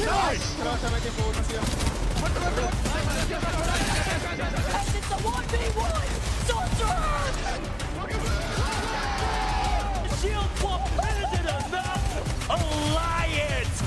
Nice! And it's a 1v1! Sorcerer! Shield swap isn't enough! Alliance!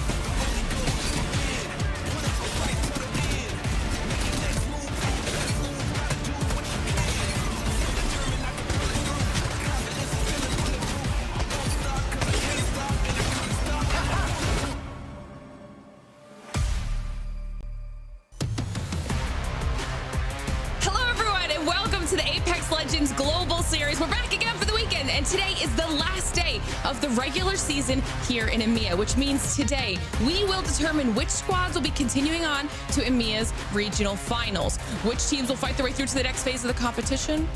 To the Apex Legends Global Series. We're back again for the weekend, and today is the last day of the regular season here in EMEA, which means today we will determine which squads will be continuing on to EMEA's regional finals. Which teams will fight their way through to the next phase of the competition?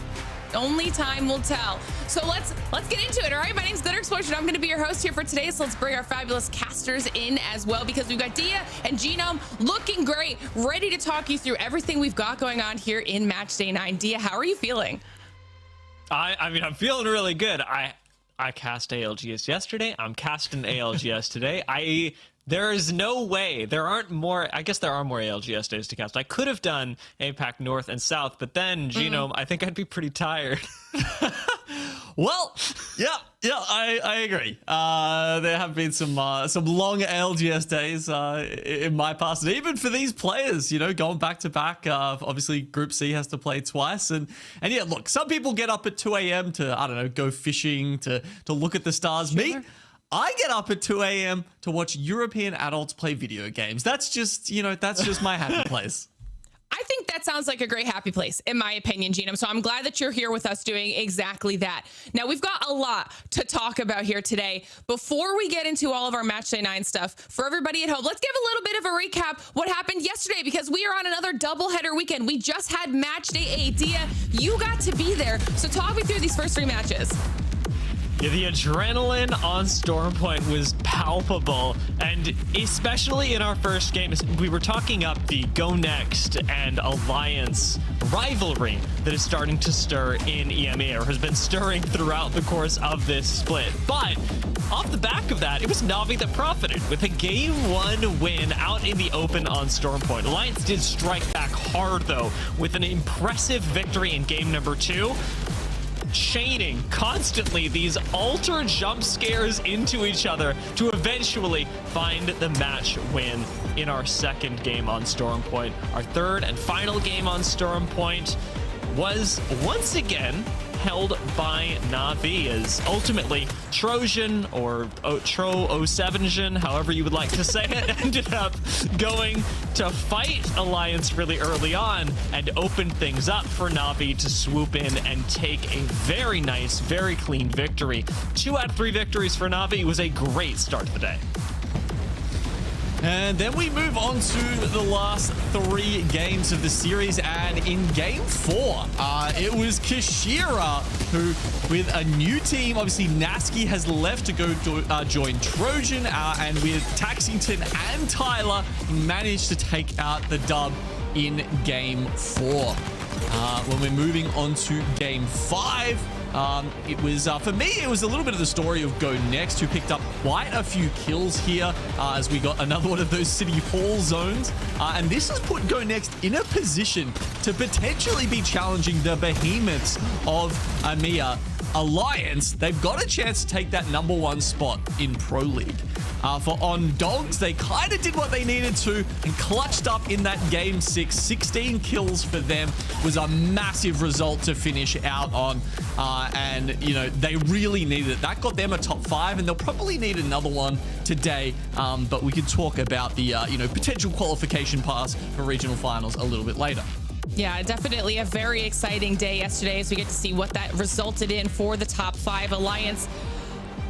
Only time will tell. So let's get into it. All right, my name's Glitter Explosion. I'm going to be your host here for today. So let's bring our fabulous casters in as well, because we've got Dia and Genome looking great, ready to talk you through everything we've got going on here in match day 9. Dia, how are you feeling? I mean, I'm feeling really good. I cast ALGS yesterday. I'm casting ALGS today. There is no way. There aren't more. I guess there are more ALGS days to cast. I could have done APAC North and South, but then Genome, I think I'd be pretty tired. Well, yeah, I agree. There have been some long ALGS days in my past, and even for these players, you know, going back to back. Obviously, Group C has to play twice, and yeah, look, some people get up at 2 a.m. to, I don't know, go fishing, to look at the stars. Sure. Me, I get up at 2 a.m. to watch European adults play video games. That's just, you know, that's just my happy place. I think that sounds like a great happy place, in my opinion, Genome. So I'm glad that you're here with us doing exactly that. Now, we've got a lot to talk about here today. Before we get into all of our Match Day 9 stuff, for everybody at home, let's give a little bit of a recap what happened yesterday, because we are on another doubleheader weekend. We just had Match Day 8. Dia, you got to be there. So talk me through these first 3 matches. Yeah, the adrenaline on Stormpoint was palpable, and especially in our first game, we were talking up the GoNext and Alliance rivalry that is starting to stir in EMEA, or has been stirring throughout the course of this split. But off the back of that, it was Navi that profited with a Game 1 win out in the open on Stormpoint. Alliance did strike back hard, though, with an impressive victory in Game number 2. Chaining constantly these alter jump scares into each other to eventually find the match win in our second game on Stormpoint. Our third and final game on Stormpoint was once again held by Navi, as ultimately Trojan, or Tro07, however you would like to say it, ended up going to fight Alliance really early on and opened things up for Navi to swoop in and take a very nice, very clean victory. 2 out of 3 victories for Navi. It was a great start to the day. And then we move on to the last 3 games of the series, and in Game 4, it was Kashira who, with a new team, obviously Nasky has left to go join Trojan, and with Taxington and Tyler, managed to take out the dub in Game 4. When we're moving on to Game 5, it was, for me, it was a little bit of the story of GoNext, who picked up quite a few kills here as we got another one of those City Hall zones. And this has put GoNext in a position to potentially be challenging the behemoths of EMEA. Alliance, they've got a chance to take that #1 spot in Pro League. For On Dogs, they kind of did what they needed to and clutched up in that Game 6. 16 kills for them was a massive result to finish out on. And, you know, they really needed it. That got them a top 5, and they'll probably need another one today. But we can talk about the, you know, potential qualification pass for regional finals a little bit later. Yeah, definitely a very exciting day yesterday as we get to see what that resulted in for the top 5. Alliance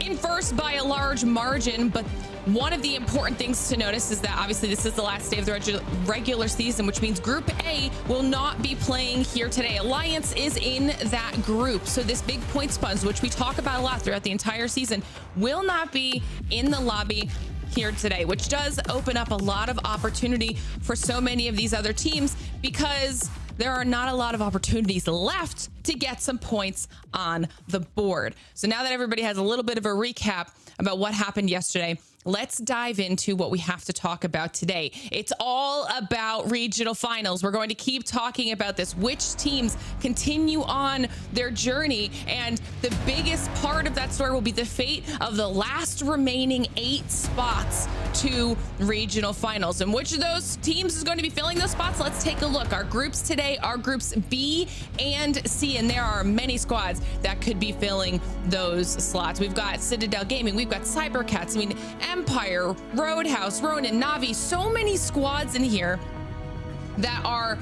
in first by a large margin, but one of the important things to notice is that obviously this is the last day of the regular season, which means Group A will not be playing here today. Alliance is in that group, so this big point sponge, which we talk about a lot throughout the entire season, will not be in the lobby here today, which does open up a lot of opportunity for so many of these other teams, because there are not a lot of opportunities left to get some points on the board. So now that everybody has a little bit of a recap about what happened yesterday, let's dive into what we have to talk about today. It's all about regional finals. We're going to keep talking about this, which teams continue on their journey, and the biggest part of that story will be the fate of the last remaining 8 spots to regional finals. And which of those teams is going to be filling those spots? Let's take a look. Our groups today are groups B and C, and there are many squads that could be filling those slots. We've got Citadel Gaming, we've got cybercats, I mean, Empire, Roadhouse, Ronin, Navi, so many squads in here that are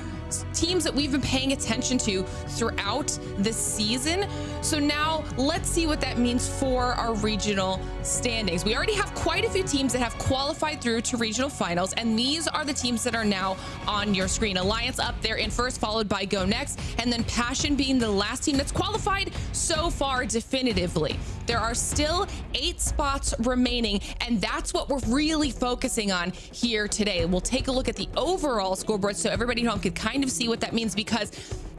teams that we've been paying attention to throughout the season. So now let's see what that means for our regional standings. We already have quite a few teams that have qualified through to regional finals, and these are the teams that are now on your screen. Alliance up there in first, followed by GoNext, and then Passion being the last team that's qualified so far definitively. There are still 8 spots remaining, and that's what we're really focusing on here today. We'll take a look at the overall scoreboard so everybody at home can kind of see what that means, because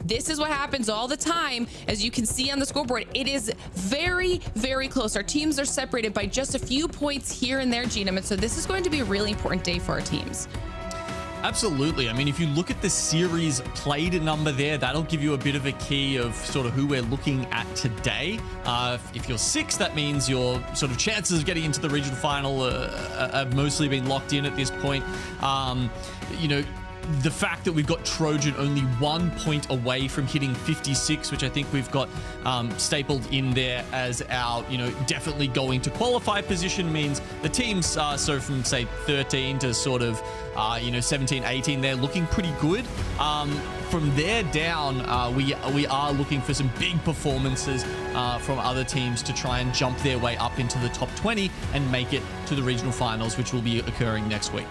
this is what happens all the time. As you can see on the scoreboard, it is very, very close. Our teams are separated by just a few points here and there, Genome, and so this is going to be a really important day for our teams. Absolutely. I mean, if you look at the series played number there, that'll give you a bit of a key of sort of who we're looking at today. If you're 6, that means your sort of chances of getting into the regional final have mostly been locked in at this point. You know, the fact that we've got Trojan only 1 point away from hitting 56, which I think we've got stapled in there as our, you know, definitely going to qualify position, means the teams, so from say 13 to sort of, you know, 17, 18, they're looking pretty good. From there down, we are looking for some big performances from other teams to try and jump their way up into the top 20 and make it to the regional finals, which will be occurring next week.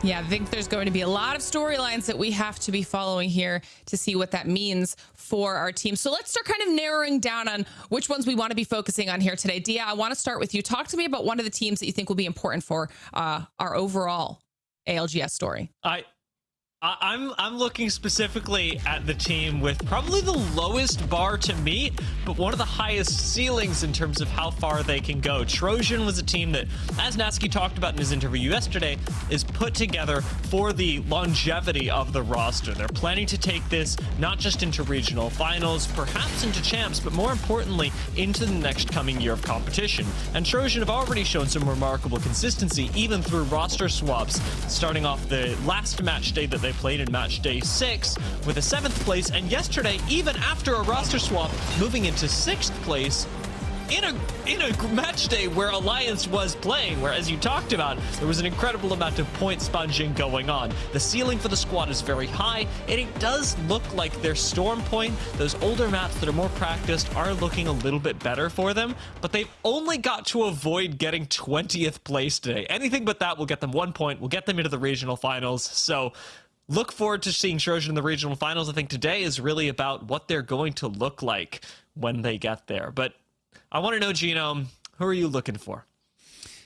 Yeah, I think there's going to be a lot of storylines that we have to be following here to see what that means for our team. So let's start kind of narrowing down on which ones we want to be focusing on here today. Dia, I want to start with you. Talk to me about one of the teams that you think will be important for our overall ALGS story. I'm looking specifically at the team with probably the lowest bar to meet, but one of the highest ceilings in terms of how far they can go. Trojan was a team that, as Nasky talked about in his interview yesterday, is put together for the longevity of the roster. They're planning to take this not just into regional finals, perhaps into champs, but more importantly, into the next coming year of competition. And Trojan have already shown some remarkable consistency, even through roster swaps, starting off the last match day that they played in match day 6 with a 7th place, and yesterday, even after a roster swap, moving into 6th place in a match day where Alliance was playing, where, as you talked about, there was an incredible amount of point sponging going on. The ceiling for the squad is very high, and it does look like their storm point, those older maps that are more practiced, are looking a little bit better for them, but they've only got to avoid getting 20th place today. Anything but that will get them 1 point, will get them into the regional finals. So look forward to seeing Trojan in the regional finals. I think today is really about what they're going to look like when they get there. But I want to know, Genome, who are you looking for?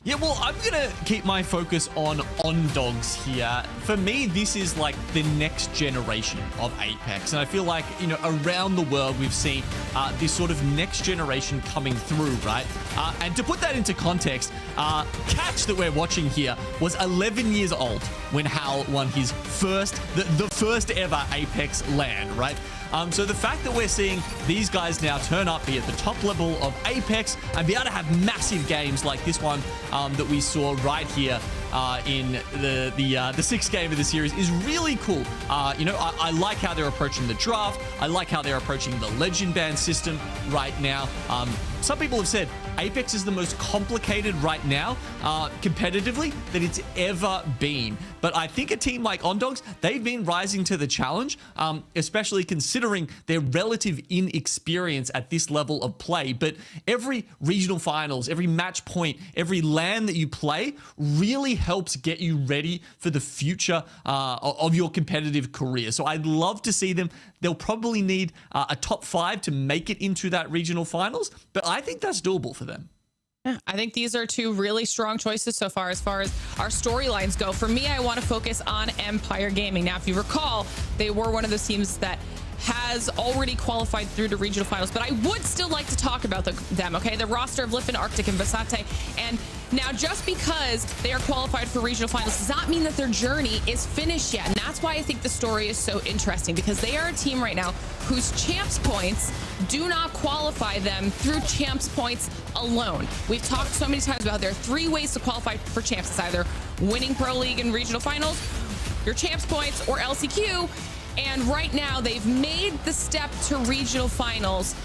Yeah, well, I'm going to keep my focus on Ondogs here. For me, this is like the next generation of Apex. And I feel like, you know, around the world, we've seen this sort of next generation coming through, right? And to put that into context, Catch that we're watching here was 11 years old when Hal won his first, the first ever Apex LAN, right? So the fact that we're seeing these guys now turn up, be at the top level of Apex, and be able to have massive games like this one that we saw right here in the 6th game of the series is really cool. You know, I like how they're approaching the draft. I like how they're approaching the legend ban system right now. Some people have said Apex is the most complicated right now, competitively, that it's ever been. But I think a team like Ondogs, they've been rising to the challenge, especially considering their relative inexperience at this level of play. But every regional finals, every match point, every LAN that you play really helps get you ready for the future of your competitive career. So I'd love to see them. They'll probably need a top 5 to make it into that regional finals, but I think that's doable for them. Yeah, I think these are two really strong choices so far as our storylines go. For me, I want to focus on Empire Gaming. Now, if you recall, they were one of those teams that has already qualified through to regional finals, but I would still like to talk about them, okay? The roster of Liffin, Arctic, and Basate. And Now, just because they are qualified for regional finals does not mean that their journey is finished yet. And that's why I think the story is so interesting, because they are a team right now whose champs points do not qualify them through champs points alone. We've talked so many times about there are 3 ways to qualify for champs. It's either winning Pro League and regional finals, your champs points, or LCQ. And right now they've made the step to regional finals.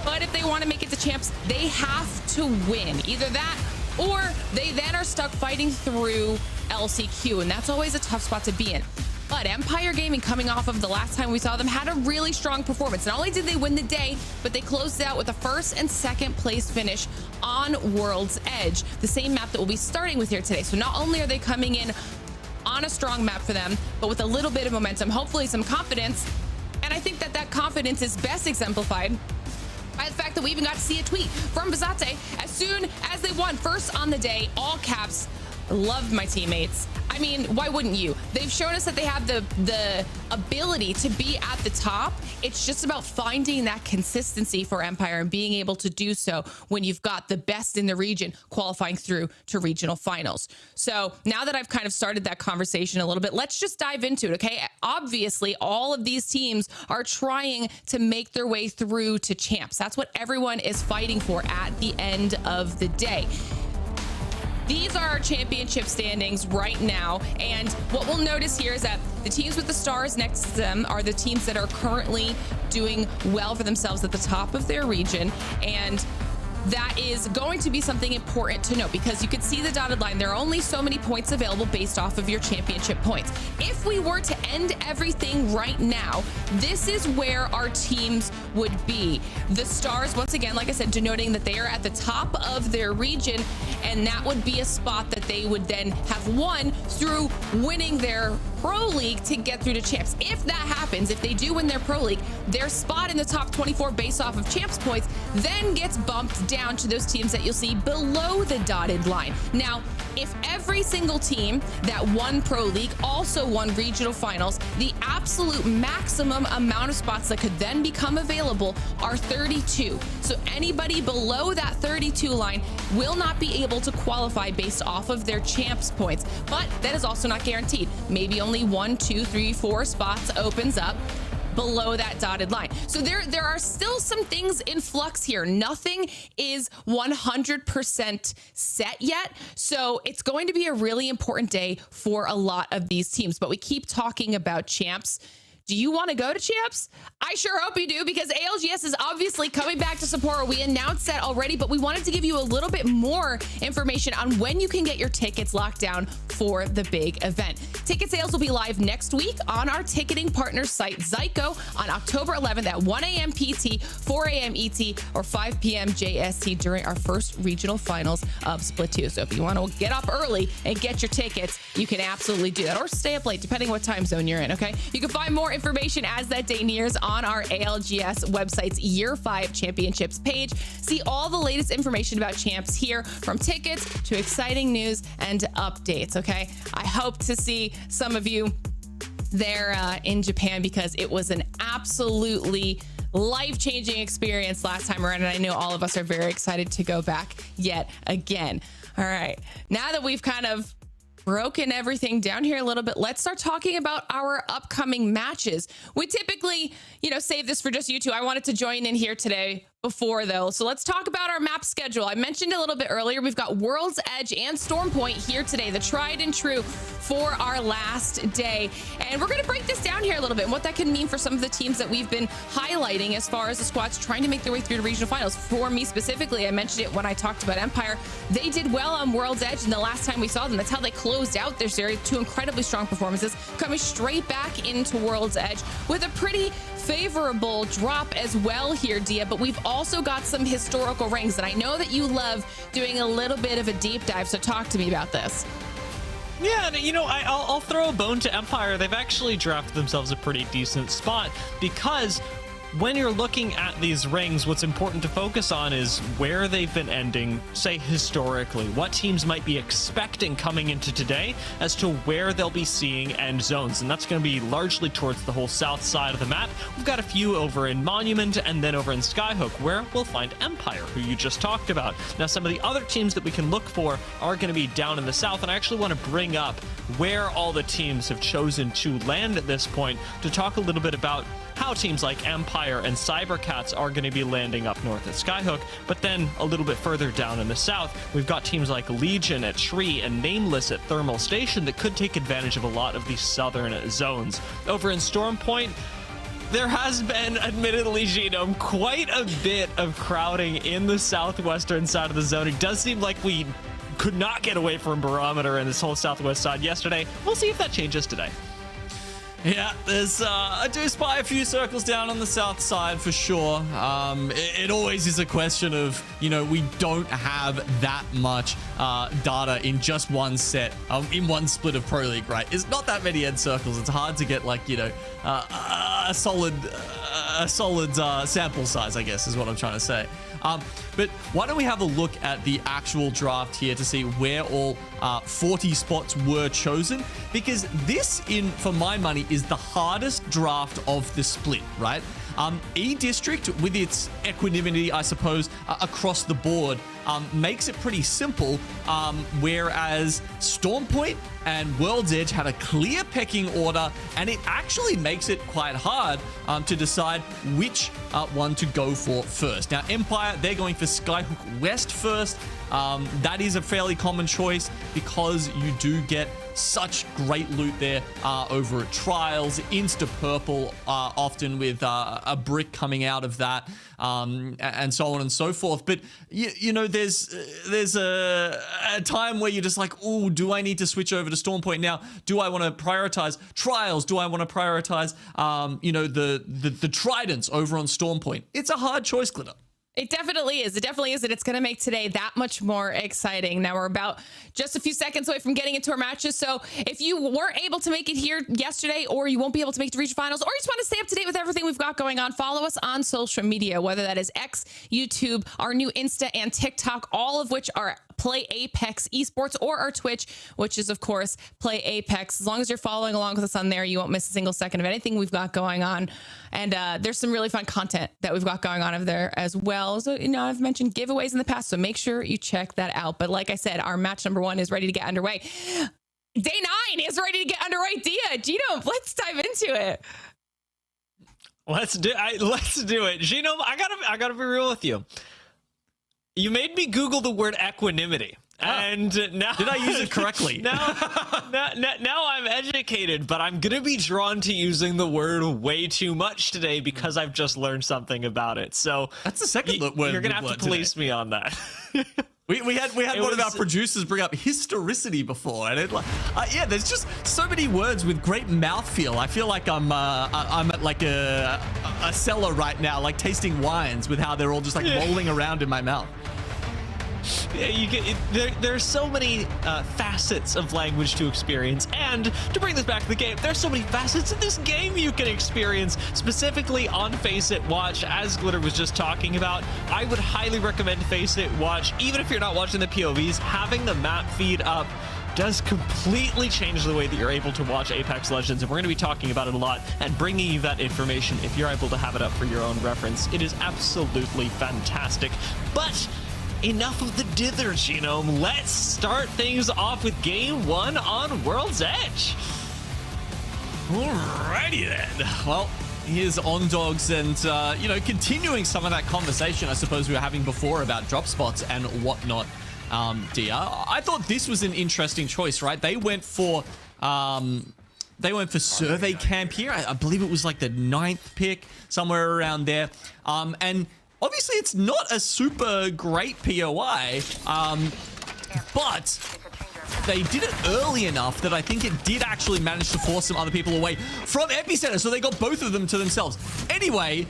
But if they want to make it to champs, they have to win. Either that, or they then are stuck fighting through LCQ, and that's always a tough spot to be in. But Empire Gaming, coming off of the last time we saw them, had a really strong performance. Not only did they win the day, but they closed out with a 1st and 2nd place finish on World's Edge, the same map that we'll be starting with here today. So not only are they coming in on a strong map for them, but with a little bit of momentum, hopefully some confidence. And I think that that confidence is best exemplified by the fact that we even got to see a tweet from Bazate as soon as they won first on the day, all caps, loved my teammates. I mean, why wouldn't you? They've shown us that they have the ability to be at the top. It's just about finding that consistency for Empire and being able to do so when you've got the best in the region qualifying through to regional finals. So now that I've kind of started that conversation a little bit, let's just dive into it, okay? Obviously, all of these teams are trying to make their way through to champs. That's what everyone is fighting for at the end of the day. These are our championship standings right now, and what we'll notice here is that the teams with the stars next to them are the teams that are currently doing well for themselves at the top of their region, and that is going to be something important to note, because you can see the dotted line. There are only so many points available based off of your championship points. If we were to end everything right now, this is where our teams would be. The stars, once again, like I said, denoting that they are at the top of their region, and that would be a spot that they would then have won through winning their Pro League to get through to champs. If that happens, if they do win their Pro League, their spot in the top 24 based off of champs points then gets bumped down to those teams that you'll see below the dotted line. Now, if every single team that won Pro League also won regional finals, the absolute maximum amount of spots that could then become available are 32. So anybody below that 32 line will not be able to qualify based off of their champs points. But that is also not guaranteed. Maybe only 1, 2, 3, 4 spots opens up below that dotted line. So there are still some things in flux here. Nothing is 100% set yet. So it's going to be a really important day for a lot of these teams. But we keep talking about champs. Do you want to go to champs? I sure hope you do, because ALGS is obviously coming back to Sapporo. We announced that already, but we wanted to give you a little bit more information on when you can get your tickets locked down for the big event. Ticket sales will be live next week on our ticketing partner site, Zyco, on October 11th at 1 a.m. PT, 4 a.m. ET, or 5 p.m. JST during our first regional finals of Split 2. So if you want to get up early and get your tickets, you can absolutely do that, or stay up late, depending what time zone you're in, okay? You can find more information as that day nears on our ALGS website's Year 5 Championships page. See all the latest information about champs here, from tickets to exciting news and updates, okay? I hope to see some of you there in Japan, because it was an absolutely life-changing experience last time around, and I know all of us are very excited to go back yet again. All right, now that we've kind of broken everything down here a little bit, let's start talking about our upcoming matches. We typically, save this for just you two. I wanted to join in here today before, though. So let's talk about our map schedule. I mentioned a little bit earlier, we've got World's Edge and Storm Point here today, the tried and true for our last day. And we're going to break this down here a little bit and what that can mean for some of the teams that we've been highlighting as far as the squads trying to make their way through to regional finals. For me specifically, I mentioned it when I talked about Empire. They did well on World's Edge, and the last time we saw them, that's how they closed out their series. 2 incredibly strong performances, coming straight back into World's Edge with a pretty favorable drop as well here, Dia. But we've also got some historical rings, and I know that you love doing a little bit of a deep dive, so talk to me about this. Yeah, I'll throw a bone to Empire. They've actually drafted themselves a pretty decent spot, because when you're looking at these rings, what's important to focus on is where they've been ending, say historically, what teams might be expecting coming into today as to where they'll be seeing end zones. And that's going to be largely towards the whole south side of the map. We've got a few over in Monument and then over in Skyhook, where we'll find Empire, who you just talked about. Now, some of the other teams that we can look for are going to be down in the south, and I actually want to bring up where all the teams have chosen to land at this point to talk a little bit about how teams like Empire and Cybercats are going to be landing up north at Skyhook. But then a little bit further down in the south, we've got teams like Legion at Tree and Nameless at Thermal Station that could take advantage of a lot of these southern zones. Over in Storm Point, there has been, admittedly, Genome, quite a bit of crowding in the southwestern side of the zone. It does seem like we could not get away from Barometer in this whole southwest side yesterday. We'll see if that changes today. Yeah, there's I do spy a few circles down on the south side for sure. It always is a question of, you know, we don't have that much data in just one set, in one split of Pro League, right? It's not that many end circles. It's hard to get, like, you know, a solid sample size, I guess, is what I'm trying to say. But why don't we have a look at the actual draft here to see where all 40 spots were chosen? Because this, for my money, is the hardest draft of the split, right? E-District, with its equanimity, I suppose, across the board, makes it pretty simple, whereas Stormpoint and World's Edge had a clear pecking order, and it actually makes it quite hard to decide which one to go for first. Now, Empire, they're going for Skyhook West first. That is a fairly common choice because you do get such great loot there over at Trials, Insta Purple, often with a brick coming out of that, and so on and so forth. But you know, there's a time where you're just like, oh, do I need to switch over to Stormpoint now? Do I want to prioritize Trials? Do I want to prioritize you know, the Tridents over on Stormpoint? It's a hard choice, Glitter. It definitely is. It definitely is. And it's going to make today that much more exciting. Now we're about just a few seconds away from getting into our matches. So if you weren't able to make it here yesterday, or you won't be able to make it to region finals, or you just want to stay up to date with everything we've got going on, follow us on social media, whether that is X, YouTube, our new Insta and TikTok, all of which are Play Apex Esports, or our Twitch, which is, of course, Play Apex. As long as you're following along with us on there, you won't miss a single second of anything we've got going on. And there's some really fun content that we've got going on over there as well. So, you know, I've mentioned giveaways in the past, so make sure you check that out. But like I said, our match number 1 is ready to get underway. Day 9 is ready to get underway. Gino, let's dive into it. Let's do it. Genome, I gotta be real with you. You made me Google the word equanimity. And now, did I use it correctly? now I'm educated, but I'm gonna be drawn to using the word way too much today because I've just learned something about it. So that's the second word you're gonna have to police me on that. We had one of our producers bring up historicity before, and it yeah, there's just so many words with great mouthfeel. I feel like I'm at like a cellar right now, like tasting wines with how they're all just like rolling around in my mouth. Yeah, there's so many facets of language to experience, and to bring this back to the game, there's so many facets of this game you can experience, specifically on Face It Watch. As Glitter was just talking about, I would highly recommend Face It Watch. Even if you're not watching the POVs, having the map feed up does completely change the way that you're able to watch Apex Legends, and we're going to be talking about it a lot and bringing you that information if you're able to have it up for your own reference. It is absolutely fantastic. But enough of the dither, Genome. Let's start things off with game 1 on World's Edge. Alrighty then. Well, here's On Dogs, and you know, continuing some of that conversation I suppose we were having before about drop spots and whatnot. DR, I thought this was an interesting choice, right? They went for Survey Camp here. I believe it was like the 9th pick, somewhere around there. And obviously, it's not a super great POI, but they did it early enough that I think it did actually manage to force some other people away from Epicenter, so they got both of them to themselves. Anyway,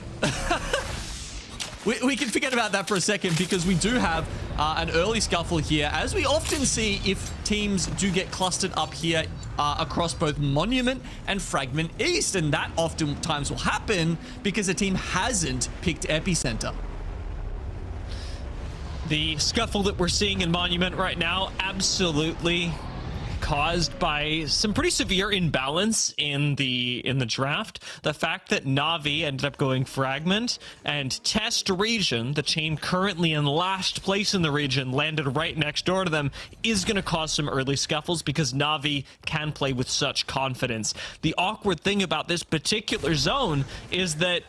we can forget about that for a second because we do have an early scuffle here, as we often see if teams do get clustered up here across both Monument and Fragment East, and that oftentimes will happen because a team hasn't picked Epicenter. The scuffle that we're seeing in Monument right now, absolutely caused by some pretty severe imbalance in the draft. The fact that Na'Vi ended up going Fragment and Test Region, the team currently in last place in the region, landed right next door to them, is going to cause some early scuffles because Na'Vi can play with such confidence. The awkward thing about this particular zone is that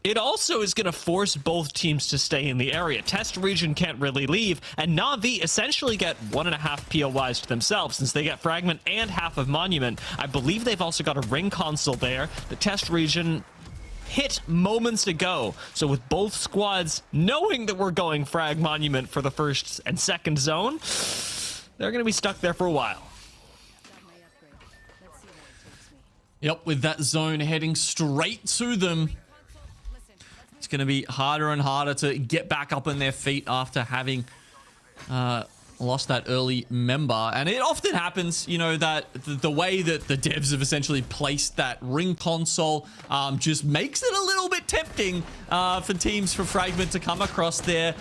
it also is going to force both teams to stay in the area. Test Region can't really leave, and Na'Vi essentially get 1.5 POIs to themselves since they get Fragment and half of Monument. I believe they've also got a ring console there. The Test Region hit moments ago. So with both squads knowing that we're going Frag Monument for the first and second zone, they're going to be stuck there for a while. Yep, with that zone heading straight to them. It's going to be harder and harder to get back up on their feet after having lost that early member. And it often happens, you know, that the way that the devs have essentially placed that ring console just makes it a little bit tempting for teams for Fragment to come across there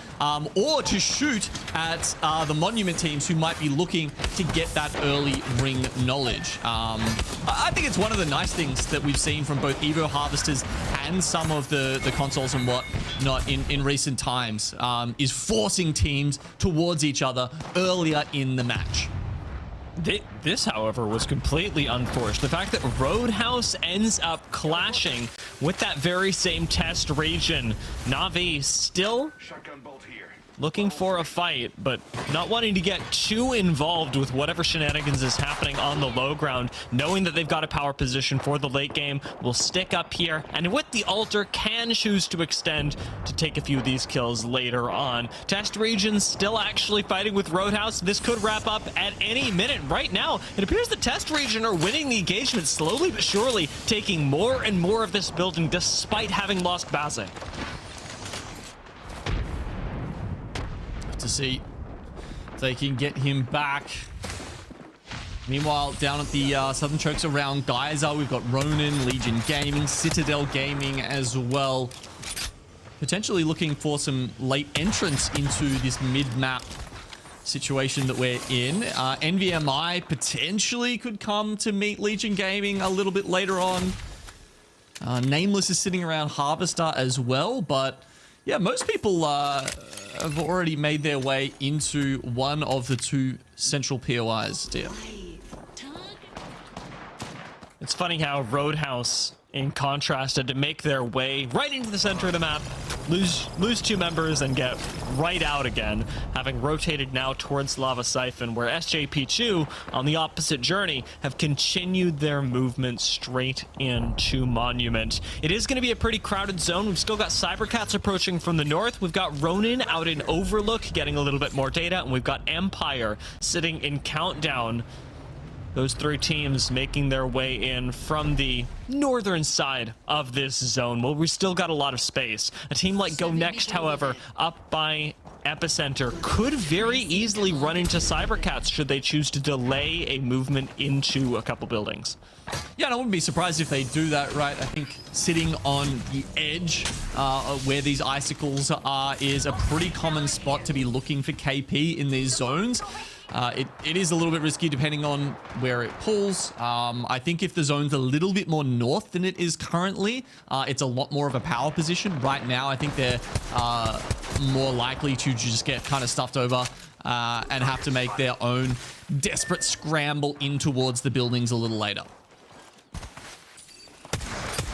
or to shoot at the Monument teams who might be looking to get that early ring knowledge. I think it's one of the nice things that we've seen from both Evo Harvesters and some of the consoles and whatnot in recent times is forcing teams towards each other earlier in the match. This, however, was completely unforced. The fact that Roadhouse ends up clashing with that very same Test Region. Na'Vi still looking for a fight, but not wanting to get too involved with whatever shenanigans is happening on the low ground, knowing that they've got a power position for the late game, will stick up here, and with the Alter can choose to extend to take a few of these kills later on. Test Region still actually fighting with Roadhouse. This could wrap up at any minute. Right now, it appears the Test Region are winning the engagement slowly but surely, taking more and more of this building despite having lost Bazek. To see if they can get him back. Meanwhile, down at the Southern Chokes around Geyser, we've got Ronin, Legion Gaming, Citadel Gaming as well. Potentially looking for some late entrance into this mid-map situation that we're in. NVMI potentially could come to meet Legion Gaming a little bit later on. Nameless is sitting around Harvester as well, but yeah, most people have already made their way into one of the two central POIs, dear. It's funny how Roadhouse, in contrast, had to make their way right into the center of the map, lose two members, and get right out again, having rotated now towards Lava Siphon, where SJP2, on the opposite journey, have continued their movement straight into Monument. It is going to be a pretty crowded zone. We've still got cybercats approaching from the north. We've got Ronin out in Overlook, getting a little bit more data, and we've got Empire sitting in Countdown. Those three teams making their way in from the northern side of this zone. Well, we still got a lot of space. A team like GoNext, however, up by Epicenter, could very easily run into cybercats should they choose to delay a movement into a couple buildings. Yeah, and I wouldn't be surprised if they do that, right? I think sitting on the edge where these icicles are is a pretty common spot to be looking for KP in these zones. It is a little bit risky depending on where it pulls. I think if the zone's a little bit more north than it is currently, it's a lot more of a power position. Right now, I think they're more likely to just get kind of stuffed over and have to make their own desperate scramble in towards the buildings a little later.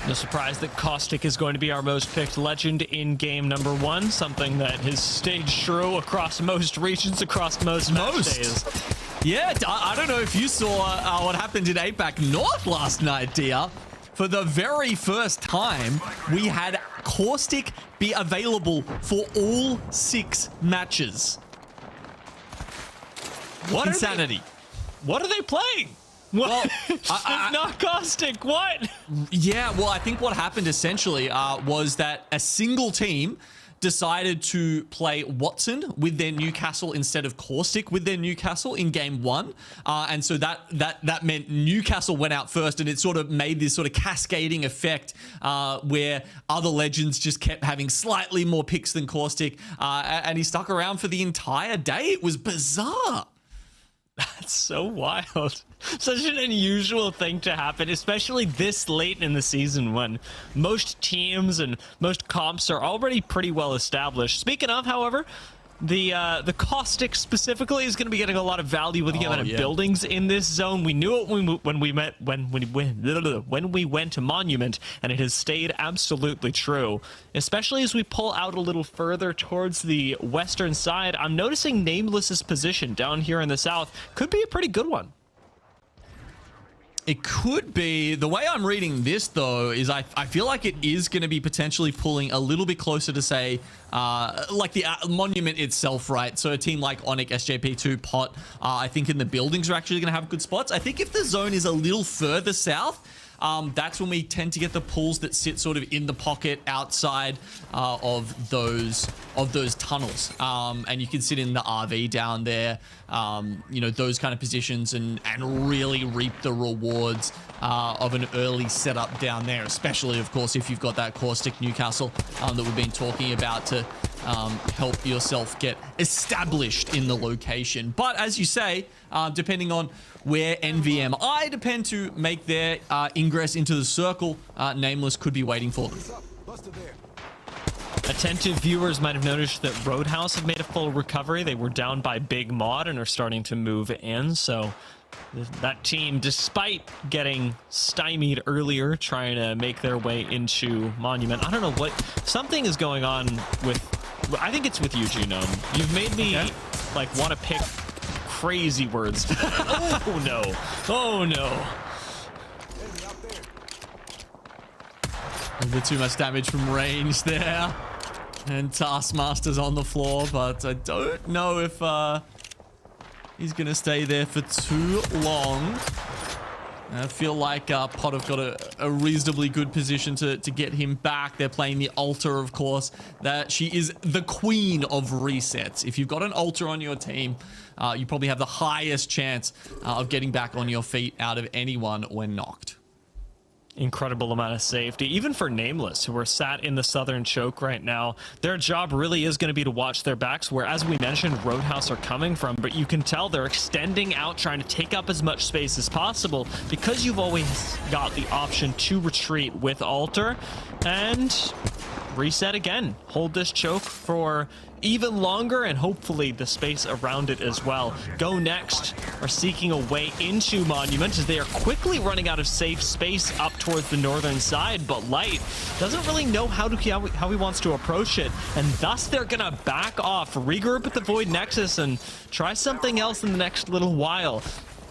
No surprise that Caustic is going to be our most picked legend in game number 1, something that has stayed true across most regions, across most days. Yeah, I don't know if you saw what happened in APAC North last night, dear. For the very first time, we had Caustic be available for all 6 matches. What insanity. What are they playing? Well, it's not Caustic. What? Yeah, well, I think what happened essentially was that a single team decided to play Watson with their Newcastle instead of Caustic with their Newcastle in game 1. And so that meant Newcastle went out first, and it sort of made this sort of cascading effect where other legends just kept having slightly more picks than Caustic, and he stuck around for the entire day. It was bizarre. That's so wild. Such an unusual thing to happen, especially this late in the season when most teams and most comps are already pretty well established. Speaking of, however, the Caustic specifically is going to be getting a lot of value with the amount of buildings in this zone. We knew it when we went to Monument, and it has stayed absolutely true. Especially as we pull out a little further towards the western side, I'm noticing Nameless's position down here in the south could be a pretty good one. It could be. The way I'm reading this, though, is I feel like it is going to be potentially pulling a little bit closer to, say, like the Monument itself, right? So a team like ONIC, SJP2, Pot, I think in the buildings are actually going to have good spots. I think if the zone is a little further south, that's when we tend to get the pools that sit sort of in the pocket outside of those tunnels, and you can sit in the RV down there, you know, those kind of positions, and really reap the rewards of an early setup down there, especially, of course, if you've got that Caustic Newcastle that we've been talking about to help yourself get established in the location. But as you say, depending on where NVMI depend to make their ingress into the circle, Nameless could be waiting for them. Attentive viewers might have noticed that Roadhouse have made a full recovery. They were down by Big Mod and are starting to move in. So that team, despite getting stymied earlier, trying to make their way into Monument. I don't know what, something is going on with, I think it's with you, Genome. You've made me like want to pick crazy words. Oh no. Oh no. A bit too much damage from range there. And Taskmaster's on the floor, but I don't know if he's going to stay there for too long. I feel like Pot have got a reasonably good position to get him back. They're playing the Altar, of course. That she is the queen of resets. If you've got an Altar on your team, you probably have the highest chance of getting back on your feet out of anyone when knocked. Incredible amount of safety, even for Nameless, who are sat in the southern choke right now. Their job really is going to be to watch their backs, where, as we mentioned, Roadhouse are coming from, but you can tell they're extending out, trying to take up as much space as possible, because you've always got the option to retreat with Altar and reset again. Hold this choke for even longer, and hopefully the space around it as well. GoNext are seeking a way into Monument as they are quickly running out of safe space up towards the northern side, but Light doesn't really know how he wants to approach it, and thus they're gonna back off, regroup at the Void Nexus, and try something else in the next little while.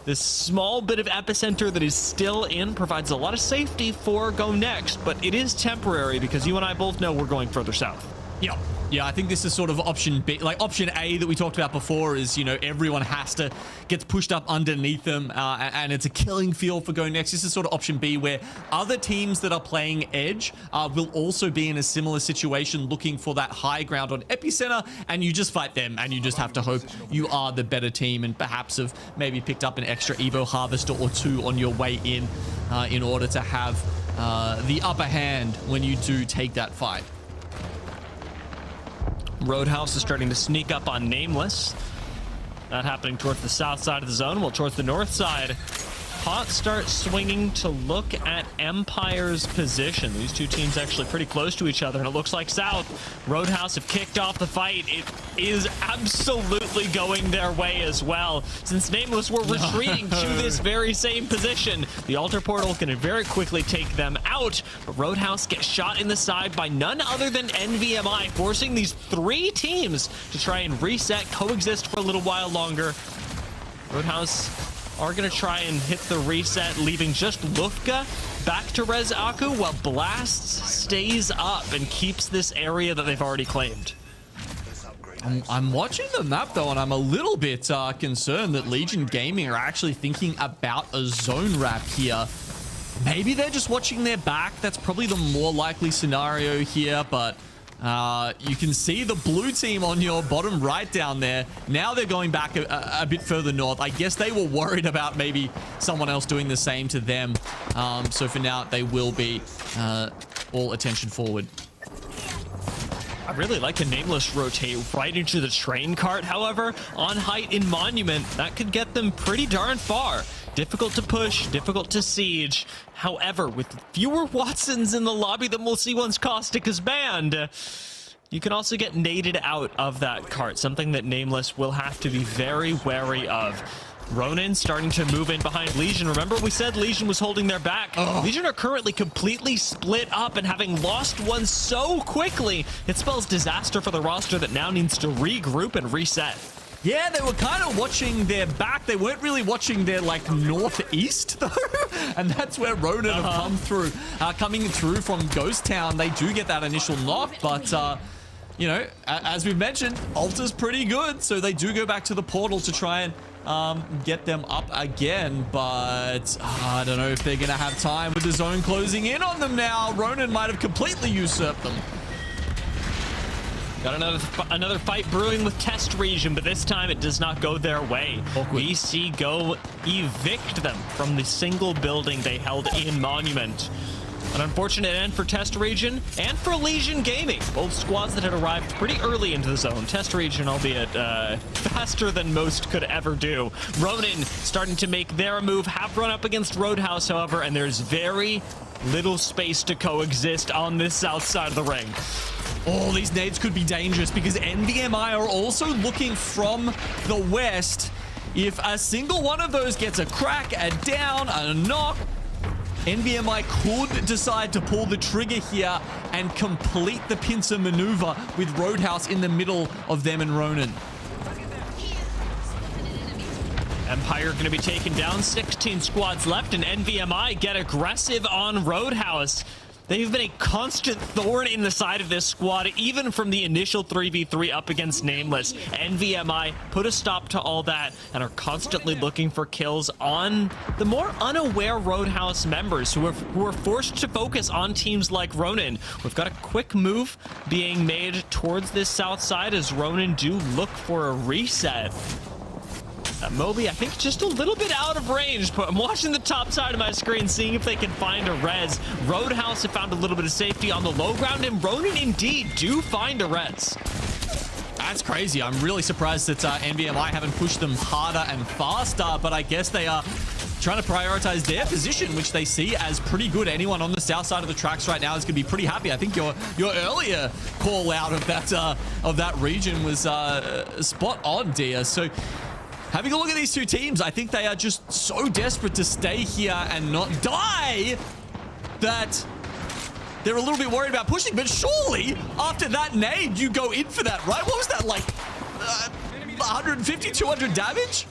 This small bit of epicenter that is still in provides a lot of safety for GoNext, but it is temporary because you and I both know we're going further south. Yeah. Yeah, I think this is sort of option B. Like option A that we talked about before is, you know, everyone gets pushed up underneath them, and it's a killing field for GoNext. This is sort of option B, where other teams that are playing Edge will also be in a similar situation, looking for that high ground on Epicenter, and you just fight them, and you just have to hope you are the better team, and perhaps have maybe picked up an extra Evo Harvester or two on your way in order to have the upper hand when you do take that fight. Roadhouse is starting to sneak up on Nameless. That happening towards the south side of the zone, while towards the north side, Pot starts swinging to look at Empire's position. These two teams actually pretty close to each other, and it looks like South. Roadhouse have kicked off the fight. It is absolutely going their way as well, since Nameless were retreating to this very same position. The Altar Portal can very quickly take them out, but Roadhouse gets shot in the side by none other than NVMI, forcing these three teams to try and reset, coexist for a little while longer. Roadhouse are going to try and hit the reset, leaving just Lufka back to Res Aku, while Blasts stays up and keeps this area that they've already claimed. I'm watching the map, though, and I'm a little bit concerned that Legion Gaming are actually thinking about a zone wrap here. Maybe they're just watching their back. That's probably the more likely scenario here, but You can see the blue team on your bottom right down there. Now they're going back a bit further north. I guess they were worried about maybe someone else doing the same to them. So for now, they will be all attention forward. I really like a Nameless rotate right into the train cart. However, on height in Monument, that could get them pretty darn far. Difficult to push, difficult to siege. However, with fewer Watsons in the lobby than we'll see once Caustic is banned, you can also get naded out of that cart, something that Nameless will have to be very wary of. Ronin starting to move in behind Legion. Remember, we said Legion was holding their back. Legion are currently completely split up, and having lost one so quickly, it spells disaster for the roster that now needs to regroup and reset. Yeah, they were kind of watching their back. They weren't really watching their, like, northeast, though. And that's where Ronin have come through. Coming through from Ghost Town, they do get that initial knock, but, you know, as we've mentioned, Ultra's pretty good, so they do go back to the portal to try and get them up again, but I don't know if they're going to have time with the zone closing in on them now. Ronin might have completely usurped them. Got another fight brewing with Test Region, but this time it does not go their way. Awkward. VC go evict them from the single building they held in Monument. An unfortunate end for Test Region and for Legion Gaming, both squads that had arrived pretty early into the zone. Test Region, albeit faster than most could ever do. Ronin starting to make their move, have run up against Roadhouse, however, and there's very little space to coexist on this south side of the ring. Oh, these nades could be dangerous because NVMI are also looking from the west. If a single one of those gets a crack, a down, a knock, NVMI could decide to pull the trigger here and complete the pincer maneuver with Roadhouse in the middle of them and Ronin. Empire going to be taken down, 16 squads left, and NVMI get aggressive on Roadhouse. They've been a constant thorn in the side of this squad, even from the initial 3v3 up against Nameless. NVMI put a stop to all that and are constantly looking for kills on the more unaware Roadhouse members who are forced to focus on teams like Ronin. We've got a quick move being made towards this south side as Ronin do look for a reset. Moby, I think, just a little bit out of range, but I'm watching the top side of my screen, seeing if they can find a res. Roadhouse have found a little bit of safety on the low ground, and Ronin indeed do find a res. That's crazy. I'm really surprised that NVMI haven't pushed them harder and faster, but I guess they are trying to prioritize their position, which they see as pretty good. Anyone on the south side of the tracks right now is going to be pretty happy. I think your earlier call out of that region was spot on, Dia. So having a look at these two teams, I think they are just so desperate to stay here and not die that they're a little bit worried about pushing. But surely, after that nade, you go in for that, right? What was that, like 150, 200 damage?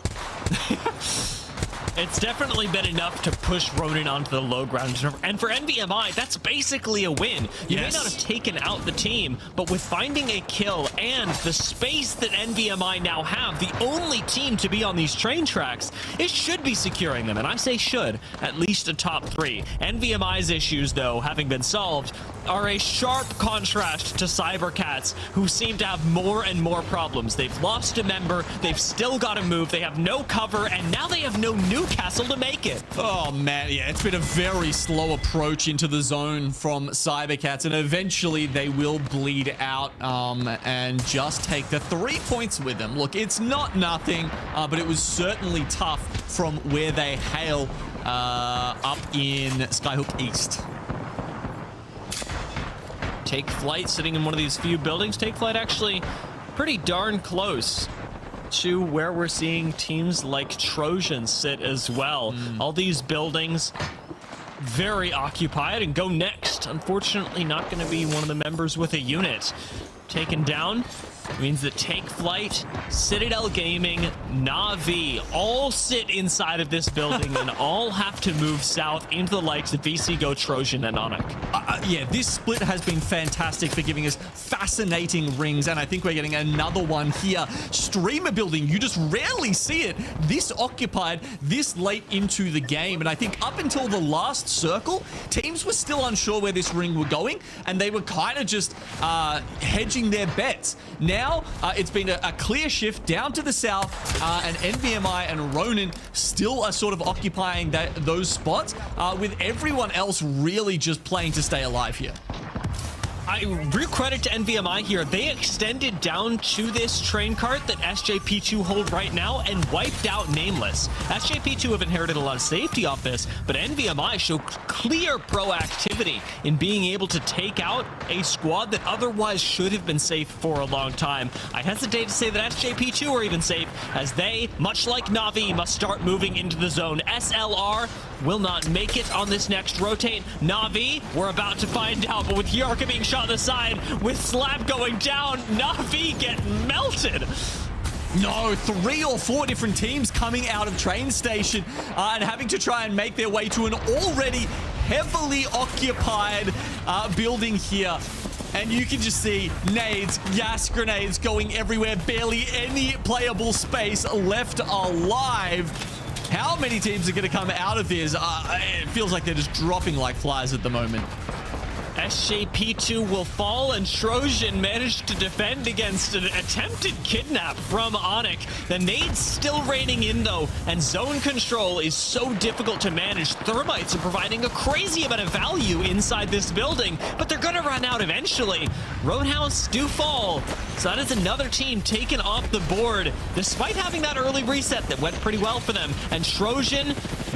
It's definitely been enough to push Ronin onto the low ground. And for NVMI, that's basically a win. You may not have taken out the team, but with finding a kill and the space that NVMI now have, the only team to be on these train tracks, it should be securing them. And I say should, at least a top 3. NVMI's issues, though, having been solved, are a sharp contrast to cybercats, who seem to have more and more problems. They've lost a member, they've still got to move, they have no cover, and now they have no Newcastle to make it. Oh man, yeah, it's been a very slow approach into the zone from cybercats, and eventually they will bleed out and just take the 3 points with them. Look, it's not nothing, but it was certainly tough from where they hail up in Skyhook East. Take Flyte sitting in one of these few buildings. Take Flyte actually pretty darn close to where we're seeing teams like Trojan sit as well. All these buildings very occupied, and GoNext, unfortunately not going to be one of the members with a unit. Taken down means that Take Flyte, Citadel Gaming, Na'Vi all sit inside of this building and all have to move south into the likes of VC Go, Trojan, and ONIC. yeah, this split has been fantastic for giving us fascinating rings, and I think we're getting another one here. Streamer building, you just rarely see it this occupied this late into the game, and I think up until the last circle, teams were still unsure where this ring were going, and they were kind of just hedging their bets. Now, it's been a clear shift down to the south, and NVMI and Ronin still are sort of occupying those spots, with everyone else really just playing to stay alive here. Real credit to NVMI here. They extended down to this train cart that SJP2 hold right now and wiped out Nameless. SJP2 have inherited a lot of safety off this, but NVMI show clear proactivity in being able to take out a squad that otherwise should have been safe for a long time. I hesitate to say that SJP2 are even safe, as they, much like Na'Vi, must start moving into the zone. SLR will not make it on this next rotate. Na'Vi, we're about to find out, but with Yarka being shot on the side, with Slab going down, Na'Vi get melted. No, 3 or 4 different teams coming out of train station and having to try and make their way to an already heavily occupied building here. And you can just see nades, gas grenades going everywhere, barely any playable space left alive. How many teams are going to come out of this? It feels like they're just dropping like flies at the moment. SJP2 will fall, and Trojan managed to defend against an attempted kidnap from ONIC. The nades still raining in, though, and zone control is so difficult to manage. Thermites are providing a crazy amount of value inside this building, but they're going to run out eventually. Roadhouse do fall, so that is another team taken off the board, despite having that early reset that went pretty well for them. And Trojan,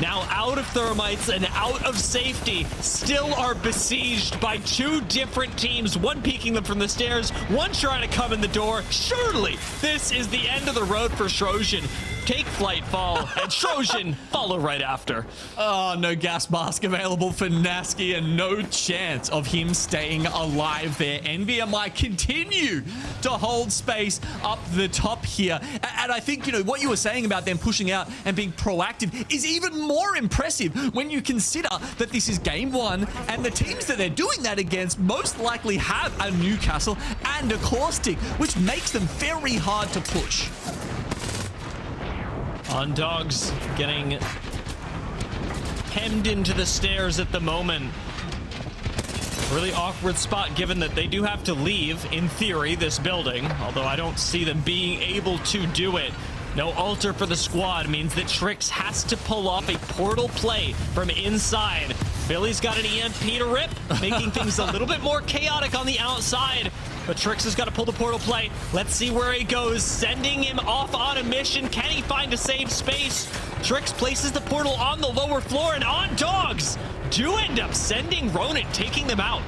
now out of thermites and out of safety, still are besieged by 2 different teams, one peeking them from the stairs, one trying to come in the door. Surely this is the end of the road for Trojan. Take Flyte fall, and Trojan follow right after. Oh, no gas mask available for Nasky, and no chance of him staying alive there. NVMI continue to hold space up the top here. And I think, you know, what you were saying about them pushing out and being proactive is even more impressive when you consider that this is game 1, and the teams that they're doing that against most likely have a Newcastle and a Caustic, which makes them very hard to push. On Dogs getting hemmed into the stairs at the moment. Really awkward spot, given that they do have to leave, in theory, this building, although I don't see them being able to do it. No altar for the squad means that Trix has to pull off a portal play from inside. Billy's got an EMP to rip, making things a little bit more chaotic on the outside. But Trix has got to pull the portal play. Let's see where he goes, sending him off on a mission. Can he find a safe space? Trix places the portal on the lower floor, and On Dogs do end up sending Ronin, taking them out.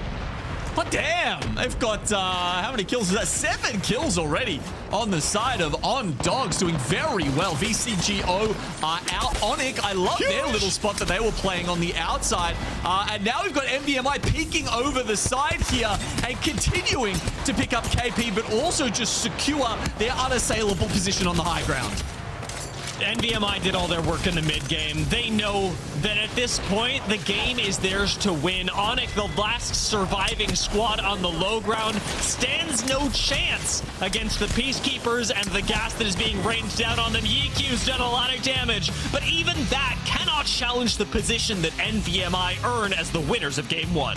But damn, they've got, how many kills is that? 7 kills already on the side of On Dogs, doing very well. VCGO out. ONIC, I love their little spot that they were playing on the outside. And now we've got NVMI peeking over the side here and continuing to pick up KP, but also just secure their unassailable position on the high ground. NVMI did all their work in the mid game. They know that at this point, the game is theirs to win. ONIC, the last surviving squad on the low ground, stands no chance against the Peacekeepers and the gas that is being rained down on them. YQ's done a lot of damage, but even that cannot challenge the position that NVMI earn as the winners of game 1.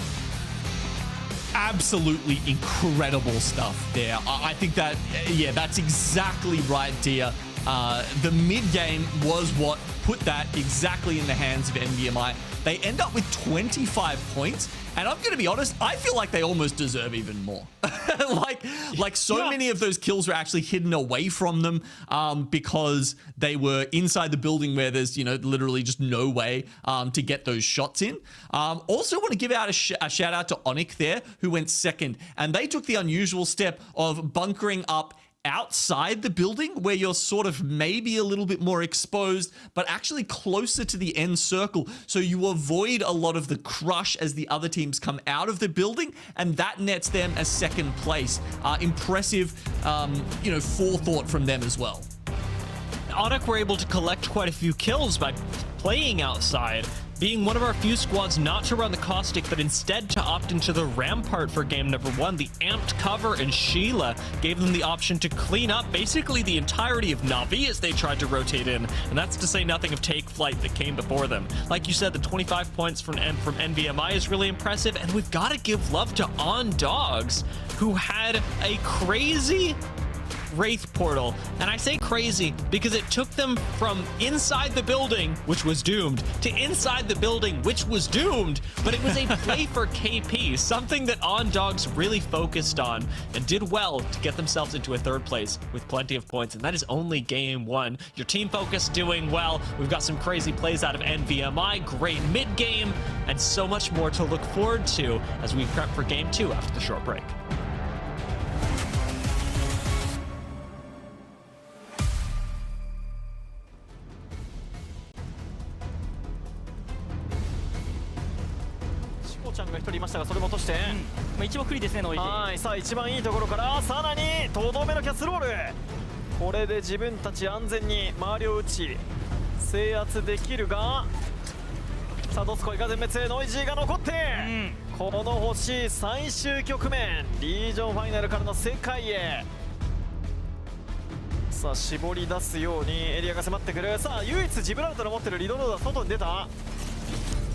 Absolutely incredible stuff there. I think that, yeah, that's exactly right, Dia. The mid-game was what put that exactly in the hands of NVMI. They end up with 25 points, and I'm going to be honest, I feel like they almost deserve even more. like so many of those kills were actually hidden away from them because they were inside the building where there's, you know, literally just no way to get those shots in. Also want to give out a shout out to ONIC there, who went second, and they took the unusual step of bunkering up outside the building where you're sort of maybe a little bit more exposed, but actually closer to the end circle. So you avoid a lot of the crush as the other teams come out of the building, and that nets them a second place. Impressive, you know, forethought from them as well. ONIC were able to collect quite a few kills by playing outside, being one of our few squads not to run the caustic, but instead to opt into the rampart for game number 1. The amped cover and Sheila gave them the option to clean up basically the entirety of Na'Vi as they tried to rotate in, and that's to say nothing of Take Flight that came before them. Like you said, the 25 points from NVMI is really impressive, and we've got to give love to On Dogs, who had a crazy Wraith portal. And I say crazy because it took them from inside the building, which was doomed, to inside the building, which was doomed, but it was a play for KP, something that On Dogs really focused on and did well to get themselves into a 3rd place with plenty of points, and that is only game 1. Your team focus doing well. We've got some crazy plays out of NVMI, great mid game, and so much more to look forward to as we prep for game 2 after the short break.ちゃんが1人いましたが、それも落として、一番クリですね、ノイジー。はい、さあ一番いいところからさらにとどめのキャッスルボール。これで自分たち安全に周りを打ち制圧できるが、さあドスコイが全滅、ノイジーが残って、この欲しい最終局面、リージョンファイナルからの世界へ。さあ絞り出すようにエリアが迫ってくる。さあ唯一ジブラルタル持ってるリドロードは外に出た。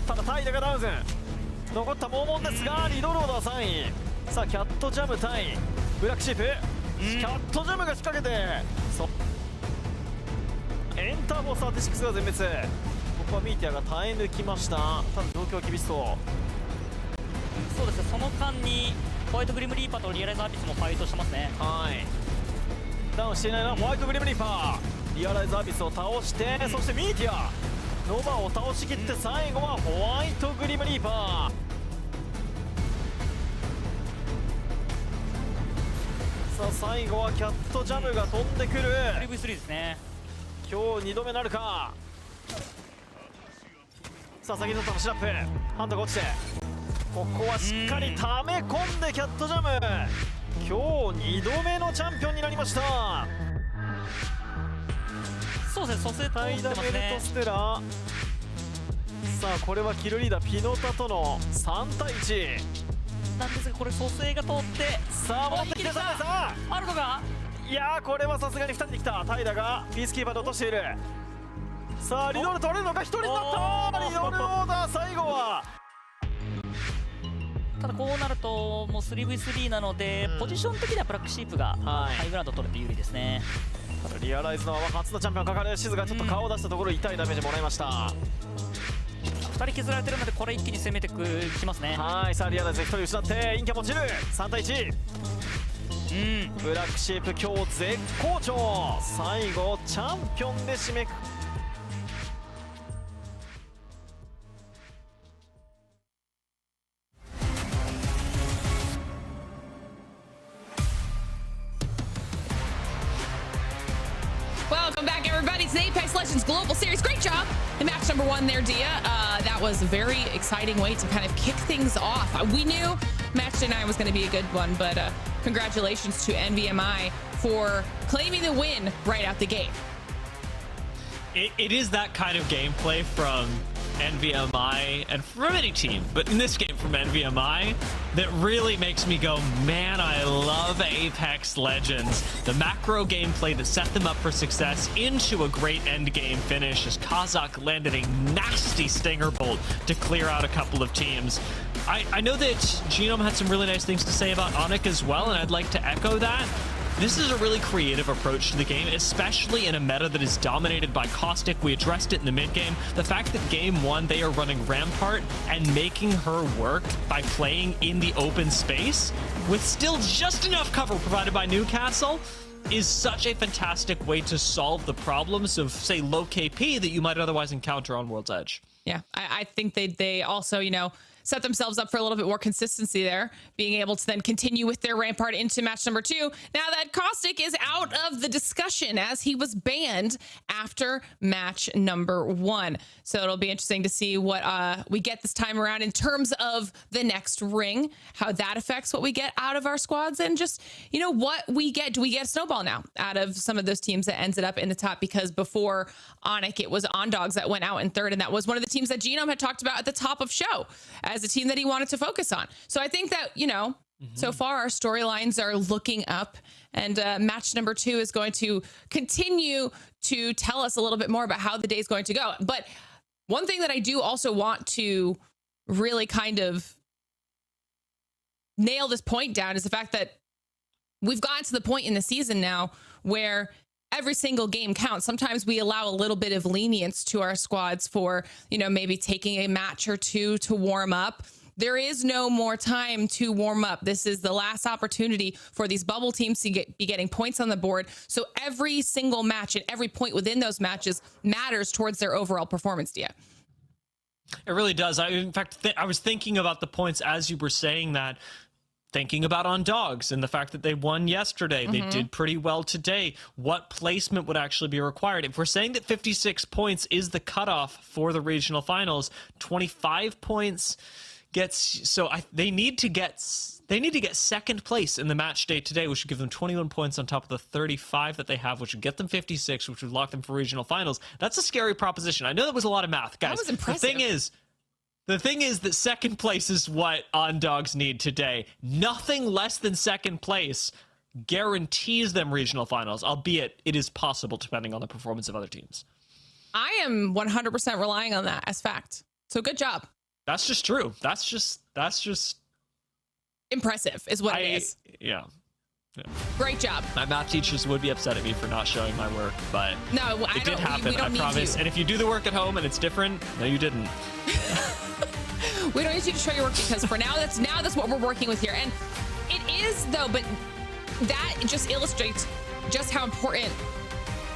ただタイダがダウン。残ったモーモンですが、リドロードは3位。さあキャットジャム対ブラックシープ、キャットジャムが仕掛けて、エンターフォース36が全滅。ここはミーティアが耐え抜きました。ただ状況は厳しそう。そうですね、その間にホワイトグリムリーパーとリアライズアービスもファイトしてますね。はい、ダウンしていないのはホワイトグリムリーパー。リアライズアービスを倒して、そしてミーティアノバを倒しきって、最後はホワイトグリムリーパー。さあ最後はキャットジャムが飛んでくる。3v3 ですね。今日2度目なるか。さあ先に取ったのシラップ、ハンドが落ちて、ここはしっかり溜め込んでキャットジャム、今日2度目のチャンピオンになりました。そうですね、蘇生タイダメルトステラ。さあこれはキルリーダーピノタとの3対1なんですが、これ蘇生が通って、さあ戻ってきて、さああるのが、いやーこれはさすがに2人できた。タイダがピースキーパーで落としている。さあリドル取れるのか、1人になった。リドルオーダー最後は。ただこうなるともう 3v3 なので、ポジション的にはブラックシープがハイグラウンド取れて有利ですね。ただリアライズの初のチャンピオンかかるシズがちょっと顔を出したところ、痛いダメージもらいました。2人削られてるので、これ一気に攻めてきますね。はい、さあリアライズ1人失ってインキャも落ちる。3対1。ブラックシープ今日絶好調。最後チャンピオンで締めくく。Welcome back, everybody. It's the Apex Legends Global Series. Great job in match number 1 there, Dia. That was a very exciting way to kind of kick things off. We knew match day 9 was going to be a good one, but congratulations to NVMI for claiming the win right out the gate. It is that kind of gameplay from NVMI and from any team, but in this game from NVMI, that really makes me go, man, I love Apex Legends. The macro gameplay that set them up for success into a great end game finish as Kazakh landed a nasty stinger bolt to clear out a couple of teams. I know that Genome had some really nice things to say about ONIC as well, and I'd like to echo that. This is a really creative approach to the game, especially in a meta that is dominated by Caustic. We addressed it in the mid game. The fact that game 1, they are running Rampart and making her work by playing in the open space with still just enough cover provided by Newcastle is such a fantastic way to solve the problems of, say, low KP that you might otherwise encounter on World's Edge. Yeah, I think they also, you know, set themselves up for a little bit more consistency there, being able to then continue with their Rampart into match number 2. Now that Caustic is out of the discussion as he was banned after match number 1. So it'll be interesting to see what we get this time around in terms of the next ring, how that affects what we get out of our squads, and just, you know, what we get. Do we get a snowball now out of some of those teams that ended up in the top? Because before ONIC, it was Ondogs that went out in 3rd, and that was one of the teams that Genome had talked about at the top of show as a team that he wanted to focus on. So I think that, you know, so far our storylines are looking up, and match number 2 is going to continue to tell us a little bit more about how the day is going to go. But one thing that I do also want to really kind of nail this point down is the fact that we've gotten to the point in the season now where every single game counts. Sometimes we allow a little bit of lenience to our squads for, you know, maybe taking a match or 2 to warm up. There is no more time to warm up. This is the last opportunity for these bubble teams to be getting points on the board. So every single match and every point within those matches matters towards their overall performance, Dia. It really does. In fact, I was thinking about the points as you were saying that, thinking about Ondogs and the fact that they won yesterday. They did pretty well today. What placement would actually be required? If we're saying that 56 points is the cutoff for the regional finals, 25 points gets, so they need to get 2nd place in the match day today, which would give them 21 points on top of the 35 that they have, which would get them 56, which would lock them for regional finals. That's a scary proposition. I know that was a lot of math, guys. That was impressive. The thing is that 2nd place is what Ondogs need today. Nothing less than 2nd place guarantees them regional finals, albeit it is possible depending on the performance of other teams. I am 100% relying on that as fact. So good job. That's just true. That's just impressive is what it is. Yeah. Great job. My math teachers would be upset at me for not showing my work, but no, it did happen. I promise. And if you do the work at home and it's different, no, you didn't. We don't need you to show your work because for now, that's what we're working with here. And it is though, but that just illustrates just how important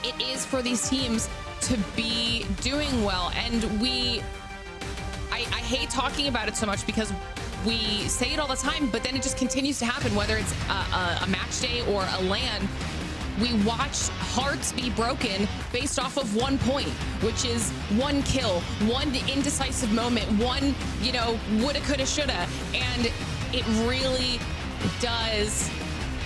it is for these teams to be doing well. And I hate talking about it so much because we say it all the time, but then it just continues to happen, whether it's a match day or a LAN. We watch hearts be broken based off of 1 point, which is 1 kill, 1 indecisive moment, 1, you know, woulda, coulda, shoulda. And it really does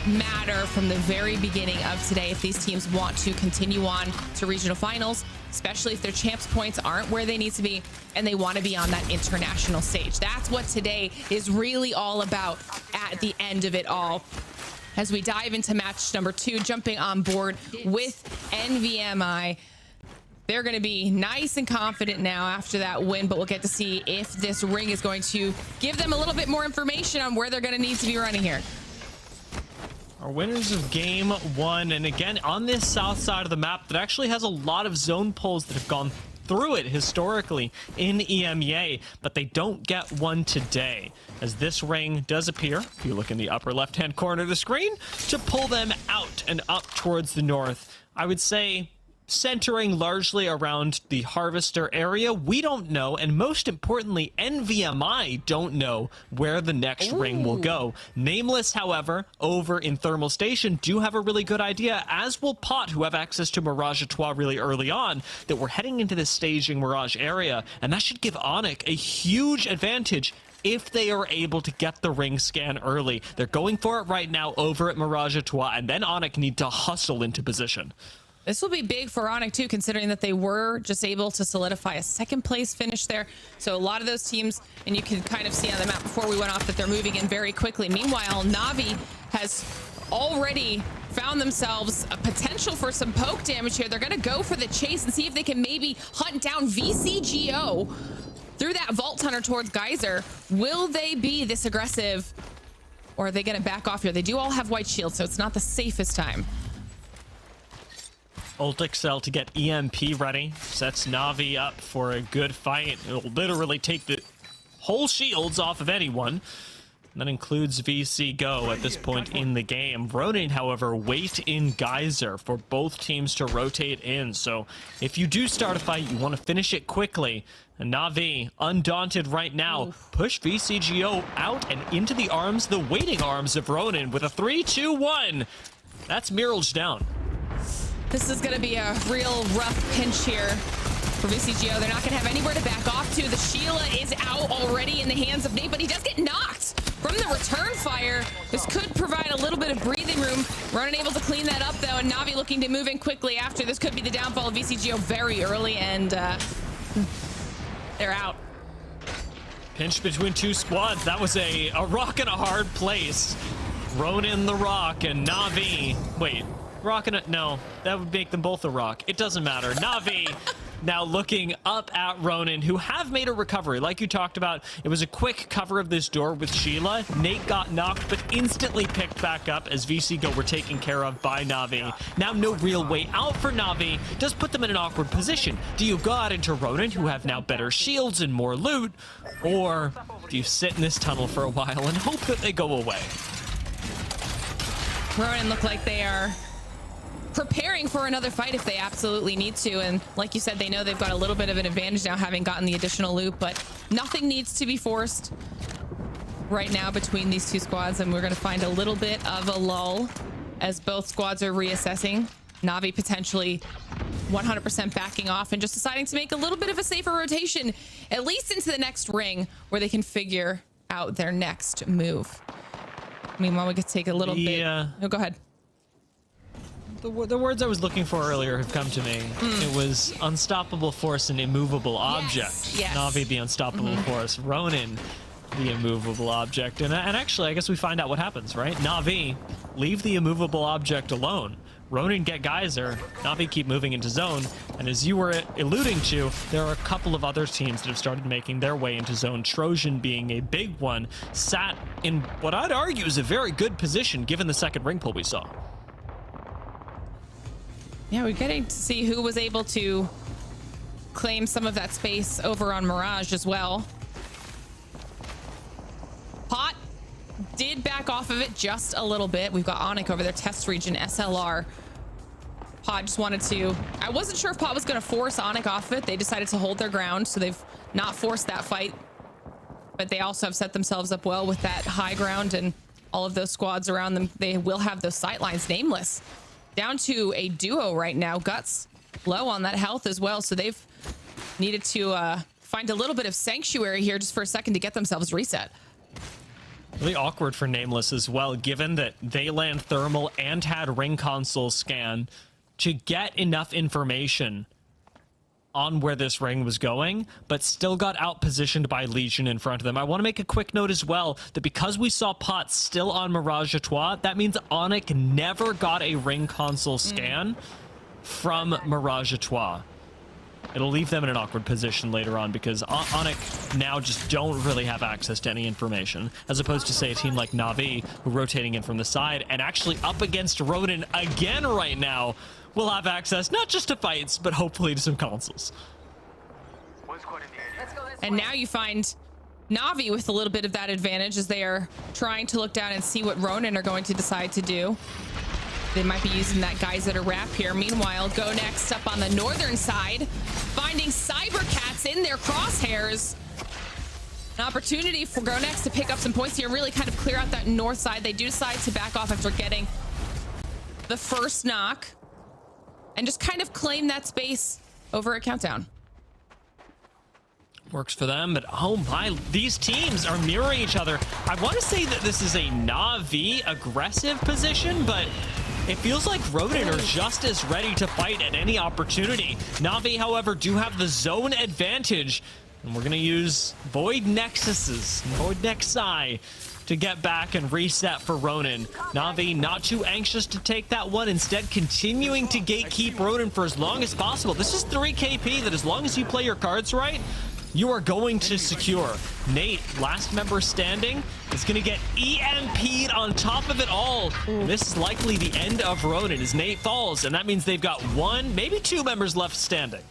matter from the very beginning of today if these teams want to continue on to regional finals, especially if their champs points aren't where they need to be and they want to be on that international stage. That's what today is really all about at the end of it all. As we dive into match number 2, jumping on board with NVMI. They're going to be nice and confident now after that win, but we'll get to see if this ring is going to give them a little bit more information on where they're going to need to be running here. Our winners of game 1, and again, on this south side of the map that actually has a lot of zone pulls that have gone through it historically in EMEA, but they don't get one today, as this ring does appear, if you look in the upper left-hand corner of the screen, to pull them out and up towards the north. I would say centering largely around the Harvester area. We don't know, and most importantly, NVMI don't know where the next ring will go. Nameless, however, over in Thermal Station do have a really good idea, as will Pot, who have access to Mirage Etoile really early on, that we're heading into this staging Mirage area, and that should give ONIC a huge advantage if they are able to get the ring scan early. They're going for it right now over at Mirage Etoile, and then ONIC need to hustle into position. This will be big for ONIC too, considering that they were just able to solidify a 2nd place finish there. So a lot of those teams, and you can kind of see on the map before we went off that they're moving in very quickly. Meanwhile, Navi has already found themselves a potential for some poke damage here. They're going to go for the chase and see if they can maybe hunt down VCGO through that Vault Hunter towards Geyser. Will they be this aggressive, or are they going to back off here? They do all have white shields, so it's not the safest time. ULTRAMARINES to get EMP ready, sets Navi up for a good fight. It'll literally take the whole shields off of anyone. That includes VC Go at this point in the game. Ronin, however, wait in Geyser for both teams to rotate in. So if you do start a fight, you want to finish it quickly. And Na'Vi, undaunted right now, push VCGO out and into the arms, the waiting arms of Ronin with a 3-2-1. That's Mirage down. This is going to be a real rough pinch here for VCGO. They're not going to have anywhere to back off to. The Sheila is out already in the hands of Nate, but he does get knocked from the return fire. This could provide a little bit of breathing room. Ronin able to clean that up, though, and Na'Vi looking to move in quickly after. This could be the downfall of VCGO very early, and they're out. Pinch between two squads. That was a rock in a hard place. Ronin the rock and Na'Vi. Wait, rock and a... No, that would make them both a rock. It doesn't matter. Na'Vi now looking up at Ronin, who have made a recovery. Like you talked about, it was a quick cover of this door with Sheila. Nate got knocked, but instantly picked back up as VCGO were taken care of by Na'Vi. Now no real way out for Na'Vi. Does put them in an awkward position. Do you go out into Ronin, who have now better shields and more loot? Or do you sit in this tunnel for a while and hope that they go away? Ronin look like they are preparing for another fight if they absolutely need to, and like you said, they know they've got a little bit of an advantage now having gotten the additional loot, but nothing needs to be forced right now between these two squads, and we're going to find a little bit of a lull as both squads are reassessing. Na'Vi potentially 100% backing off and just deciding to make a little bit of a safer rotation, at least into the next ring, where they can figure out their next move. Meanwhile, we could take a little bit... Oh, go ahead. The words I was looking for earlier have come to me. It was unstoppable force and immovable object. Yes. Na'Vi, the unstoppable force. Ronin, the immovable object. And actually, I guess we find out what happens, right? Na'Vi, leave the immovable object alone. Ronin get Geyser. Na'Vi keep moving into zone. And as you were alluding to, there are a couple of other teams that have started making their way into zone. Trojan being a big one, sat in what I'd argue is a very good position given the second ring pull we saw. Yeah, we're getting to see who was able to claim some of that space over on Mirage as well. Pot did back off of it just a little bit. We've got ONIC over there, test region, SLR. Pot just wanted to... I wasn't sure if Pot was going to force ONIC off of it. They decided to hold their ground, so they've not forced that fight. But they also have set themselves up well with that high ground and all of those squads around them. They will have those sight lines. Nameless down to a duo right now. Guts low on that health as well, so they've needed to find a little bit of sanctuary here just for a second to get themselves reset. Really awkward for Nameless as well, given that they land thermal and had ring console scan to get enough information on where this ring was going, but still got out-positioned by Legion in front of them. I want to make a quick note as well that because we saw Pot still on Mirage Etoile, that means ONIC never got a ring console scan from Mirage Etoile. It'll leave them in an awkward position later on because ONIC now just don't really have access to any information, as opposed to, say, a team like Na'Vi, who rotating in from the side and actually up against Ronin again right now, will have access not just to fights, but hopefully to some consoles. And now you find Na'Vi with a little bit of that advantage as they are trying to look down and see what Ronin are going to decide to do. They might be using that Geyser to wrap here. Meanwhile, GoNext up on the northern side, finding cybercats in their crosshairs. An opportunity for GoNext to pick up some points here, really kind of clear out that north side. They do decide to back off after getting the first knock and just kind of claim that space over at Countdown. Works for them, but oh my, these teams are mirroring each other. I want to say that this is a Na'Vi aggressive position, but it feels like Ronin are just as ready to fight at any opportunity. Na'Vi, however, do have the zone advantage, and we're going to use Void Nexuses, Void Nexi, to get back and reset for Ronin. Na'Vi not too anxious to take that one, instead continuing to gatekeep Ronin for as long as possible. This is 3 KP that as long as you play your cards right, you are going to secure. Nate, last member standing, is going to get EMP'd on top of it all. And this is likely the end of Ronin as Nate falls, and that means they've got 1, maybe 2 members left standing.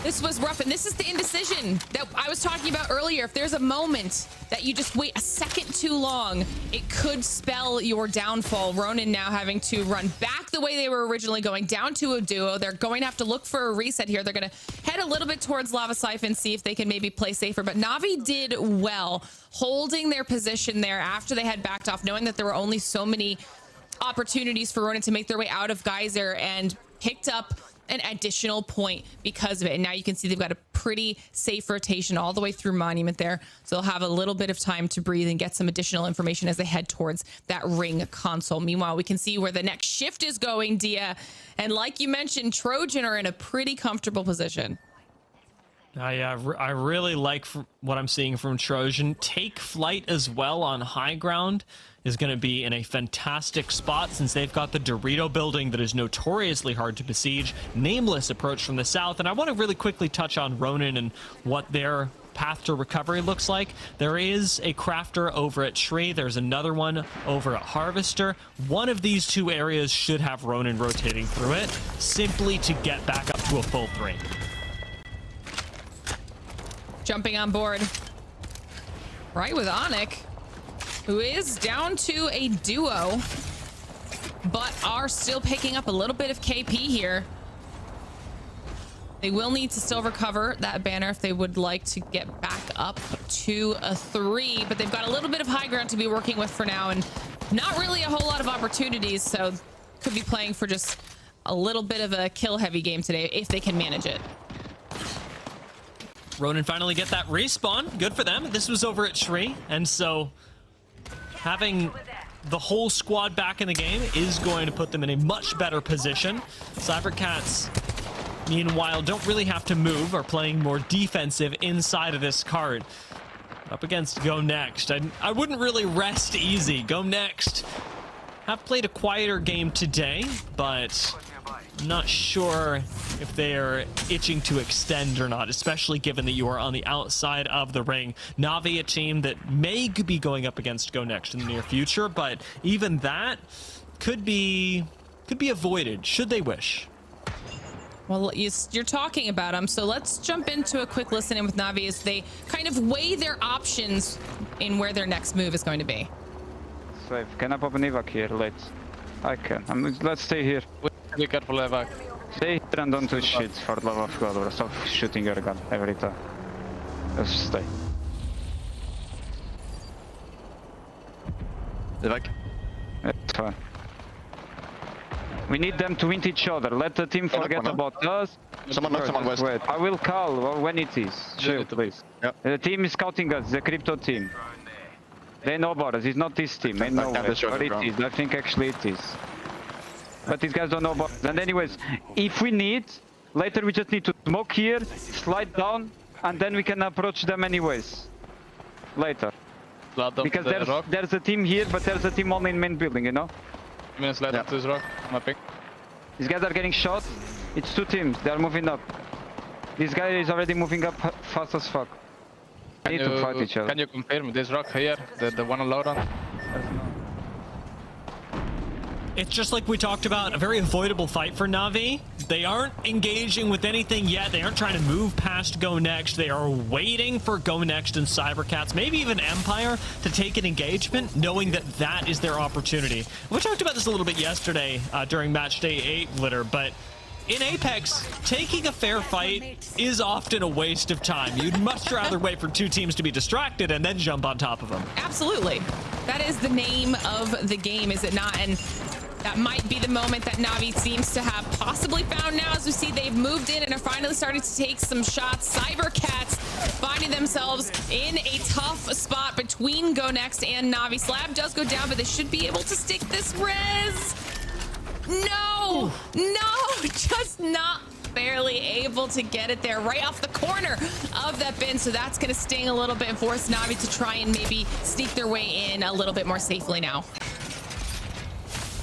This was rough, and this is the indecision that I was talking about earlier. If there's a moment that you just wait a second too long, it could spell your downfall. Ronin now having to run back the way they were originally going, down to a duo. They're going to have to look for a reset here. They're going to head a little bit towards Lava Siphon, see if they can maybe play safer. But Na'Vi did well, holding their position there after they had backed off, knowing that there were only so many opportunities for Ronin to make their way out of Geyser, and picked up an additional point because of it. And now you can see they've got a pretty safe rotation all the way through Monument there. So they'll have a little bit of time to breathe and get some additional information as they head towards that ring console. Meanwhile, we can see where the next shift is going, Dia. And like you mentioned, Trojan are in a pretty comfortable position. Yeah, I really like what I'm seeing from Trojan. Take Flyte as well on high ground is going to be in a fantastic spot since they've got the Dorito building that is notoriously hard to besiege. Nameless approach from the south, and I want to really quickly touch on Ronin and what their path to recovery looks like. There is a crafter over at Tree. There's another one over at Harvester. One of these two areas should have Ronin rotating through it, simply to get back up to a full 3. Jumping on board right with ONIC, who is down to a duo, but are still picking up a little bit of KP here. They will need to still recover that banner if they would like to get back up to a 3, but they've got a little bit of high ground to be working with for now, and not really a whole lot of opportunities, so could be playing for just a little bit of a kill heavy game today if they can manage it. Ronin finally get that respawn. Good for them. This was over at Tree, and so having the whole squad back in the game is going to put them in a much better position. Cybercats, meanwhile, don't really have to move, are playing more defensive inside of this card. Up against GoNext. I wouldn't really rest easy. GoNext have played a quieter game today, but I'm not sure if they're itching to extend or not, especially given that you are on the outside of the ring. Na'Vi, a team that may be going up against GoNext in the near future, but even that could be avoided should they wish. Well, you're talking about them, so let's jump into a quick listen in with Na'Vi as they kind of weigh their options in where their next move is going to be. Safe. Can I pop an evac here? I can. Let's stay here. Be careful, evac. Stay here and don't do shit for the love of God, or stop shooting your gun every time. Just stay. Evac. It's fine. We need them to win each other. Let the team forget about us. Someone west. Wait. I will call when it is. Chill, please. Yep. The team is scouting us, the crypto team. They know about us. It's not this team. They know where it is. I think actually it is. But these guys don't know about us. And anyways, if we need, later we just need to smoke here, slide down, and then we can approach them anyways. Later. Because there's a team here, but there's a team only in main building, you know? Minutes later to this rock. Mapping. These guys are getting shot. It's 2 teams. They are moving up. This guy is already moving up fast as fuck. They need to fight each other. Can you confirm this rock here, the one on Laura? It's just like we talked about, a very avoidable fight for Na'Vi. They aren't engaging with anything yet. They aren't trying to move past GoNext. They are waiting for GoNext and Cybercats, maybe even Empire, to take an engagement, knowing that that is their opportunity. We talked about this a little bit yesterday during match day 8, Litter, but in Apex, taking a fair fight is often a waste of time. You'd much rather wait for 2 teams to be distracted and then jump on top of them. Absolutely. That is the name of the game, is it not? And that might be the moment that Na'Vi seems to have possibly found now, as we see they've moved in and are finally starting to take some shots. Cybercats finding themselves in a tough spot between GoNext and Na'Vi. Slab does go down, but they should be able to stick this res. No, just not barely able to get it there right off the corner of that bin. So that's going to sting a little bit and force Na'Vi to try and maybe sneak their way in a little bit more safely now.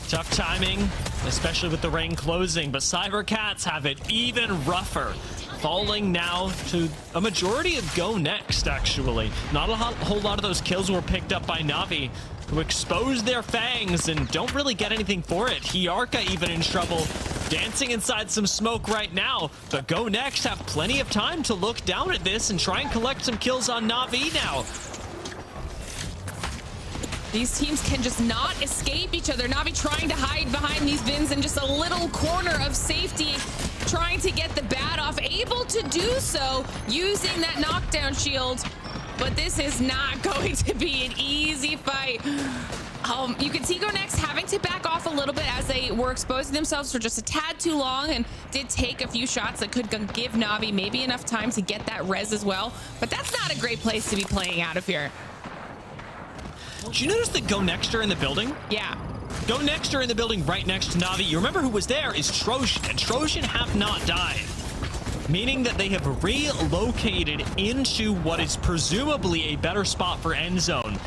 Tough timing, especially with the ring closing, but Cybercats have it even rougher. Falling now to a majority of GoNext, actually. Not a whole lot of those kills were picked up by Na'Vi, who expose their fangs and don't really get anything for it. Hiarka even in trouble. dancing inside some smoke right now, but GoNext have plenty of time to look down at this and try and collect some kills on Na'Vi now. These teams can just not escape each other. Na'Vi trying to hide behind these bins in just a little corner of safety, trying to get the bat off, able to do so using that knockdown shield. But this is not going to be an easy fight. You can see GoNext having to back off a little bit as they were exposing themselves for just a tad too long and did take a few shots that could give Na'Vi maybe enough time to get that res as well. But that's not a great place to be playing out of here. Did you notice that GoNext are in the building? Yeah. GoNext are in the building right next to Na'Vi. You remember who was there is Trojan, and Trojan have not died, meaning that they have relocated into what is presumably a better spot for end zone.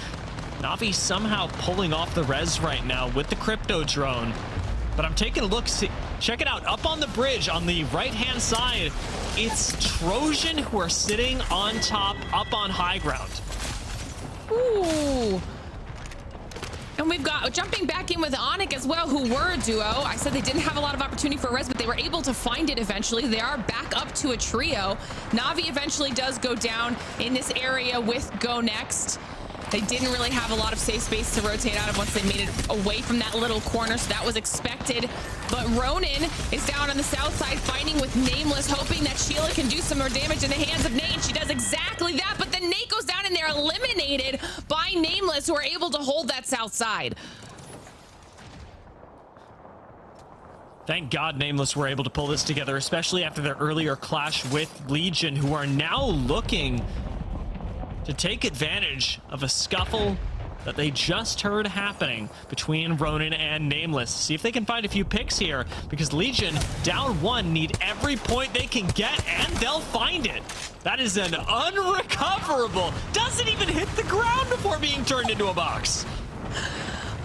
Na'Vi somehow pulling off the res right now with the crypto drone. But I'm taking a look, check it out, up on the bridge on the right-hand side, it's Trojan who are sitting on top, up on high ground. Ooh. And we've got jumping back in with ONIC as well, who were a duo. I said they didn't have a lot of opportunity for res, but they were able to find it eventually. They are back up to a trio. Na'Vi eventually does go down in this area with GoNext. They didn't really have a lot of safe space to rotate out of once they made it away from that little corner, so that was expected. But Ronin is down on the south side fighting with Nameless, hoping that Sheila can do some more damage in the hands of Nate. She does exactly that, but then Nate goes down and they're eliminated by Nameless, who are able to hold that south side. Thank God Nameless were able to pull this together, especially after their earlier clash with Legion, who are now looking to take advantage of a scuffle that they just heard happening between Ronin and Nameless. See if they can find a few picks here, because Legion, down one, need every point they can get, and they'll find it. That is an unrecoverable, doesn't even hit the ground before being turned into a box.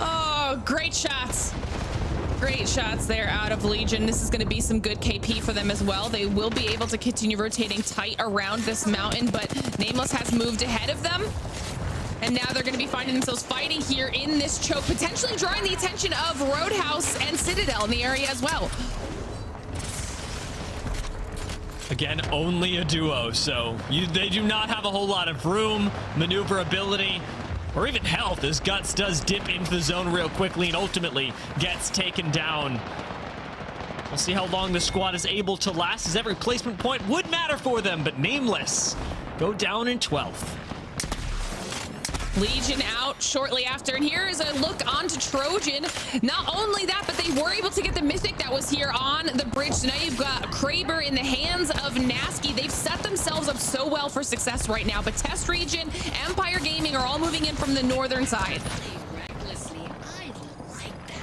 Oh, great shots. Great shots there out of Legion. This is going to be some good KP for them as well. They will be able to continue rotating tight around this mountain, but Nameless has moved ahead of them. And now they're going to be finding themselves fighting here in this choke, potentially drawing the attention of Roadhouse and Citadel in the area as well. Again, only a duo, so they do not have a whole lot of room, maneuverability, or even health, as Guts does dip into the zone real quickly and ultimately gets taken down. We'll see how long the squad is able to last, as every placement point would matter for them, but Nameless go down in 12th. Legion out shortly after, and here is a look onto Trojan. Not only that, but they were able to get the mythic that was here on the bridge. So now you've got Kraber in the hands of Nasky. They've set themselves up so well for success right now, but Test Region, Empire Gaming are all moving in from the northern side.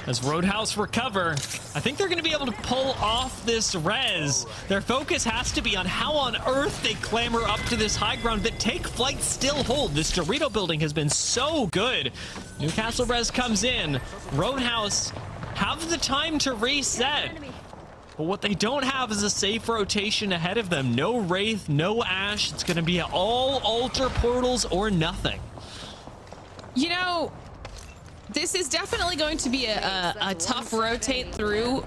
As Roadhouse recover, I think they're going to be able to pull off this res. Their focus has to be on how on earth they clamber up to this high ground that Take Flight still hold. This Dorito building has been so good. Newcastle res comes in. Roadhouse have the time to reset. But what they don't have is a safe rotation ahead of them. No Wraith, no Ash. It's going to be all altar portals or nothing. You know, this is definitely going to be a tough rotate through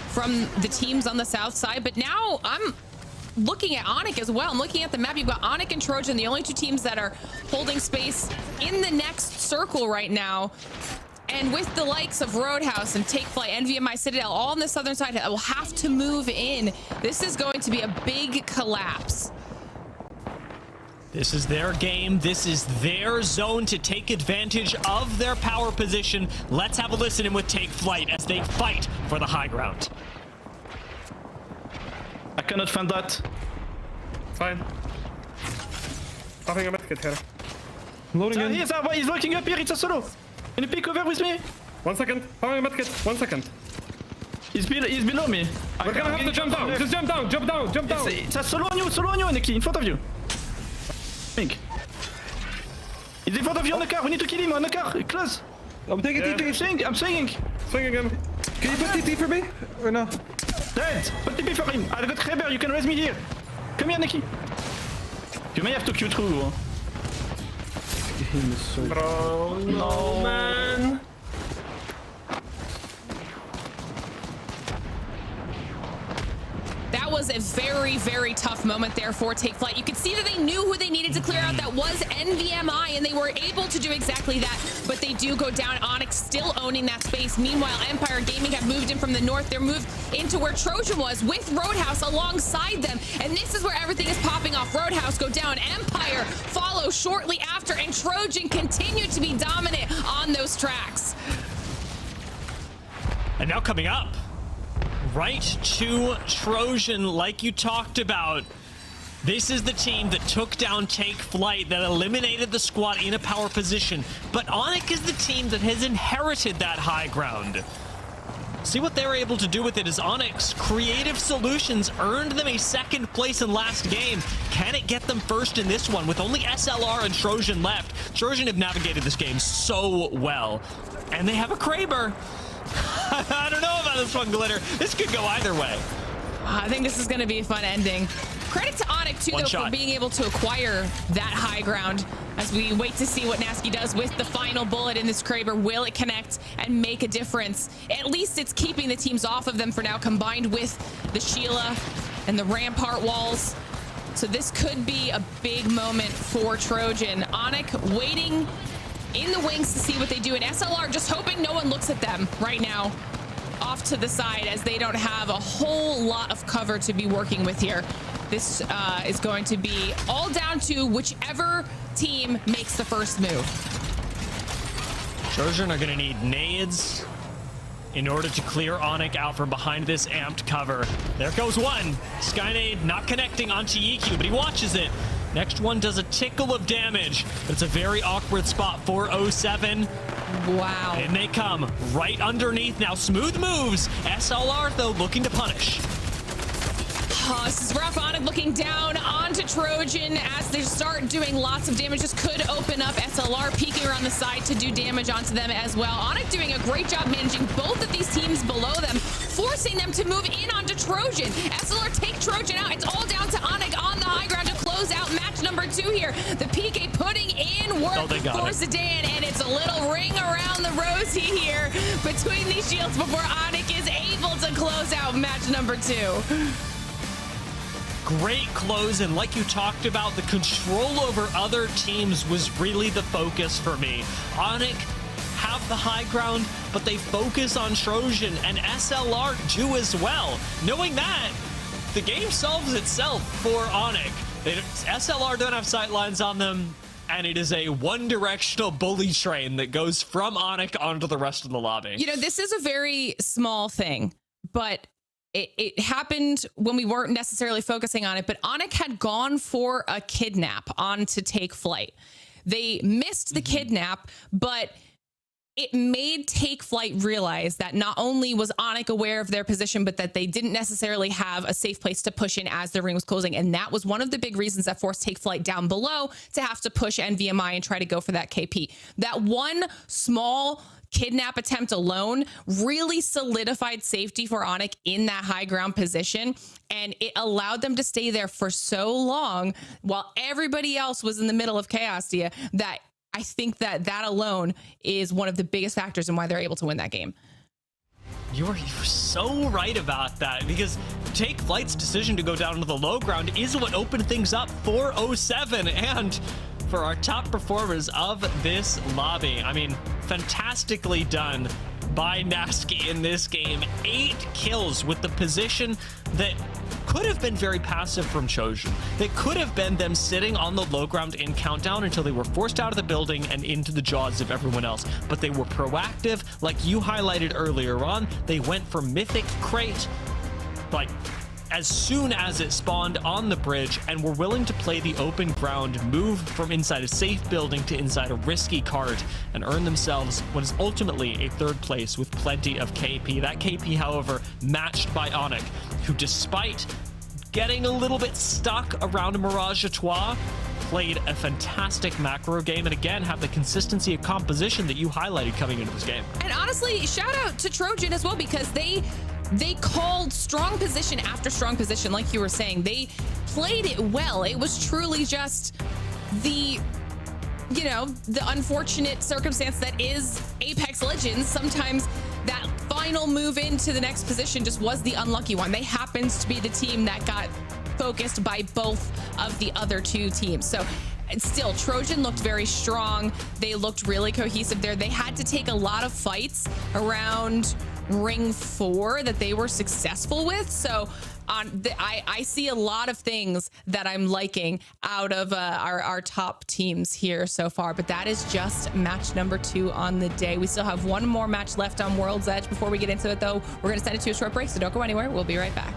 from the teams on the south side, but now I'm looking at ONIC as well. I'm looking at the map. You've got ONIC and Trojan, the only two teams that are holding space in the next circle right now. And with the likes of Roadhouse and Take Flight, NVMI, Citadel, all on the southern side that will have to move in, this is going to be a big collapse. This is their game. This is their zone to take advantage of their power position. Let's have a listen in with Take Flight as they fight for the high ground. I cannot find that. Fine. Having a medkit here. Loading in. He's looking up here, it's a solo. Can you pick over with me? 1 second. Having a medkit. 1 second. He's below me. We're gonna have to jump down. Just jump down, jump down, jump down. It's a solo on you, Neki, in front of you. Think. He's in front of you on the car. We need to kill him on the car. Close. I'm taking TP. I'm swinging. Swinging him. Can you put TP for me? Or no? Dead. Put TP for him. I got Kraber. You can raise me here. Come here, Neki. You may have to queue through. Huh? Bro, no, man. that was a very, very tough moment there for Take Flight. You could see that they knew who they needed to clear out. That was NVMI, and they were able to do exactly that, but they do go down. ONIC still owning that space. Meanwhile, Empire Gaming have moved in from the north. They're moved into where Trojan was with Roadhouse alongside them, and this is where everything is popping off. Roadhouse go down, Empire follow shortly after, and Trojan continue to be dominant on those tracks. And now coming up, right to Trojan, like you talked about. This is the team that took down Take Flight, that eliminated the squad in a power position. But ONIC is the team that has inherited that high ground. See what they're able to do with it as ONIC's creative solutions earned them a second place in last game. Can it get them first in this one? With only SLR and Trojan left, Trojan have navigated this game so well. And they have a Kraber. I don't know about this one, Glitter. This could go either way. I think this is going to be a fun ending. Credit to ONIC, too, though, for being able to acquire that high ground as we wait to see what Nasky does with the final bullet in this Kraber. Will it connect and make a difference? At least it's keeping the teams off of them for now, combined with the Sheila and the Rampart walls. So this could be a big moment for Trojan. ONIC waiting in the wings to see what they do, and SLR just hoping no one looks at them right now off to the side, as they don't have a whole lot of cover to be working with here. This is going to be all down to whichever team makes the first move. Trojan are going to need nades in order to clear ONIC out from behind this amped cover. There goes one. Skynade not connecting onto EQ, but he watches it. Next one does a tickle of damage, but it's a very awkward spot for 07. Wow. And they come right underneath now. Smooth moves. SLR, though, looking to punish. Oh, this is rough. ONIC looking down onto Trojan as they start doing lots of damage. This could open up. SLR peeking around the side to do damage onto them as well. ONIC doing a great job managing both of these teams below them, forcing them to move in onto Trojan. SLR take Trojan out. It's all down to ONIC on the high ground to close out match number 2 here. The PK putting in work for Sedan, and it's a little ring around the rosy here between these shields before ONIC is able to close out match number 2. Great close, and like you talked about, the control over other teams was really the focus for me. ONIC have the high ground, but they focus on Trojan, and SLR do as well. Knowing that, the game solves itself for ONIC. SLR don't have sight lines on them, and it is a one-directional bully train that goes from ONIC onto the rest of the lobby. You know, this is a very small thing, but it happened when we weren't necessarily focusing on it, but ONIC had gone for a kidnap on to Take Flight. They missed the kidnap, but it made Take Flight realize that not only was ONIC aware of their position, but that they didn't necessarily have a safe place to push in as the ring was closing. And that was one of the big reasons that forced Take Flight down below to have to push NVMI and try to go for that KP. That one small kidnap attempt alone really solidified safety for ONIC in that high ground position, and it allowed them to stay there for so long while everybody else was in the middle of chaos, that I think that alone is one of the biggest factors in why they're able to win that game. You're so right about that, because Take Flight's decision to go down to the low ground is what opened things up for 07 and for our top performers of this lobby. I mean, fantastically done by Nasky in this game. 8 kills with the position that could have been very passive from Trojan. That could have been them sitting on the low ground in countdown until they were forced out of the building and into the jaws of everyone else. But they were proactive, like you highlighted earlier on. They went for Mythic Crate, like, as soon as it spawned on the bridge, and were willing to play the open ground, move from inside a safe building to inside a risky cart, and earn themselves what is ultimately a 3rd place with plenty of KP. That KP, however, matched by ONIC, who, despite getting a little bit stuck around Mirage Etoile, played a fantastic macro game, and again have the consistency of composition that you highlighted coming into this game. And honestly, shout out to Trojan as well, because they called strong position after strong position. Like you were saying, they played it well. It was truly just the unfortunate circumstance that is Apex Legends. Sometimes that final move into the next position just was the unlucky one. They happens to be the team that got focused by both of the other two teams. So still, Trojan looked very strong. They looked really cohesive there. They had to take a lot of fights around ring 4 that they were successful with. So I see a lot of things that I'm liking out of our top teams here so far, but that is just match number 2 on the day. We still have one more match left on World's Edge. Before we get into it, though, we're going to send it to a short break, so don't go anywhere. We'll be right back.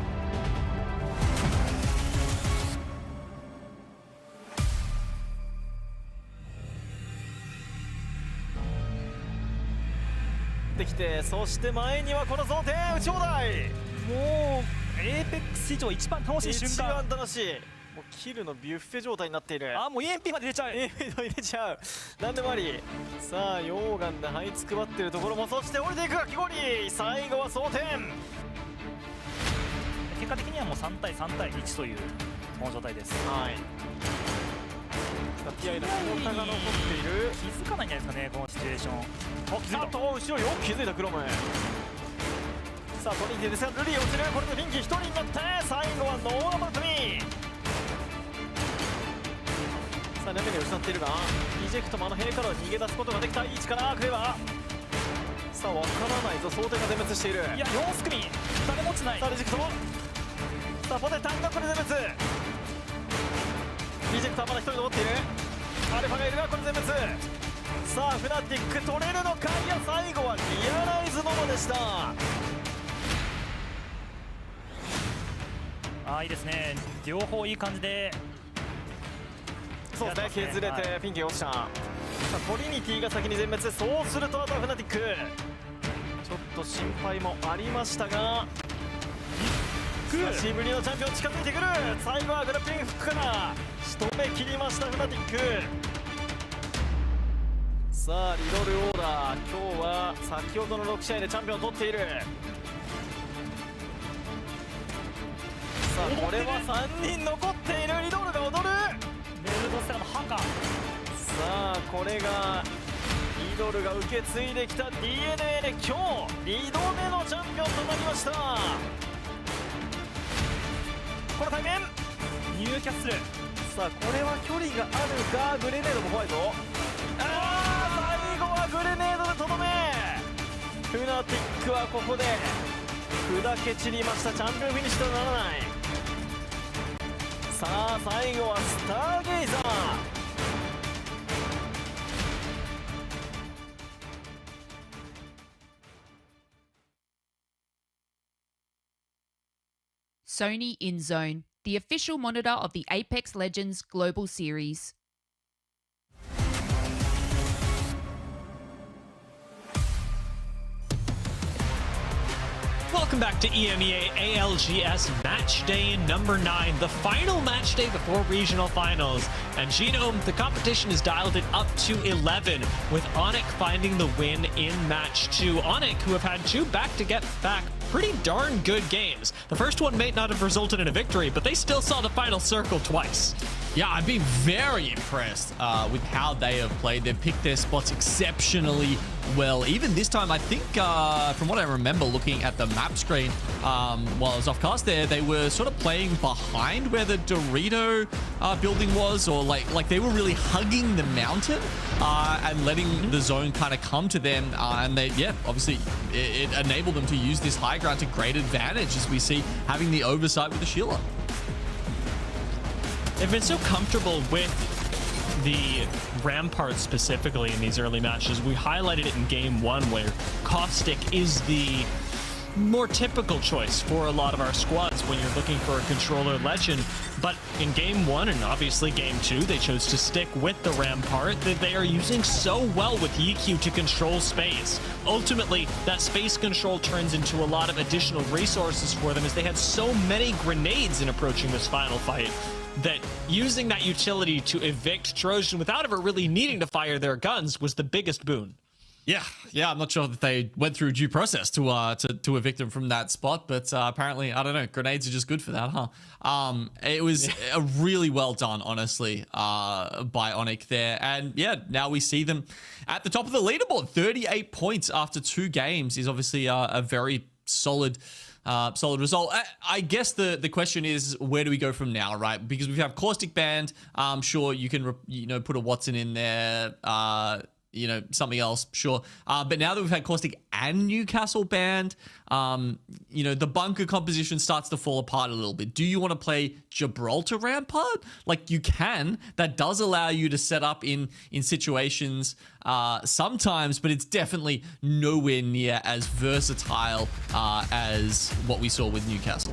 そして前にはこの贈呈打ち放題。もうエーペックス史上一番楽しい瞬間。一番楽しい。もうキルのビュッフェ状態になっている。あ、もう EMP まで入れちゃう。EMP 入れちゃう。なんでもあり。さあ溶岩で這いつくばってるところも、そして降りていくかき氷。最後は装填。結果的にはもう3対3対1というこの状態です。はい。ティアイのクロタが残っている。気づかないんじゃないですかね、このシチュエーション。あ、気づいた。後ろよく気づいたクロム。さあトリニティですがルリー落ちる。これでフィンキー1人になって最後はノーアマルトミー。さあネメネ失っているがイジェクトも塀から逃げ出すことができた。いい力クレバー。さあ分からないぞ。想定が全滅している。いや4スクミン誰も落ちない。さあレジェクトもさあポテタンがこれ全滅。イジェクトはまだ1人残っている。アルファがいるがこれ全滅。さあフナティック取れるのか。いや最後はリアライズモモでした。あ、いいですね。両方いい感じで。そうですね。削れてピンキー落ちた。さあトリニティが先に全滅。そうするとあとはフナティック。ちょっと心配もありましたが久しぶりのチャンピオン近づいてくる。最後はグラップリングフックから仕留め切りましたフナティック。さあリロールオーダー。今日は先ほどの6試合でチャンピオンを取っている。さあこれは3人残っている。リドールが踊る。メルドステラのハンカー。さあこれがリドルが受け継いできた DNA で今日2度目のチャンピオンとなりました。この対面ニューキャッスル。さあこれは距離があるがグレネードも怖いぞ。最後はグレネードでとどめ。フナティックはここで砕け散りました。チャンピオンフィニッシュとはならない。さあ最後はスターゲイザー。Sony InZone, the official monitor of the Apex Legends Global Series. Welcome back to EMEA ALGS Match Day number 9, the final match day before regional finals. And Genome, the competition is dialed it up to 11, with ONIC finding the win in match 2. ONIC, who have had 2 back-to-back pretty darn good games. The first one may not have resulted in a victory, but they still saw the final circle twice. Yeah, I've been very impressed with how they have played. They've picked their spots exceptionally well. Even this time, I think, from what I remember looking at the map screen while I was off cast there, they were sort of playing behind where the Dorito building was, or like they were really hugging the mountain and letting the zone kind of come to them. And they, yeah, obviously it enabled them to use this high ground to great advantage, as we see having the oversight with the Sheila. They've been so comfortable with the Rampart specifically in these early matches. We highlighted it in game 1 where Caustic is the more typical choice for a lot of our squads when you're looking for a controller legend. But in game 1 and obviously game 2, they chose to stick with the Rampart that they are using so well with EQ to control space. Ultimately, that space control turns into a lot of additional resources for them, as they had so many grenades in approaching this final fight, that using that utility to evict Trojan without ever really needing to fire their guns was the biggest boon. Yeah, I'm not sure that they went through due process to evict him from that spot, but apparently, I don't know, grenades are just good for that, huh? It was a really well done, honestly, by ONIC there, and yeah, now we see them at the top of the leaderboard. 38 points after 2 games is obviously a very solid result. I guess the question is, where do we go from now, right? Because we have Caustic banned. Sure, you can put a Watson in there. Something else, sure. But now that we've had Caustic and Newcastle banned, the bunker composition starts to fall apart a little bit. Do you want to play Gibraltar Rampart? Like, you can. That does allow you to set up in situations sometimes, but it's definitely nowhere near as versatile as what we saw with Newcastle.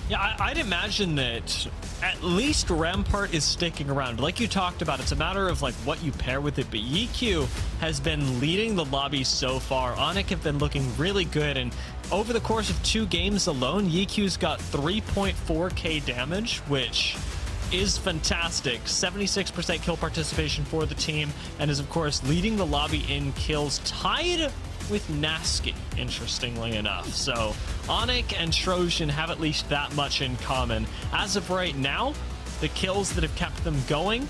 Yeah, I'd imagine that at least Rampart is sticking around. Like you talked about, it's a matter of like what you pair with it, but EQ has been leading the lobby so far. ONIC have been looking really good, and over the course of 2 games alone, EQ's got 3.4k damage, which is fantastic. 76% kill participation for the team, and is of course leading the lobby in kills, tied with Nasky, interestingly enough. So ONIC and Trojan have at least that much in common. As of right now, the kills that have kept them going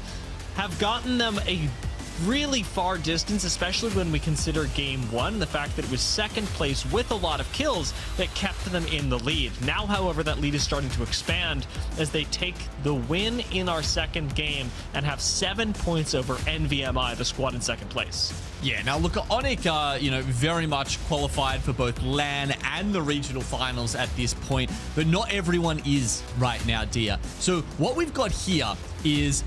have gotten them a really far distance, especially when we consider game 1, the fact that it was second place with a lot of kills that kept them in the lead. Now, however, that lead is starting to expand as they take the win in our second game and have 7 points over NVMI, the squad in second place. Yeah, now look, ONIC, very much qualified for both LAN and the regional finals at this point, but not everyone is right now, Dia. So what we've got here is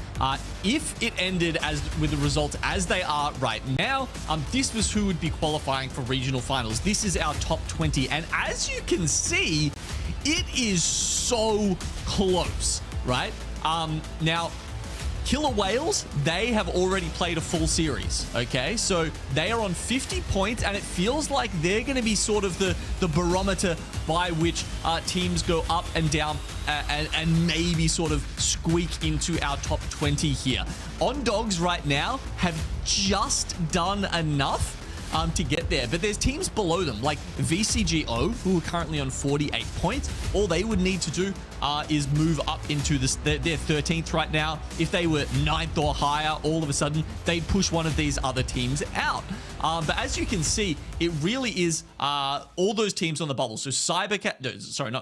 if it ended with the results as they are right now, this was who would be qualifying for regional finals. This is our top 20, and as you can see, it is so close, right? Now, Killer Whales, they have already played a full series, okay? So they are on 50 points, and it feels like they're going to be sort of the barometer by which teams go up and down and maybe sort of squeak into our top 20 here. OnDogs right now have just done enough to get there, but there's teams below them like VCGO, who are currently on 48 points. All they would need to do is move up into their 13th right now. If they were 9th or higher, all of a sudden they'd push one of these other teams out. But as you can see, it really is all those teams on the bubble. So not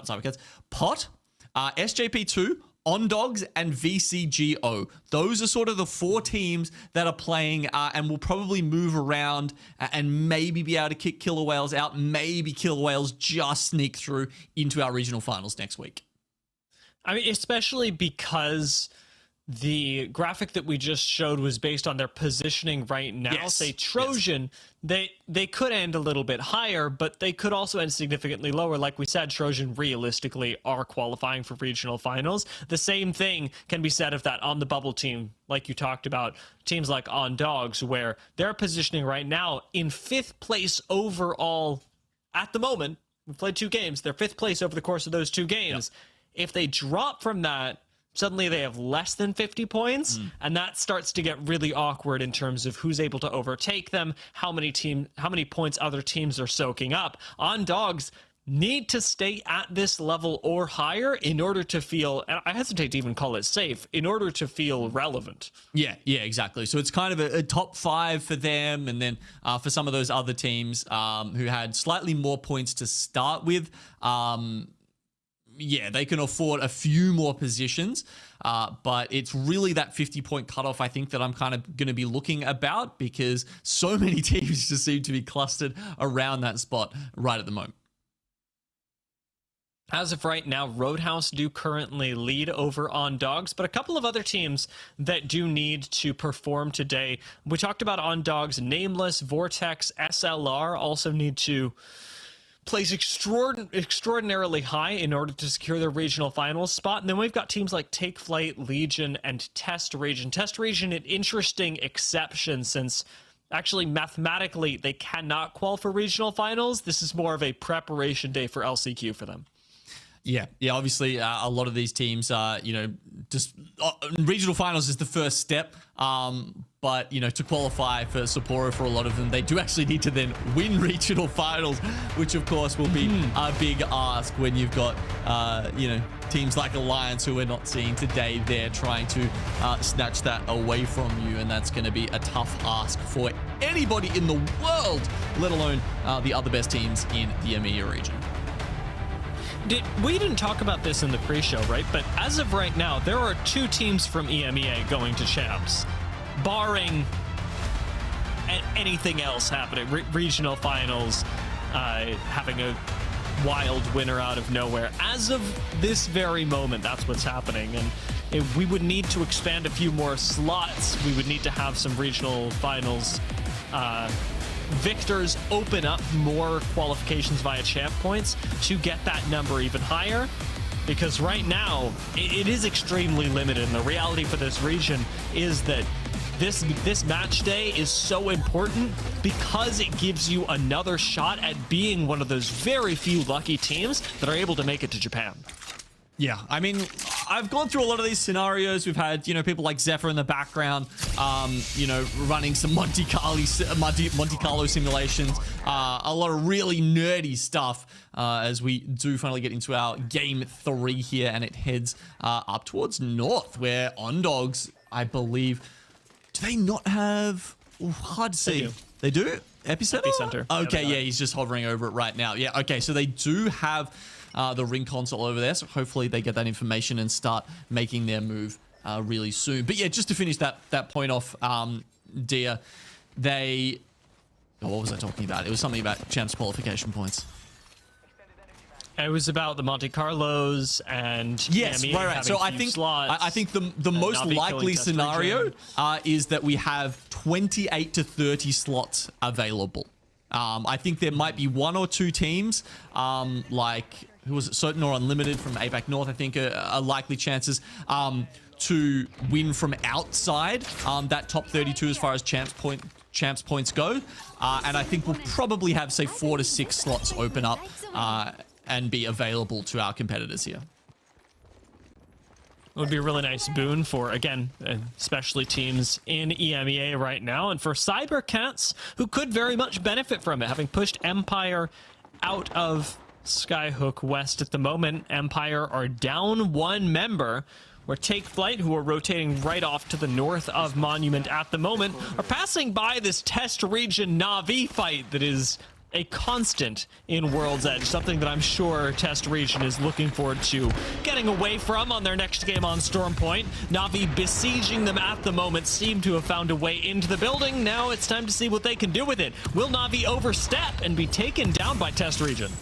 Cybercats, Pot, SJP2, OnDogs, and VCGO. Those are sort of the 4 teams that are playing and will probably move around and maybe be able to kick Killer Whales out. Maybe Killer Whales just sneak through into our regional finals next week. I mean, especially because the graphic that we just showed was based on their positioning right now. Yes. Say Trojan, yes. They could end a little bit higher, but they could also end significantly lower. Like we said, Trojan realistically are qualifying for regional finals. The same thing can be said of that on the bubble team, like you talked about, teams like OnDogs, where they're positioning right now in 5th place overall at the moment. We've played 2 games. They're 5th place over the course of those 2 games. Yep. If they drop from that, suddenly they have less than 50 points, and that starts to get really awkward in terms of who's able to overtake them, how many points other teams are soaking up. OnDogs need to stay at this level or higher in order to feel, and I hesitate to even call it safe, in order to feel relevant. Yeah, exactly. So it's kind of a top 5 for them, and then for some of those other teams who had slightly more points to start with, yeah, they can afford a few more positions, but it's really that 50-point cutoff, I think, that I'm kind of going to be looking about, because so many teams just seem to be clustered around that spot right at the moment. As of right now, Roadhouse do currently lead over OnDogs, but a couple of other teams that do need to perform today. We talked about OnDogs, Nameless, Vortex, SLR also need to place extraordinarily high in order to secure their regional finals spot. And then we've got teams like Take Flight, Legion, and Test Region. Test Region, an interesting exception, since actually mathematically they cannot qualify for regional finals. This is more of a preparation day for LCQ for them. Yeah. Obviously, a lot of these teams, just regional finals is the first step. But, you know, to qualify for Sapporo for a lot of them, they do actually need to then win regional finals, which of course will be a big ask when you've got, you know, teams like Alliance who we're not seeing today. They're trying to snatch that away from you, and that's going to be a tough ask for anybody in the world, let alone the other best teams in the EMEA region. We didn't talk about this in the pre-show, right? But as of right now, there are 2 teams from EMEA going to champs, barring anything else happening. Regional finals, having a wild winner out of nowhere. As of this very moment, that's what's happening. And if we would need to expand a few more slots. We would need to have some regional finals victors open up more qualifications via champ points to get that number even higher, because right now it is extremely limited, and the reality for this region is that this match day is so important because it gives you another shot at being one of those very few lucky teams that are able to make it to Japan. Yeah, I mean, I've gone through a lot of these scenarios. We've had, you know, people like Zephyr in the background, you know, running some Monte Carlo simulations, a lot of really nerdy stuff as we do finally get into our game 3 here, and it heads up towards north, where Ondogs, I believe, do they not have? Ooh, hard to see. They do? Epicenter? Okay, yeah, he's just hovering over it right now. Yeah, okay, so they do have the ring console over there, so hopefully they get that information and start making their move really soon. But yeah, just to finish that point off, Dia, they... Oh, what was I talking about? It was something about champs qualification points. It was about the Monte Carlos and yes, EMEA right. So I think the most likely scenario is that we have 28 to 30 slots available. I think there might be 1 or 2 teams, like, who was it, Certain or Unlimited from APAC North, I think are likely chances to win from outside that top 32 as far as champs points go. And I think we'll probably have, say, 4 to 6 slots open up and be available to our competitors here. It would be a really nice boon for, again, especially teams in EMEA right now, and for cybercats, who could very much benefit from it, having pushed Empire out of Skyhook West at the moment. Empire are down 1 member, where Take Flight, who are rotating right off to the north of Monument at the moment, are passing by this test region Na'Vi fight that is a constant in World's Edge, something that I'm sure Test Region is looking forward to getting away from on their next game on Stormpoint. Na'Vi besieging them at the moment seem to have found a way into the building. Now it's time to see what they can do with it. Will Na'Vi overstep and be taken down by Test Region?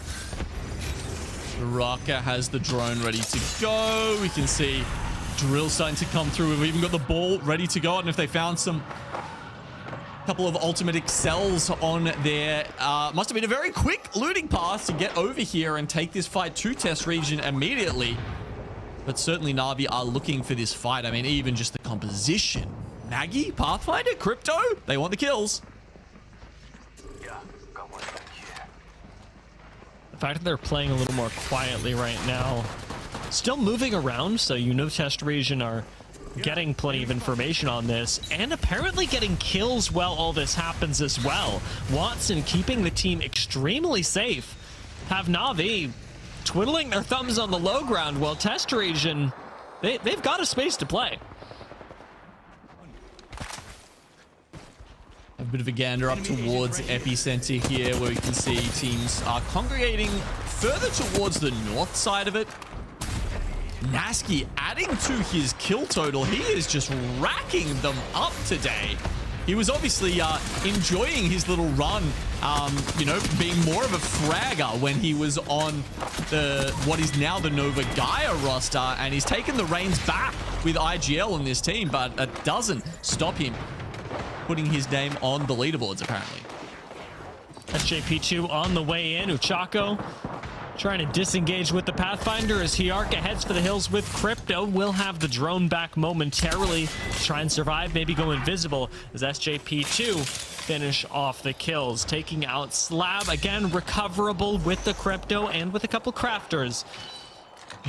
Raka has the drone ready to go. We can see drill starting to come through. We've even got the ball ready to go, and if they found some couple of ultimate excels on there. Must have been a very quick looting pass to get over here and take this fight to Test Region immediately. But certainly Na'Vi are looking for this fight. I mean, even just the composition. Maggie, Pathfinder, Crypto, they want the kills. The fact that they're playing a little more quietly right now, still moving around, so you know Test Region are getting plenty of information on this, and apparently getting kills while all this happens as well. Watson keeping the team extremely safe. Have Na'Vi twiddling their thumbs on the low ground, while Test Region, they've got a space to play. A bit of a gander up towards Epicenter here, where we can see teams are congregating further towards the north side of it. Nasky adding to his kill total. He is just racking them up today. He was obviously enjoying his little run, you know, being more of a fragger when he was on the what is now the Nova Gaia roster, and he's taken the reins back with IGL on this team, but it doesn't stop him putting his name on the leaderboards, apparently. SJP2 on the way in. Uchako trying to disengage with the Pathfinder as Hiarka heads for the hills with Crypto. Will have the drone back momentarily to try and survive, maybe go invisible as SJP2 finish off the kills. Taking out Slab, again recoverable with the Crypto and with a couple crafters.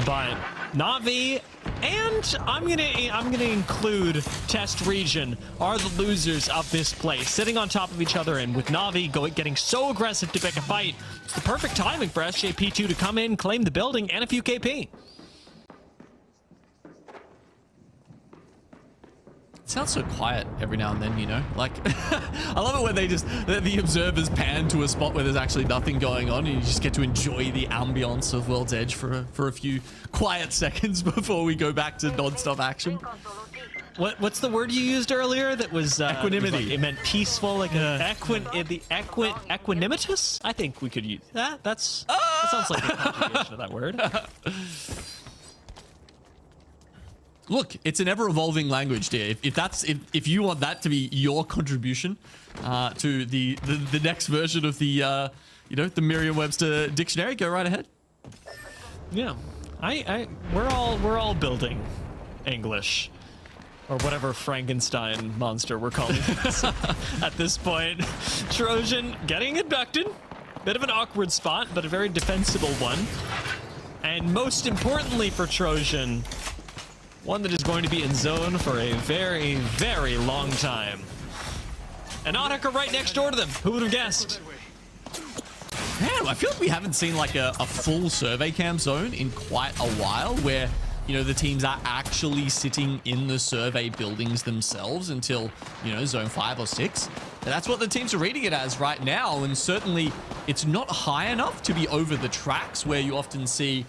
But Na'Vi And I'm gonna include Test Region are the losers of this place, sitting on top of each other, and with Na'Vi getting so aggressive to pick a fight, it's the perfect timing for SJP2 to come in, claim the building, and a few KP. Sounds so quiet every now and then, you know? Like, I love it when they just, the observers pan to a spot where there's actually nothing going on and you just get to enjoy the ambience of World's Edge for a few quiet seconds before we go back to non-stop action. What's the word you used earlier that was... equanimity. It meant peaceful, like equanimitous? I think we could use that. That sounds like a conjugation of that word. Look, it's an ever-evolving language, dear. If you want that to be your contribution to the next version of the the Merriam-Webster dictionary, go right ahead. Yeah, we're all building English, or whatever Frankenstein monster we're calling this at this point. Trojan getting abducted, bit of an awkward spot, but a very defensible one. And most importantly for Trojan, one that is going to be in zone for a very, very long time. And ONIC are right next door to them. Who would have guessed? Man, I feel like we haven't seen like a full survey cam zone in quite a while where, the teams are actually sitting in the survey buildings themselves until, zone 5 or 6. And that's what the teams are reading it as right now. And certainly it's not high enough to be over the tracks where you often see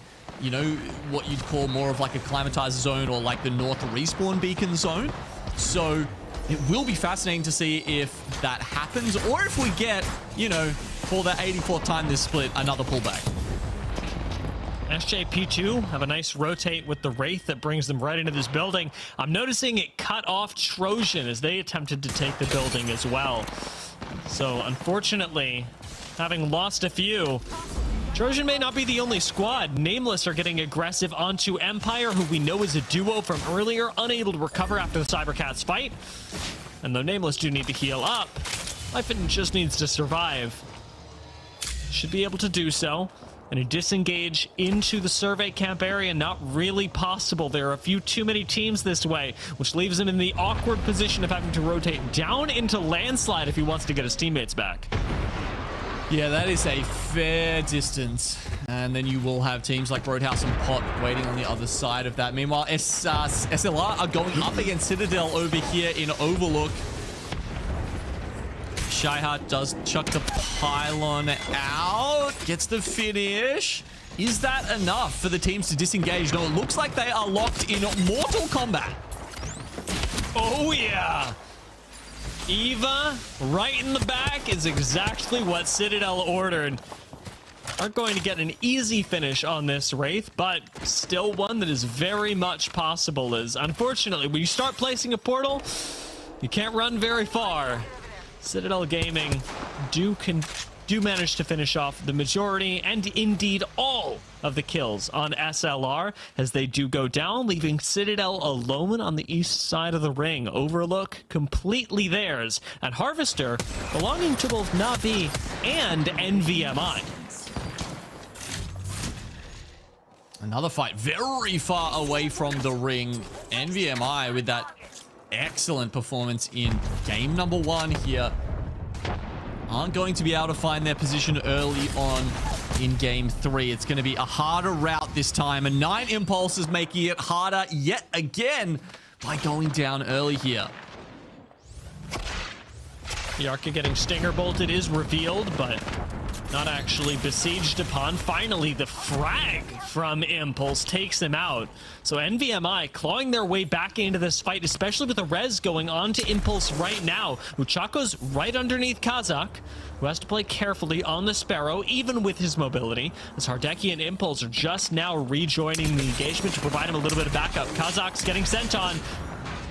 what you'd call more of like a climatized zone or like the north respawn beacon zone. So it will be fascinating to see if that happens or if we get, for the 84th time this split, another pullback. SJP2 have a nice rotate with the Wraith that brings them right into this building. I'm noticing it cut off Trojan as they attempted to take the building as well. So unfortunately, having lost a few, Trojan may not be the only squad. Nameless are getting aggressive onto Empire, who we know is a duo from earlier, unable to recover after the cybercats fight. And though Nameless do need to heal up, Life just needs to survive. Should be able to do so. And a disengage into the survey camp area, not really possible. There are a few too many teams this way, which leaves him in the awkward position of having to rotate down into landslide if he wants to get his teammates back. Yeah, that is a fair distance. And then you will have teams like Roadhouse and Pot waiting on the other side of that. Meanwhile, SLR are going up against Citadel over here in Overlook. Shyheart does chuck the pylon out, gets the finish. Is that enough for the teams to disengage? No, it looks like they are locked in mortal combat. Oh yeah! Eva, right in the back, is exactly what Citadel ordered. Aren't going to get an easy finish on this Wraith, but still one that is very much possible. Is unfortunately, when you start placing a portal, you can't run very far. Citadel Gaming do manage to finish off the majority and indeed all of the kills on SLR as they do go down, leaving Citadel alone on the east side of the ring. Overlook completely theirs, and Harvester belonging to both Na'Vi and NVMI. Another fight very far away from the ring. NVMI with that excellent performance in game number 1 here aren't going to be able to find their position early on in game 3. It's going to be a harder route this time, and 9 Impulse is making it harder yet again by going down early here. The Arca getting stinger bolted is revealed, but not actually besieged upon. Finally, the frag from Impulse takes him out. So NVMI clawing their way back into this fight, especially with the res going on to Impulse right now. Uchako's right underneath Kazakh, who has to play carefully on the Sparrow, even with his mobility, as Hardeki and Impulse are just now rejoining the engagement to provide him a little bit of backup. Kazakh's getting sent on.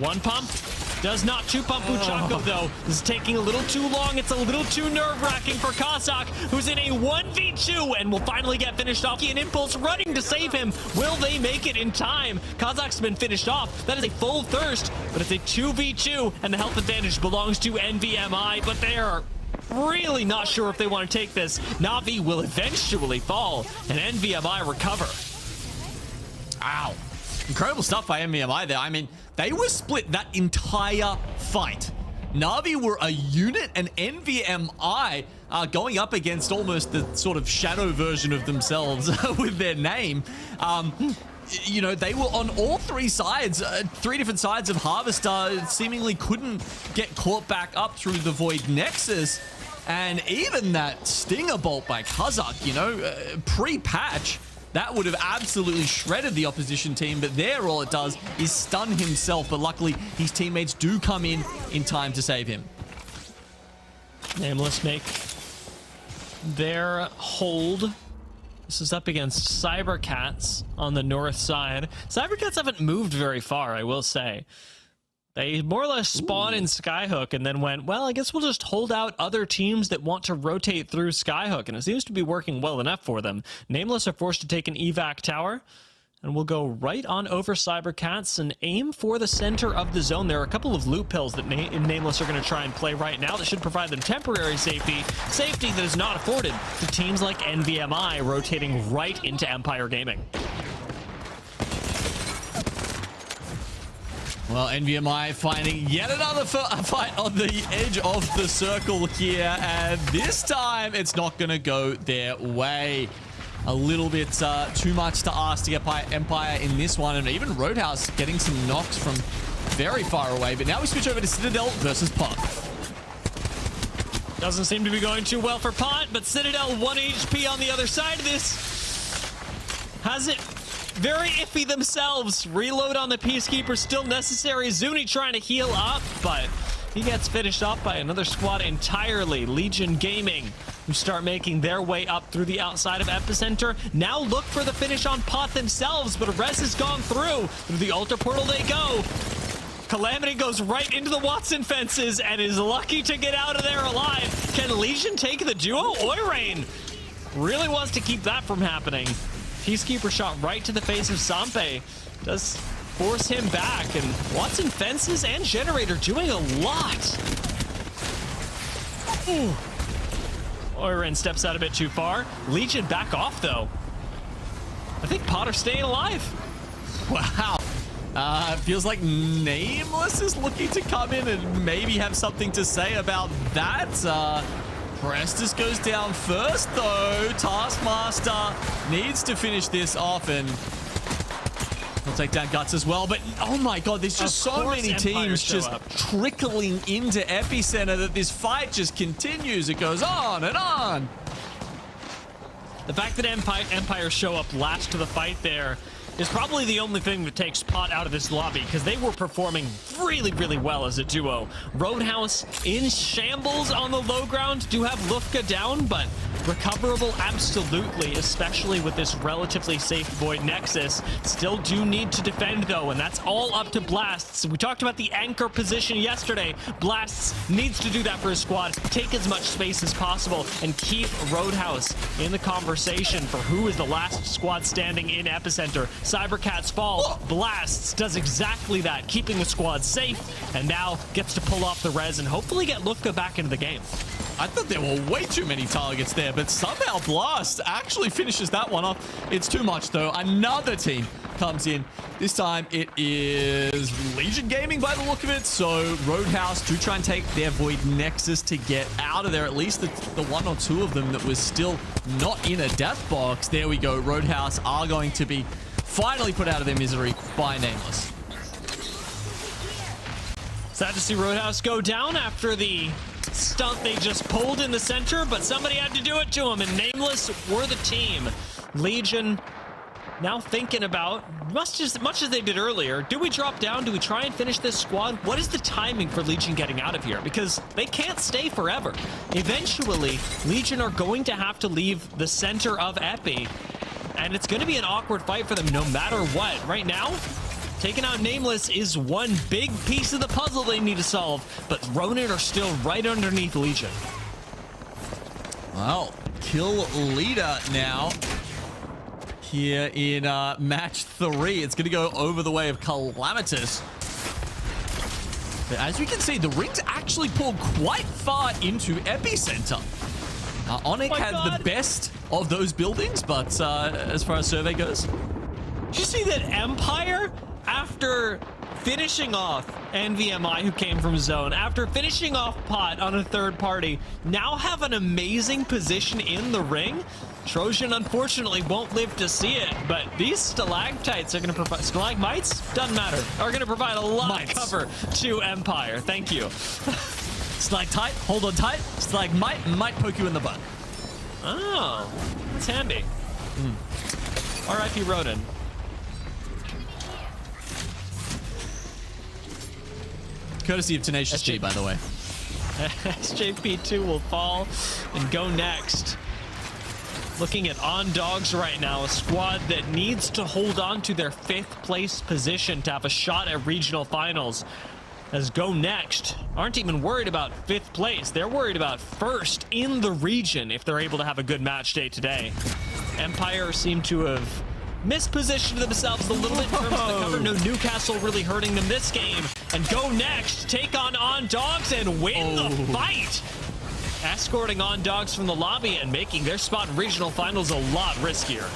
1 pump. Does not 2 pump Uchako though. This is taking a little too long. It's a little too nerve-wracking for Kazakh, who's in a 1v2 and will finally get finished off. An Impulse running to save him. Will they make it in time? Kazakh's been finished off. That is a full thirst, but it's a 2v2 and the health advantage belongs to NVMI, but they are really not sure if they want to take this. Na'Vi will eventually fall and NVMI recover. Ow. Incredible stuff by NVMI there. I mean, they were split that entire fight. Na'Vi were a unit, and NVMI going up against almost the sort of shadow version of themselves with their name. You know, they were on all three sides, three different sides of Harvester, seemingly couldn't get caught back up through the Void Nexus. And even that Stinger Bolt by Kazakh, you know, pre-patch, that would have absolutely shredded the opposition team, but there all it does is stun himself, but luckily his teammates do come in time to save him. Nameless make their hold. This is up against cybercats on the north side. Cybercats haven't moved very far, I will say. They more or less spawned in Skyhook and then went, well, I guess we'll just hold out other teams that want to rotate through Skyhook, and it seems to be working well enough for them. Nameless are forced to take an evac tower, and we'll go right on over cybercats and aim for the center of the zone. There are a couple of loot pills that Nameless are going to try and play right now that should provide them temporary safety that is not afforded to teams like NVMI rotating right into Empire Gaming. Well, NVMI finding yet another fight on the edge of the circle here, and this time it's not going to go their way. A little bit too much to ask to get by Empire in this one, and even Roadhouse getting some knocks from very far away. But now we switch over to Citadel versus Pot. Doesn't seem to be going too well for Pot, but Citadel 1 HP on the other side of this. Has it very iffy themselves. Reload on the Peacekeeper still necessary. Zuni trying to heal up, but he gets finished off by another squad entirely. Legion Gaming, who start making their way up through the outside of Epicenter. Now look for the finish on Pot themselves, but Res has gone through. Through the Ultra Portal they go. Calamity goes right into the Watson fences and is lucky to get out of there alive. Can Legion take the duo? Oirain really wants to keep that from happening. Peacekeeper shot right to the face of Sampe. Does force him back, and Watson fences and Generator doing a lot. Ooh. Oirin steps out a bit too far. Legion back off, though. I think Potter staying alive. Wow. Feels like Nameless is looking to come in and maybe have something to say about that. Prestus goes down first, though. Taskmaster needs to finish this off, and he'll take down Guts as well. But, oh my god, there's just so many teams just trickling into Epicenter that this fight just continues. It goes on and on. The fact that Empire show up last to the fight there is probably the only thing that takes Pot out of this lobby, because they were performing really, really well as a duo. Roadhouse in shambles on the low ground, do have Lufka down, but recoverable absolutely, especially with this relatively safe Void Nexus. Still do need to defend, though, and that's all up to Blasts. We talked about the anchor position yesterday. Blasts needs to do that for his squad, take as much space as possible, and keep Roadhouse in the conversation for who is the last squad standing in Epicenter. Cybercats fall. Blasts does exactly that, keeping the squad safe, and now gets to pull off the res and hopefully get Lufka back into the game. I thought there were way too many targets there, but somehow Blast actually finishes that one off. It's too much, though. Another team comes in. This time it is Legion Gaming by the look of it. So Roadhouse do try and take their Void Nexus to get out of there. At least the one or two of them that was still not in a death box. There we go. Roadhouse are going to be finally put out of their misery by Nameless. Sad to see Roadhouse go down after the stunt they just pulled in the center, but somebody had to do it to him, and Nameless were the team. Legion now thinking about, much as they did earlier, do we drop down? Do we try and finish this squad? What is the timing for Legion getting out of here? Because they can't stay forever. Eventually, Legion are going to have to leave the center of Epi, and it's going to be an awkward fight for them no matter what. Right now, taking out Nameless is one big piece of the puzzle they need to solve, but Ronin are still right underneath Legion. Well, kill leader now here in match 3. It's going to go over the way of Calamitous. But as you can see, the rings actually pull quite far into Epicenter. ONIC had the best of those buildings, but as far as survey goes, Did you see that Empire, after finishing off NVMI, who came from Zone, after finishing off Pot on a third party, now have an amazing position in the ring? Trojan unfortunately won't live to see it, but these stalactites are going to provide, stalagmites, doesn't matter, are going to provide a lot of cover to Empire. Thank you. Stalactite, hold on tight. Stalagmite might poke you in the butt. Oh, that's handy. R.I.P. Rodin. Courtesy of Tenacious G, by the way. SJP2 will fall and GoNext. Looking at On Dogs right now, a squad that needs to hold on to their 5th place position to have a shot at regional finals. As GoNext aren't even worried about 5th place. They're worried about 1st in the region if they're able to have a good match day today. Empire seem to have mispositioned themselves a little bit in terms of the cover. No Newcastle really hurting them this game. And GoNext take on Dogs and win the fight. Escorting On Dogs from the lobby and making their spot in regional finals a lot riskier.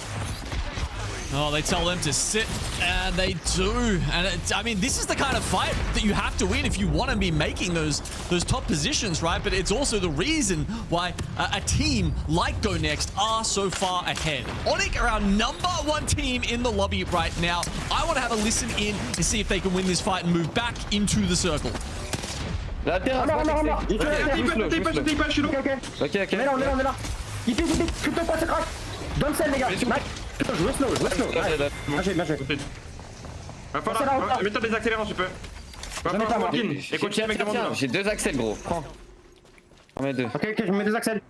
Oh, they tell them to sit, and they do. And I mean, this is the kind of fight that you have to win if you want to be making those top positions, right? But it's also the reason why a team like GoNext are so far ahead. ONIC are our #1 team in the lobby right now. I want to have a listen in to see if they can win this fight and move back into the circle. La terre, Il peut pas, je suis low. Ok. On est là. Il pique, crypto pas, c'est crack. Donne celle, les gars. Jouez slow. Bien joué. Va falloir. Mets-toi des accélérants, tu peux. Va falloir walk-in. Et continue avec devant nous. J'ai 2 axels, gros. Prends. On met 2. Ok, je mets 2 axels.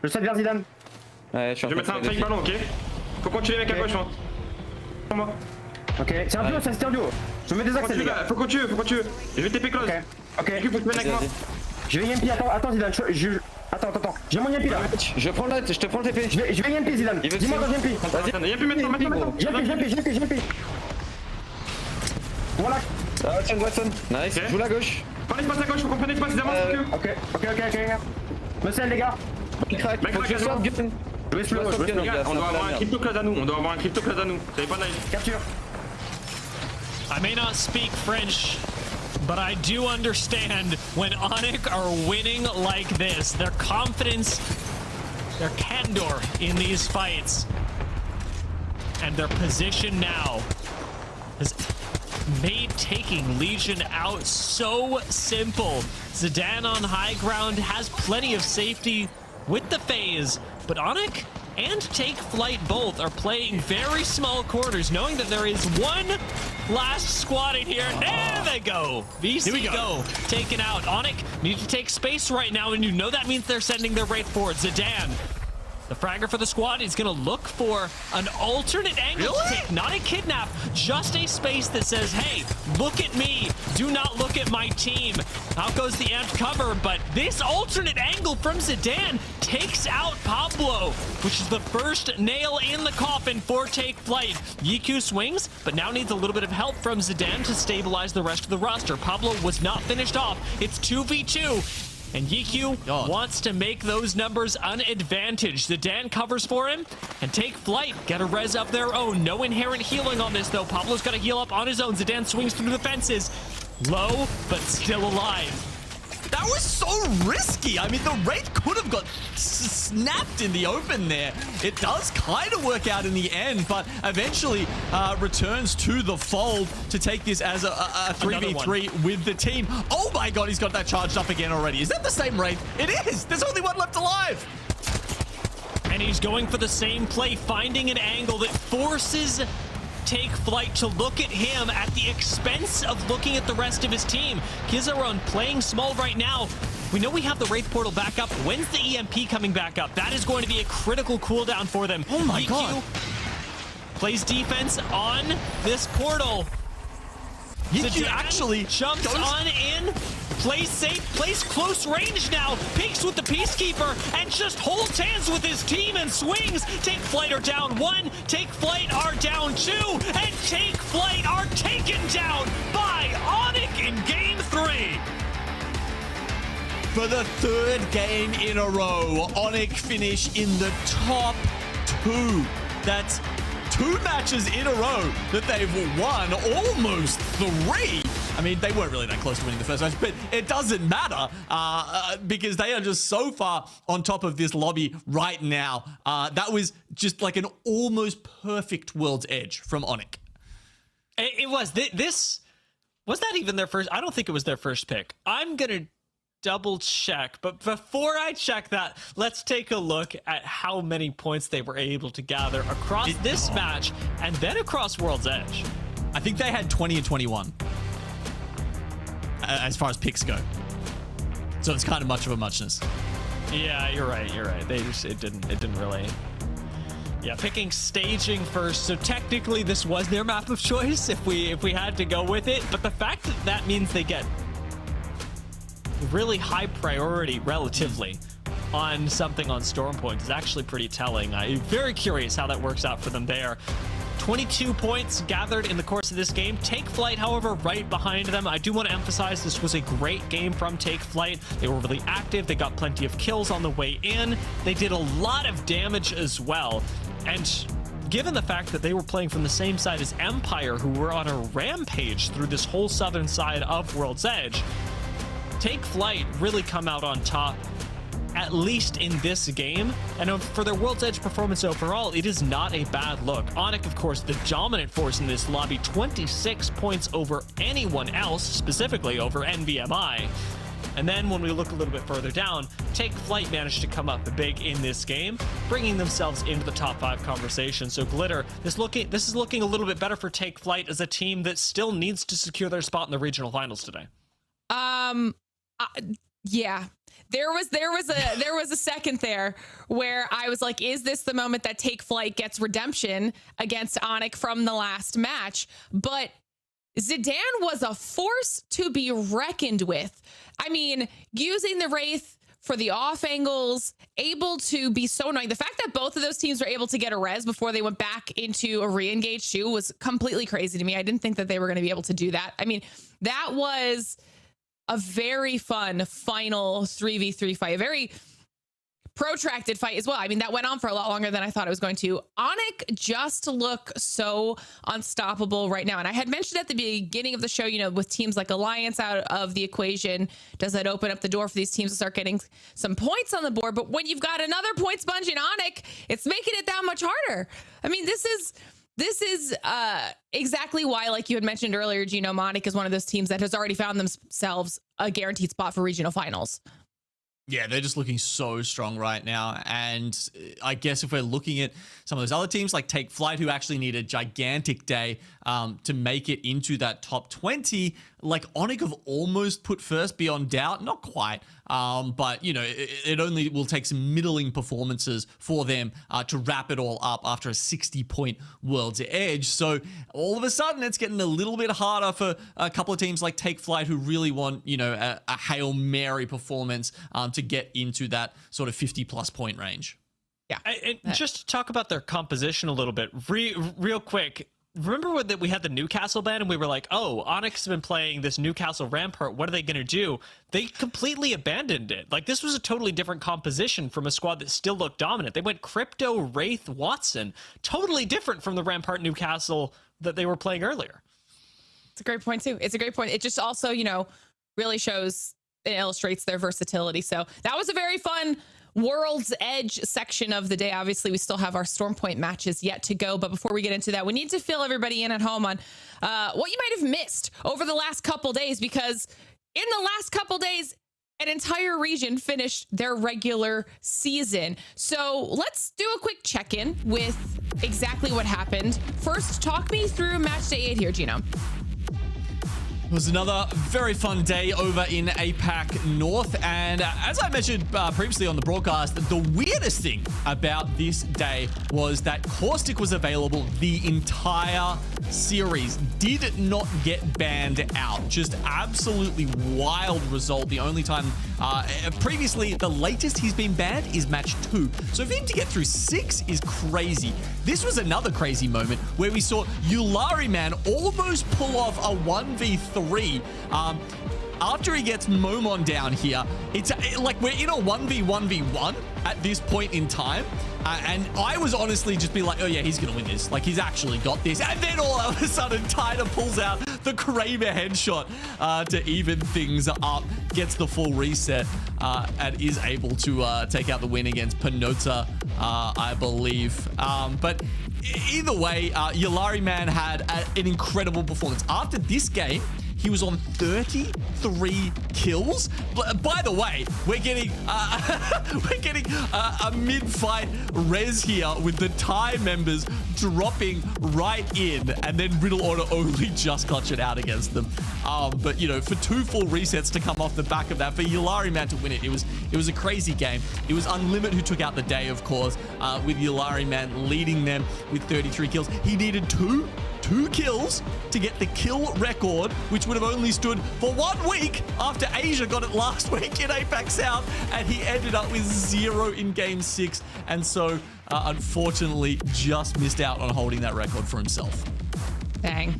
Je saute vers Zidane. Ouais, je vais mettre un fake ballon, ok. Faut continuer avec la gauche, hein. Prends-moi. Ok, c'est un duo, ça c'est un duo. Je mets des axels, les gars. Faut qu'on tue. Je vais TP close. Ok. Faut que tu viennes avec moi. Je vais YMP, attends Zidane. Attends. J'ai mon YMP là. Je te prends le TP. Je vais YMP, Zidane. Dis-moi quand YMP. Vas-y. YMP maintenant. YMP. Voilà. Watson. Nice. Joue la gauche. Prends l'espace à gauche, faut qu'on prenne l'espace, Zidane. Ok. Me scelle, les gars. Crack. Faut que je sorte gun. On doit avoir un crypto class à nous. J'avais pas live. Capture. I may not speak French, but I do understand when ONIC are winning like this. Their confidence, their candor in these fights, and their position now has made taking Legion out so simple. Zidane on high ground has plenty of safety with the phase, but ONIC and Take Flight both are playing very small quarters, knowing that there is one last squad in here. There they go. VC go. Taken out. ONIC need to take space right now, and you know that means they're sending their right forward. Zidane, the fragger for the squad, is going to look for an alternate angle to take. Not a kidnap, just a space that says, hey, look at me. Do not look at my team. Out goes the amped cover, but this alternate angle from Zidane takes out Pablo, which is the first nail in the coffin for Take Flight. Yiku swings, but now needs a little bit of help from Zidane to stabilize the rest of the roster. Pablo was not finished off. It's 2v2. And Yiku wants to make those numbers an advantage. Zidane covers for him, and Take Flight get a res of their own. No inherent healing on this, though. Pablo's got to heal up on his own. Zidane swings through the fences. Low, but still alive. That was so risky. I mean, the Wraith could have got snapped in the open there. It does kind of work out in the end, but eventually returns to the fold to take this as a 3v3 with the team. Oh my god, he's got that charged up again already. Is that the same Wraith? It is. There's only one left alive. And he's going for the same play, finding an angle that forces Take Flight to look at him at the expense of looking at the rest of his team. Kizaron playing small right now. We know we have the Wraith portal back up. When's the EMP coming back up? That is going to be a critical cooldown for them. Oh my god. Plays defense on this portal. Yiku actually jumps on in, plays safe, plays close range now, peeks with the Peacekeeper, and just holds hands with his team and swings. Take Flight are down 1, Take Flight are down 2, and Take Flight are taken down by ONIC in Game 3. For the 3rd game in a row, ONIC finish in the top 2. That's 2 matches in a row that they've won, almost 3. I mean, they weren't really that close to winning the first match, but it doesn't matter because they are just so far on top of this lobby right now. That was just like an almost perfect World's Edge from ONIC. It was. This was that even their first? I don't think it was their first pick. I'm going to double check, but before I check that, let's take a look at how many points they were able to gather across this match and then across World's Edge. I think they had 20 and 21 as far as picks go. So it's kind of much of a muchness. Yeah, you're right. You're right. They just it didn't really. Yeah, picking staging first. So technically, this was their map of choice if we had to go with it. But the fact that that means they get really high priority relatively on something on Stormpoint is actually pretty telling. I'm very curious how that works out for them there. 22 points gathered in the course of this game. Take Flyte, however, right behind them. I do want to emphasize this was a great game from Take Flyte. They were really active. They got plenty of kills on the way in. They did a lot of damage as well. And given the fact that they were playing from the same side as Empire, who were on a rampage through this whole southern side of World's Edge, Take Flyte really come out on top, at least in this game. And for their World's Edge performance overall, it is not a bad look. ONIC, of course, the dominant force in this lobby, 26 points over anyone else, specifically over NVMI. And then when we look a little bit further down, Take Flyte managed to come up big in this game, bringing themselves into the top 5 conversation. So Glitter, this is looking a little bit better for Take Flyte as a team that still needs to secure their spot in the regional finals today. Yeah. There was a second there where I was like, is this the moment that Take Flyte gets redemption against ONIC from the last match? But Zidane was a force to be reckoned with. I mean, using the Wraith for the off angles, able to be so annoying. The fact that both of those teams were able to get a res before they went back into a re-engage too was completely crazy to me. I didn't think that they were going to be able to do that. I mean, that was a very fun final 3v3 fight, a very protracted fight as well. I mean, that went on for a lot longer than I thought it was going to. ONIC just look so unstoppable right now. And I had mentioned at the beginning of the show, you know, with teams like Alliance out of the equation, does that open up the door for these teams to start getting some points on the board? But when you've got another point sponge in ONIC, it's making it that much harder. I mean, this is exactly why, like you had mentioned earlier, Gino, ONIC is one of those teams that has already found themselves a guaranteed spot for regional finals. Yeah, they're just looking so strong right now. And I guess if we're looking at some of those other teams like Take Flyte, who actually need a gigantic day to make it into that top 20, like ONIC have almost put first beyond doubt. Not quite, but, you know, it only will take some middling performances for them to wrap it all up after a 60-point World's Edge. So all of a sudden, it's getting a little bit harder for a couple of teams like Take Flyte who really want, you know, a Hail Mary performance to get into that sort of 50-plus point range. Yeah. And just to talk about their composition a little bit, real quick, remember when we had the Newcastle ban and we were like, oh, ONIC's been playing this Newcastle Rampart, what are they going to do? They completely abandoned it. Like, this was a totally different composition from a squad that still looked dominant. They went Crypto, Wraith, Watson. Totally different from the Rampart Newcastle that they were playing earlier. It's a great point, too. It's a great point. It just also, you know, really shows, it illustrates their versatility. So that was a very fun World's Edge section of the day. Obviously, we still have our Stormpoint matches yet to go. But before we get into that, we need to fill everybody in at home on what you might have missed over the last couple days, because in the last couple days, an entire region finished their regular season. So let's do a quick check-in with exactly what happened. First, talk me through match day 8 here, Gino. It was another very fun day over in APAC North, and as I mentioned previously on the broadcast, the weirdest thing about this day was that Caustic was available the entire series, did not get banned out. Just absolutely wild result. The only time previously, the latest he's been banned is match 2. So for him to get through 6 is crazy. This was another crazy moment where we saw ULTRAMARINES almost pull off a 1v3 3. After he gets Momon down here, it's like we're in a 1v1v1 at this point in time. And I was honestly just be like, oh yeah, he's going to win this. Like, he's actually got this. And then all of a sudden, Tyler pulls out the Kramer headshot to even things up, gets the full reset, and is able to take out the win against Penota, I believe. But either way, ULTRAMARINES had an incredible performance. After this game, he was on 33 kills. By the way, we're getting a mid-fight res here with the Thai members dropping right in, and then Riddle Order only just clutch it out against them. But you know, for 2 full resets to come off the back of that, for ULTRAMARINES to win it, it was a crazy game. It was Unlimited who took out the day, of course, with ULTRAMARINES leading them with 33 kills. He needed two kills to get the kill record, which would have only stood for 1 week after Asia got it last week in Apex South, and he ended up with 0 in game 6, and so unfortunately just missed out on holding that record for himself. Dang.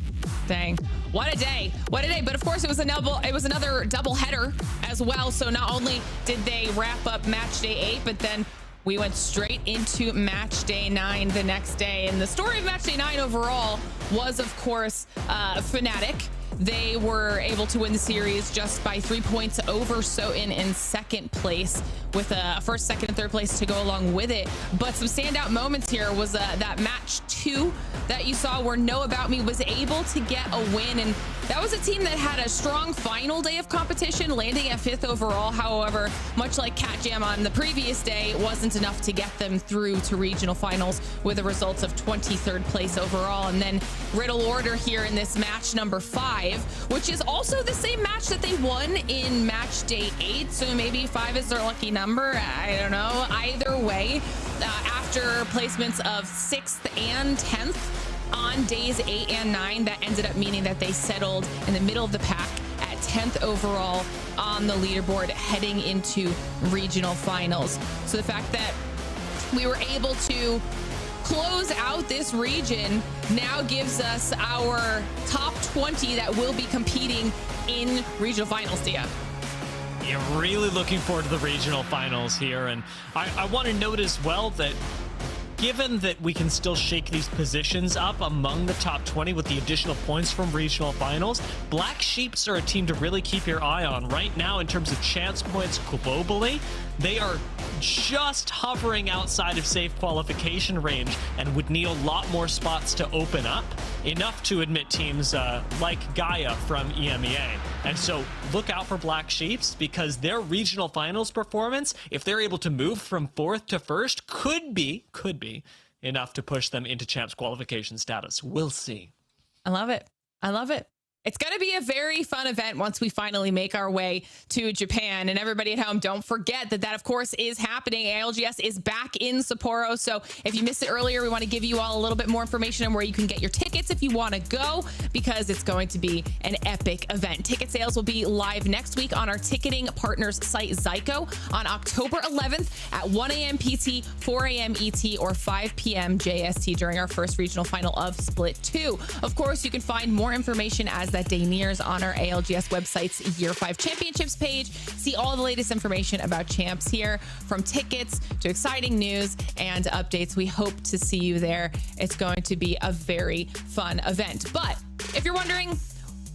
What a day. But of course, it was another double header as well. So not only did they wrap up match day 8, but then we went straight into match day 9 the next day. And the story of match day 9 overall was, of course, Fnatic. They were able to win the series just by 3 points over Sotin in second place, with a first, second, and third place to go along with it. But some standout moments here was that match 2 that you saw, where Know About Me was able to get a win. And that was a team that had a strong final day of competition, landing at 5th overall. However, much like Cat Jam on the previous day, it wasn't enough to get them through to regional finals with a result of 23rd place overall. And then Riddle Order here in this match number 5, which is also the same match that they won in match day 8. So maybe 5 is their lucky number. I don't know. Either way, after placements of 6th and 10th on days 8 and 9, that ended up meaning that they settled in the middle of the pack at 10th overall on the leaderboard heading into regional finals. So the fact that we were able to close out this region now gives us our top 20 that will be competing in regional finals, Dia. Yeah, really looking forward to the regional finals here. And I want to note as well that given that we can still shake these positions up among the top 20 with the additional points from regional finals, Black Sheeps are a team to really keep your eye on. Right now, in terms of chance points globally, they are just hovering outside of safe qualification range and would need a lot more spots to open up, enough to admit teams like Gaia from EMEA. And so look out for Black Sheeps, because their regional finals performance, if they're able to move from 4th to 1st, could be enough to push them into champs qualification status. We'll see. I love it. It's going to be a very fun event once we finally make our way to Japan. And everybody at home, don't forget that of course, is happening. ALGS is back in Sapporo. So if you missed it earlier, we want to give you all a little bit more information on where you can get your tickets if you want to go, because it's going to be an epic event. Ticket sales will be live next week on our ticketing partners site, Zyco, on October 11th at 1 a.m. PT, 4 a.m. ET, or 5 p.m. JST during our first regional final of Split 2. Of course, you can find more information as that day nears on our ALGS website's Year 5 Championships page. See all the latest information about champs here, from tickets to exciting news and updates. We hope to see you there. It's going to be a very fun event. But if you're wondering,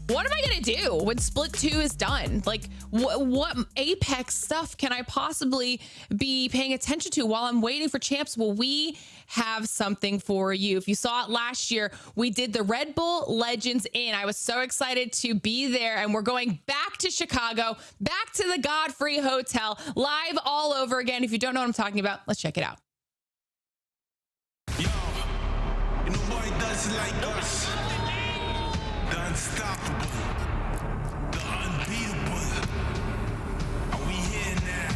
what am I going to do when Split 2 is done? Like, what Apex stuff can I possibly be paying attention to while I'm waiting for champs? Well, we have something for you. If you saw it last year, we did the Red Bull Legends Inn. I was so excited to be there, and we're going back to Chicago, back to the Godfrey Hotel, live all over again. If you don't know what I'm talking about, let's check it out. Yo, nobody does it like us. The unstoppable, the unbeatable. Are we here now?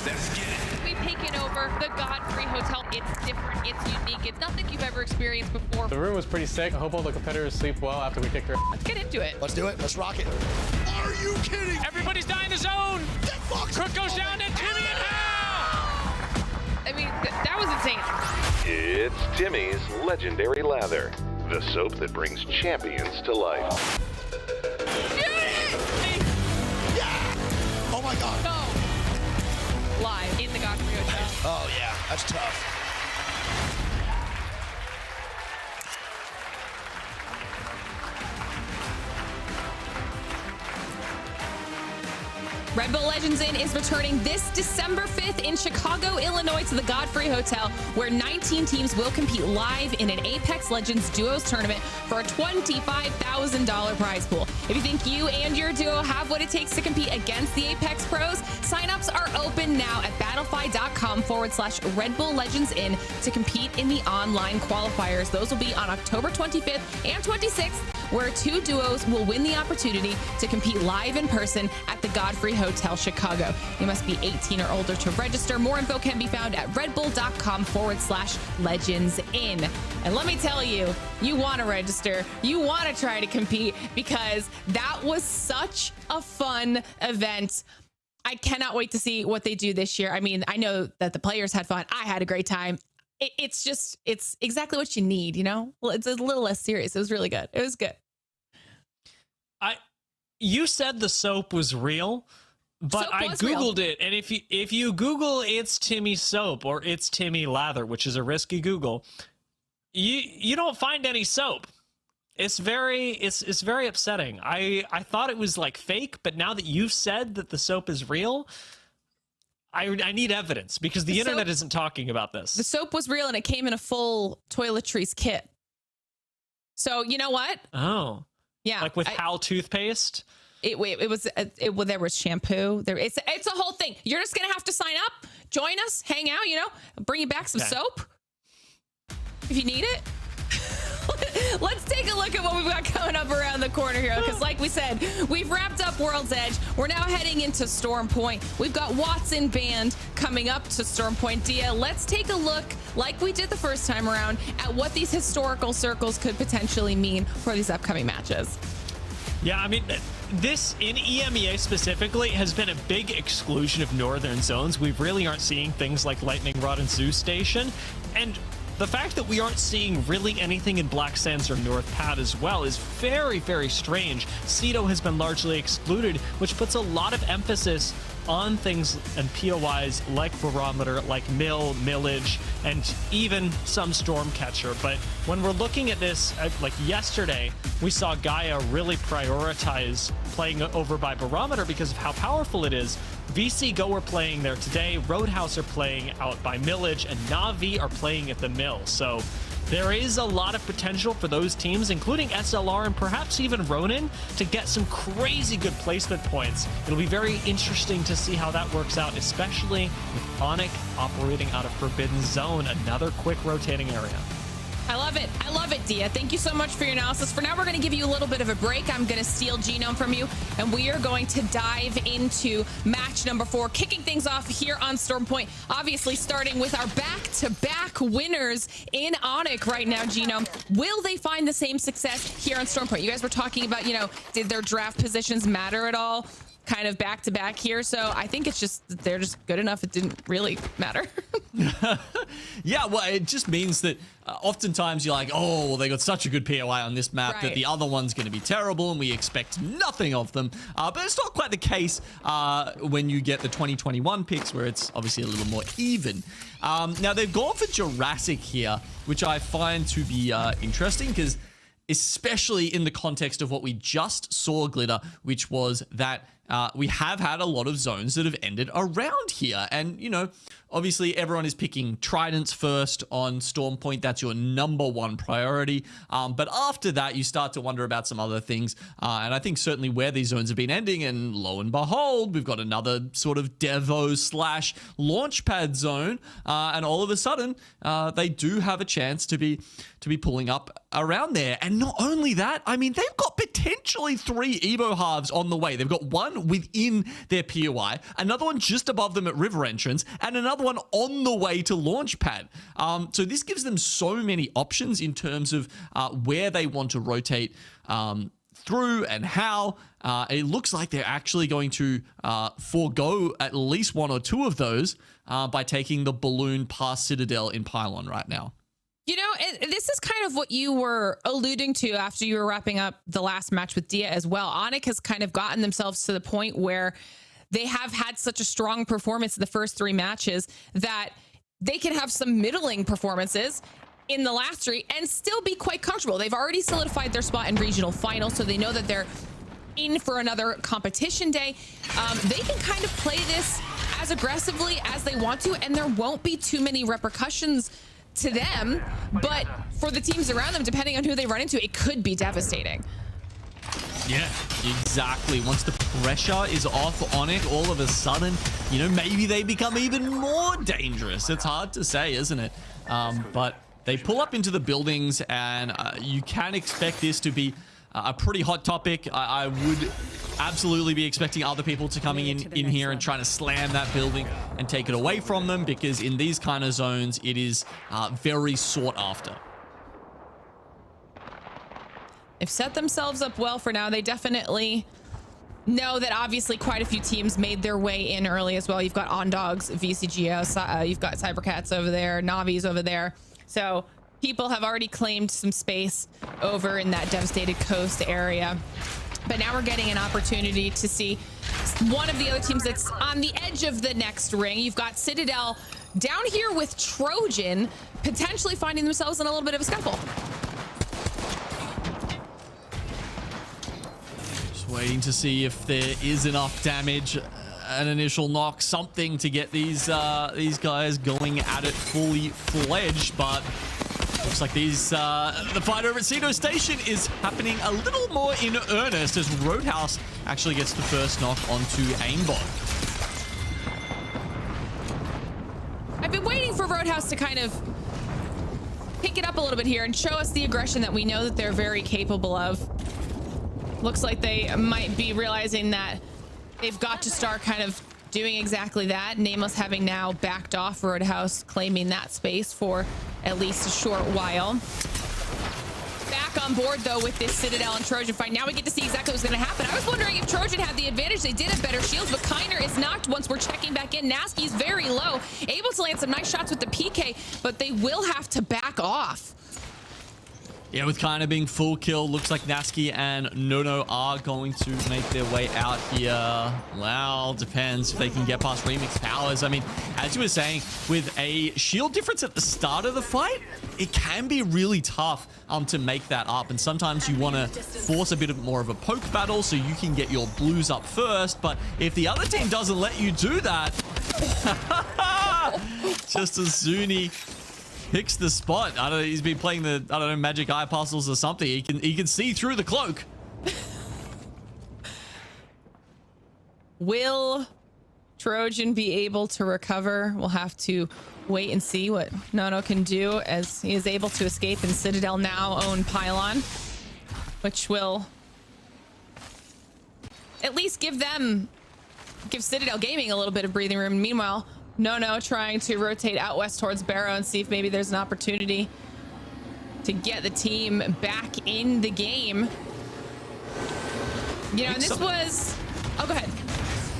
Let's get it. We've taken over the Godfrey Hotel. It's different, it's unique, it's nothing you've ever experienced before. The room was pretty sick. I hope all the competitors sleep well after we kick their. Let's get into it. Let's do it. Let's rock it. Are you kidding? Everybody's dying the zone. Crook goes down to Timmy and Hal. I mean, that was insane. It's Timmy's Legendary Lather, the soap that brings champions to life. Oh, yeah, that's tough. Red Bull Legends In is returning this December 5th in Chicago, Illinois to the Godfrey Hotel, where 19 teams will compete live in an Apex Legends Duos tournament for a $25,000 prize pool. If you think you and your duo have what it takes to compete against the Apex pros, signups are open now at battlefy.com/Red Bull Legends In to compete in the online qualifiers. Those will be on October 25th and 26th, where 2 duos will win the opportunity to compete live in person at the Godfrey Hotel, Chicago. You must be 18 or older to register. More info can be found at redbull.com/Legends In. And let me tell you, you want to register. You want to try to compete because that was such a fun event. I cannot wait to see what they do this year. I mean, I know that the players had fun. I had a great time. It's exactly what you need, you know? Well, it's a little less serious. It was really good. It was good. You said the soap was real, but I Googled it. And if you Google it's Timmy soap or it's Timmy lather, which is a risky Google, you don't find any soap. It's very upsetting. I thought it was like fake, but now that you've said that the soap is real, I need evidence because the internet isn't talking about this. The soap was real and it came in a full toiletries kit. So you know what? Oh, yeah, like with Hal toothpaste. There was shampoo. It's a whole thing. You're just gonna have to sign up, join us, hang out. You know, bring you back some soap if you need it. Let's take a look at what we've got coming up around the corner here, because like we said, we've wrapped up World's Edge. We're now heading into Storm Point. We've got Watson Band coming up to Storm Point. Dia, let's take a look, like we did the first time around, at what these historical circles could potentially mean for these upcoming matches. Yeah, I mean, this in EMEA specifically has been a big exclusion of northern zones. We really aren't seeing things like Lightning Rod and Zeus Station, and the fact that we aren't seeing really anything in Black Sands or North Pad as well is very, very strange. Cedo has been largely excluded, which puts a lot of emphasis on things and POIs like Barometer, like Millage, and even some Stormcatcher. But when we're looking at this, like yesterday, we saw Gaia really prioritize playing over by Barometer because of how powerful it is. VC Go are playing there today, Roadhouse are playing out by Millage, and Na'Vi are playing at the Mill. So there is a lot of potential for those teams, including SLR and perhaps even Ronin, to get some crazy good placement points. It'll be very interesting to see how that works out, especially with ONIC operating out of Forbidden Zone, another quick rotating area. I love it. I love it, Dia. Thank you so much for your analysis. For now, we're going to give you a little bit of a break. I'm going to steal Genome from you, and we are going to dive into match number 4, kicking things off here on Storm Point. Obviously, starting with our back-to-back winners in ONIC right now, Genome. Will they find the same success here on Storm Point? You guys were talking about, you know, did their draft positions matter at all? Kind of back-to-back here, so I think it's just they're just good enough. It didn't really matter. Yeah, well, it just means that oftentimes you're like, oh, well, they got such a good POI on this map that the other one's going to be terrible, and we expect nothing of them. But it's not quite the case when you get the 2021 picks, where it's obviously a little more even. Now, they've gone for Jurassic here, which I find to be interesting, because especially in the context of what we just saw, Glitter, which was that we have had a lot of zones that have ended around here. And, you know, obviously everyone is picking Tridents first on Storm Point. That's your /1 priority. But after that, you start to wonder about some other things. And I think certainly where these zones have been ending, and lo and behold, we've got another sort of Devo / Launchpad zone. And all of a sudden, they do have a chance to be pulling up around there. And not only that, I mean, they've got potentially 3 Evo halves on the way. They've got one within their POI, another one just above them at River Entrance, and another one on the way to Launchpad. So this gives them so many options in terms of where they want to rotate through and how. It looks like they're actually going to forego at least 1 or 2 of those by taking the balloon past Citadel in Pylon right now. You know, this is kind of what you were alluding to after you were wrapping up the last match with Dia as well. ONIC has kind of gotten themselves to the point where they have had such a strong performance in the first 3 matches that they can have some middling performances in the last three and still be quite comfortable. They've already solidified their spot in regional finals, so they know that they're in for another competition day. They can kind of play this as aggressively as they want to, and there won't be too many repercussions to them, but for the teams around them, depending on who they run into, it could be devastating. Yeah, exactly. Once the pressure is off ONIC, all of a sudden, you know, maybe they become even more dangerous. It's hard to say, isn't it? But they pull up into the buildings, and you can expect this to be a pretty hot topic. I would absolutely be expecting other people to coming in here and trying to slam that building and take it away from them, because in these kind of zones, it is very sought after. They've set themselves up well for now. They definitely know that obviously quite a few teams made their way in early as well. You've got OnDogs, VCGO, you've got Cybercats over there, Navi's over there. So people have already claimed some space over in that devastated coast area. But now we're getting an opportunity to see one of the other teams that's on the edge of the next ring. You've got Citadel down here with Trojan, potentially finding themselves in a little bit of a scuffle. Just waiting to see if there is enough damage, an initial knock, something to get these guys going at it fully fledged, but looks like the fight over at Citadel Station is happening a little more in earnest as Roadhouse actually gets the first knock onto aimbot. I've been waiting for Roadhouse to kind of pick it up a little bit here and show us the aggression that we know that they're very capable of. Looks like they might be realizing that they've got to start kind of doing exactly that. Nameless having now backed off, Roadhouse claiming that space for at least a short while. Back on board though with this Citadel and Trojan fight. Now we get to see exactly what's going to happen. I was wondering if Trojan had the advantage. They did have better shields, but Kiner is knocked once we're checking back in. Nasky's very low, able to land some nice shots with the PK, but they will have to back off. Yeah, with Kiner being full kill, looks like Nasky and Nono are going to make their way out here. Well, depends if they can get past Remix Powers. I mean, as you were saying, with a shield difference at the start of the fight, it can be really tough to make that up. And sometimes you want to force a bit more of a poke battle so you can get your blues up first. But if the other team doesn't let you do that, just as Zuni picks the spot. I don't know, he's been playing the, I don't know, magic eye puzzles or something. He can see through the cloak. Will Trojan be able to recover? We'll have to wait and see what Nono can do, as he is able to escape, and Citadel now own Pylon, which will at least give Citadel Gaming a little bit of breathing room. Meanwhile, Nono trying to rotate out west towards Barrow and see if maybe there's an opportunity to get the team back in the game. You know, and this was... Oh, go ahead.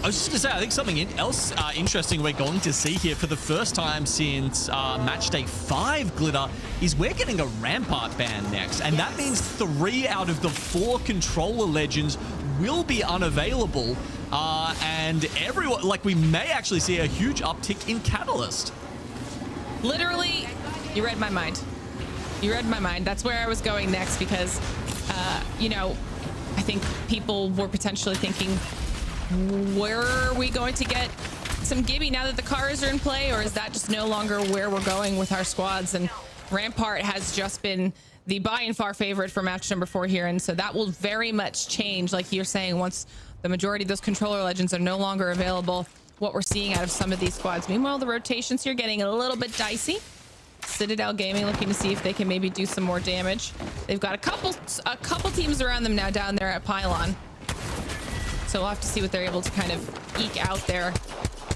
I was just going to say, I think something else interesting we're going to see here for the first time since match day 5, Glitter, is we're getting a Rampart ban next. And that means 3 out of the 4 controller legends will be unavailable. And everyone, like, we may actually see a huge uptick in Catalyst. Literally, you read my mind. You read my mind. That's where I was going next, because, you know, I think people were potentially thinking, where are we going to get some Gibby now that the cars are in play, or is that just no longer where we're going with our squads? And Rampart has just been the by and far favorite for match number 4 here, and so that will very much change, like you're saying, once the majority of those controller legends are no longer available, what we're seeing out of some of these squads. Meanwhile, the rotations here getting a little bit dicey. Citadel Gaming looking to see if they can maybe do some more damage. They've got a couple teams around them now down there at Pylon. So we'll have to see what they're able to kind of eke out there,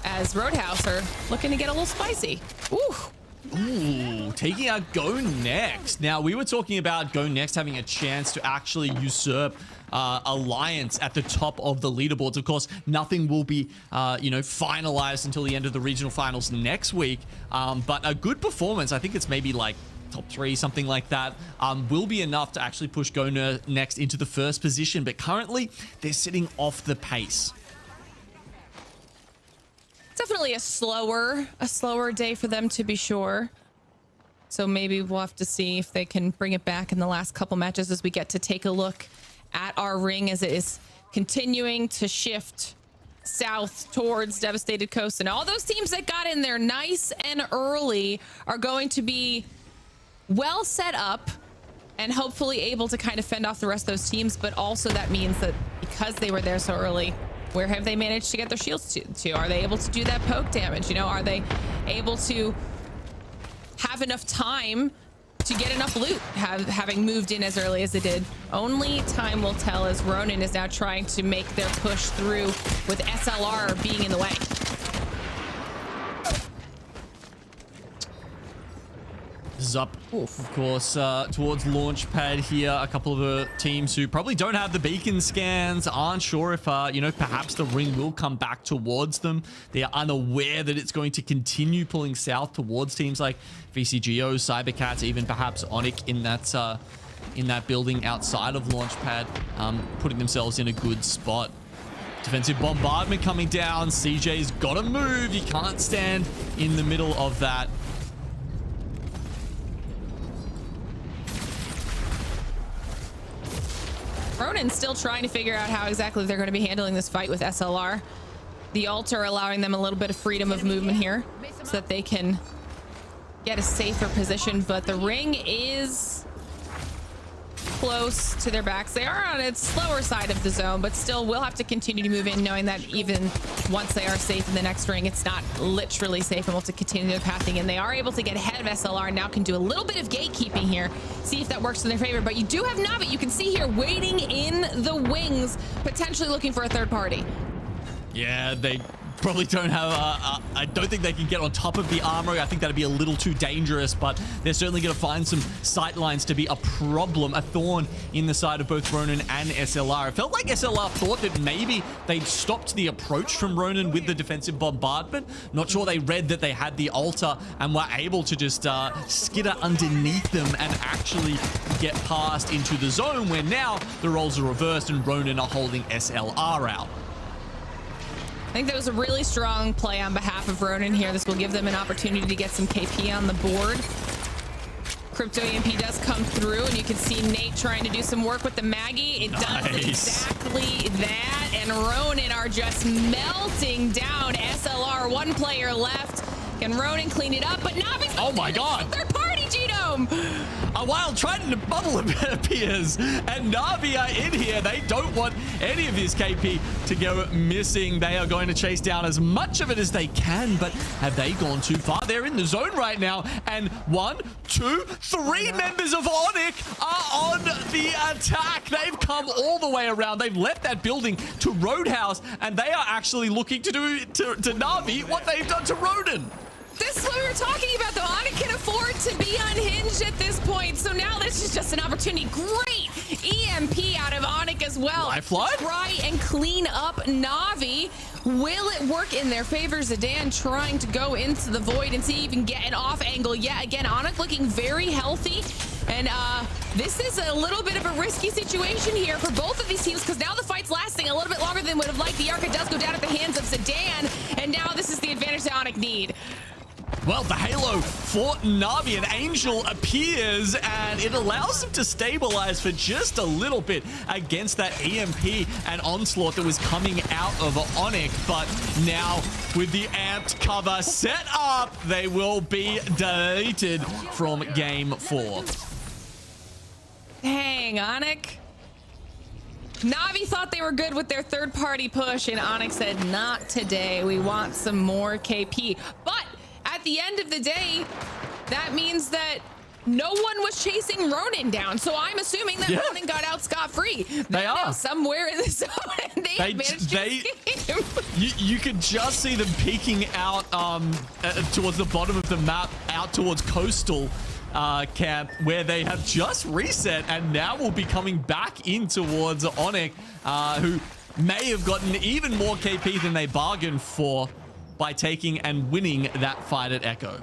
as Roadhouse are looking to get a little spicy. Ooh, taking out GoNext. Now, we were talking about GoNext having a chance to actually usurp Alliance at the top of the leaderboards. Of course, nothing will be, you know, finalized until the end of the regional finals next week. But a good performance, I think it's maybe like top 3, something like that, will be enough to actually push GoNext into the first position. But currently, they're sitting off the pace. Definitely a slower day for them, to be sure. So maybe we'll have to see if they can bring it back in the last couple matches as we get to take a look at our ring as it is continuing to shift south towards Devastated Coast. And all those teams that got in there nice and early are going to be well set up and hopefully able to kind of fend off the rest of those teams. But also that means that because they were there so early, where have they managed to get their shields to? Are they able to do that poke damage? You know, are they able to have enough time to get enough loot, having moved in as early as they did? Only time will tell, as Ronin is now trying to make their push through with SLR being in the way. This is up, of course, towards launch pad here. A couple of the teams who probably don't have the beacon scans aren't sure if, you know, perhaps the ring will come back towards them. They are unaware that it's going to continue pulling south towards teams like VCGO, cybercats, even perhaps ONIC in that building outside of launch pad, putting themselves in a good spot. Defensive bombardment coming down. CJ's got to move. You can't stand in the middle of that. Ronin's still trying to figure out how exactly they're going to be handling this fight with SLR. The Altar allowing them a little bit of freedom of movement here so that they can get a safer position, but the ring is close to their backs. They are on its slower side of the zone, but still will have to continue to move in, knowing that even once they are safe in the next ring, it's not literally safe, and we'll have to continue their pathing. And they are able to get ahead of SLR and now can do a little bit of gatekeeping here, see if that works in their favor. But you do have Navi, you can see here, waiting in the wings, potentially looking for a third party. Yeah, they probably don't have, I don't think they can get on top of the armory. I think that'd be a little too dangerous, but they're certainly going to find some sight lines to be a problem, a thorn in the side of both Ronin and SLR. It felt like SLR thought that maybe they'd stopped the approach from Ronin with the defensive bombardment. Not sure they read that they had the Altar and were able to just skitter underneath them and actually get past into the zone, where now the roles are reversed and Ronin are holding SLR out. I think that was a really strong play on behalf of Ronin here. This will give them an opportunity to get some KP on the board. Crypto EMP does come through, and you can see Nate trying to do some work with the Maggie. It does exactly that, and Ronin are just melting down SLR. One player left. Can Ronin clean it up? But Navi's oh my god, third party genome. A wild trident bubble appears, and Navi are in here. They don't want any of this KP to go missing. They are going to chase down as much of it as they can, but have they gone too far? They're in the zone right now, and 1, 2, 3 members of ONIC are on the attack. They've come all the way around. They've left that building to Roadhouse, and they are actually looking to do to Navi what they've done to Ronin. This is what we were talking about, though. ONIC can afford to be unhinged at this point. So now this is just an opportunity. Great EMP out of ONIC as well. Lifeline? Try and clean up Navi. Will it work in their favor? Zidan trying to go into the void and see if he can get an off angle. Yeah, again, ONIC looking very healthy. And this is a little bit of a risky situation here for both of these teams, because now the fight's lasting a little bit longer than would have liked. The Arca does go down at the hands of Zidan, and now this is the advantage that ONIC need. Well, the halo for Navi, an angel appears, and it allows them to stabilize for just a little bit against that EMP and onslaught that was coming out of ONIC. But now, with the amped cover set up, they will be deleted from Game 4. Dang, ONIC. Navi thought they were good with their third-party push, and ONIC said, not today. We want some more KP. But at the end of the day, that means that no one was chasing Ronin down. So I'm assuming that Ronin got out scot-free. They are somewhere in the zone, and they managed to escape. You could just see them peeking out towards the bottom of the map, out towards Coastal camp, where they have just reset and now will be coming back in towards ONIC, who may have gotten even more KP than they bargained for by taking and winning that fight at Echo.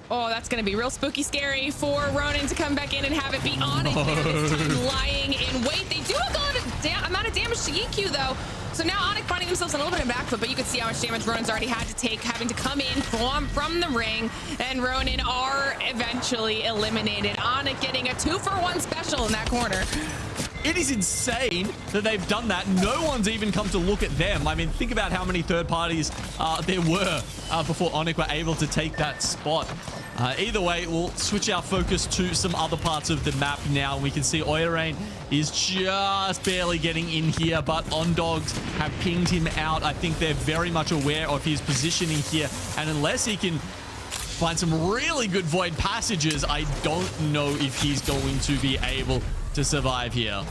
Oh, that's going to be real spooky scary for Ronin to come back in and have it be ONIC there this time, lying in wait. They do a lot of amount of damage to EQ, though. So now ONIC finding themselves a little bit in back foot, but you can see how much damage Ronan's already had to take, having to come in from the ring, and Ronan are eventually eliminated. ONIC getting a 2-for-1 special in that corner. It is insane that they've done that. No one's even come to look at them. I mean, think about how many third parties there were before ONIC were able to take that spot. Either way, we'll switch our focus to some other parts of the map now. We can see ONIC is just barely getting in here, but OnDogs have pinged him out. I think they're very much aware of his positioning here, and unless he can find some really good void passages, I don't know if he's going to be able to survive here.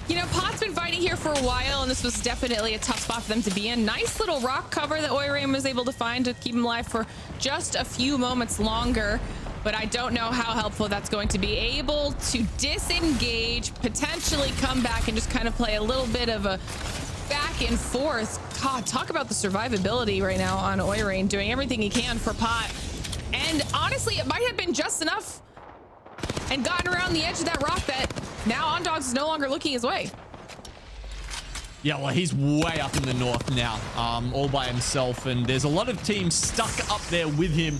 You know, Pot's been fighting here for a while, and this was definitely a tough spot for them to be in. Nice little rock cover that ONIC was able to find to keep him alive for just a few moments longer, but I don't know how helpful that's going to be. Able to disengage, potentially come back and just kind of play a little bit of a back and forth. God, talk about the survivability right now on ONIC, doing everything he can for Pot. And honestly, it might have been just enough and gotten around the edge of that rock that now OnDogs is no longer looking his way. Yeah, well, he's way up in the north now, all by himself, and there's a lot of teams stuck up there with him.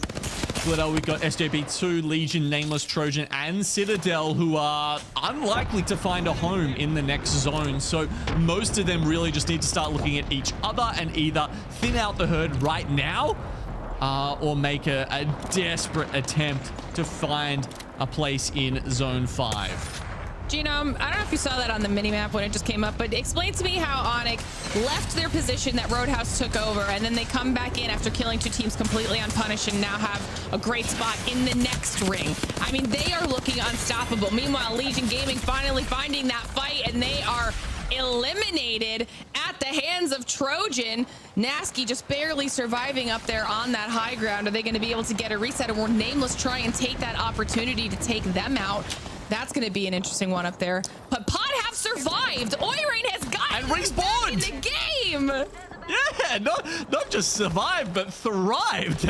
Citadel, we've got SJP2, Legion, Nameless, Trojan, and Citadel, who are unlikely to find a home in the next zone. So most of them really just need to start looking at each other and either thin out the herd right now or make a desperate attempt to find a place in Zone 5. Genome, I don't know if you saw that on the minimap when it just came up, but explain to me how ONIC left their position that Roadhouse took over, and then they come back in after killing two teams completely unpunished and now have a great spot in the next ring. I mean, they are looking unstoppable. Meanwhile, Legion Gaming finally finding that fight, and they are eliminated at the hands of Trojan. Nasky just barely surviving up there on that high ground. Are they going to be able to get a reset, or will Nameless try and take that opportunity to take them out? That's going to be an interesting one up there. But Pot have survived. ONIC has gotten and respawned in the game. Yeah, not just survived, but thrived.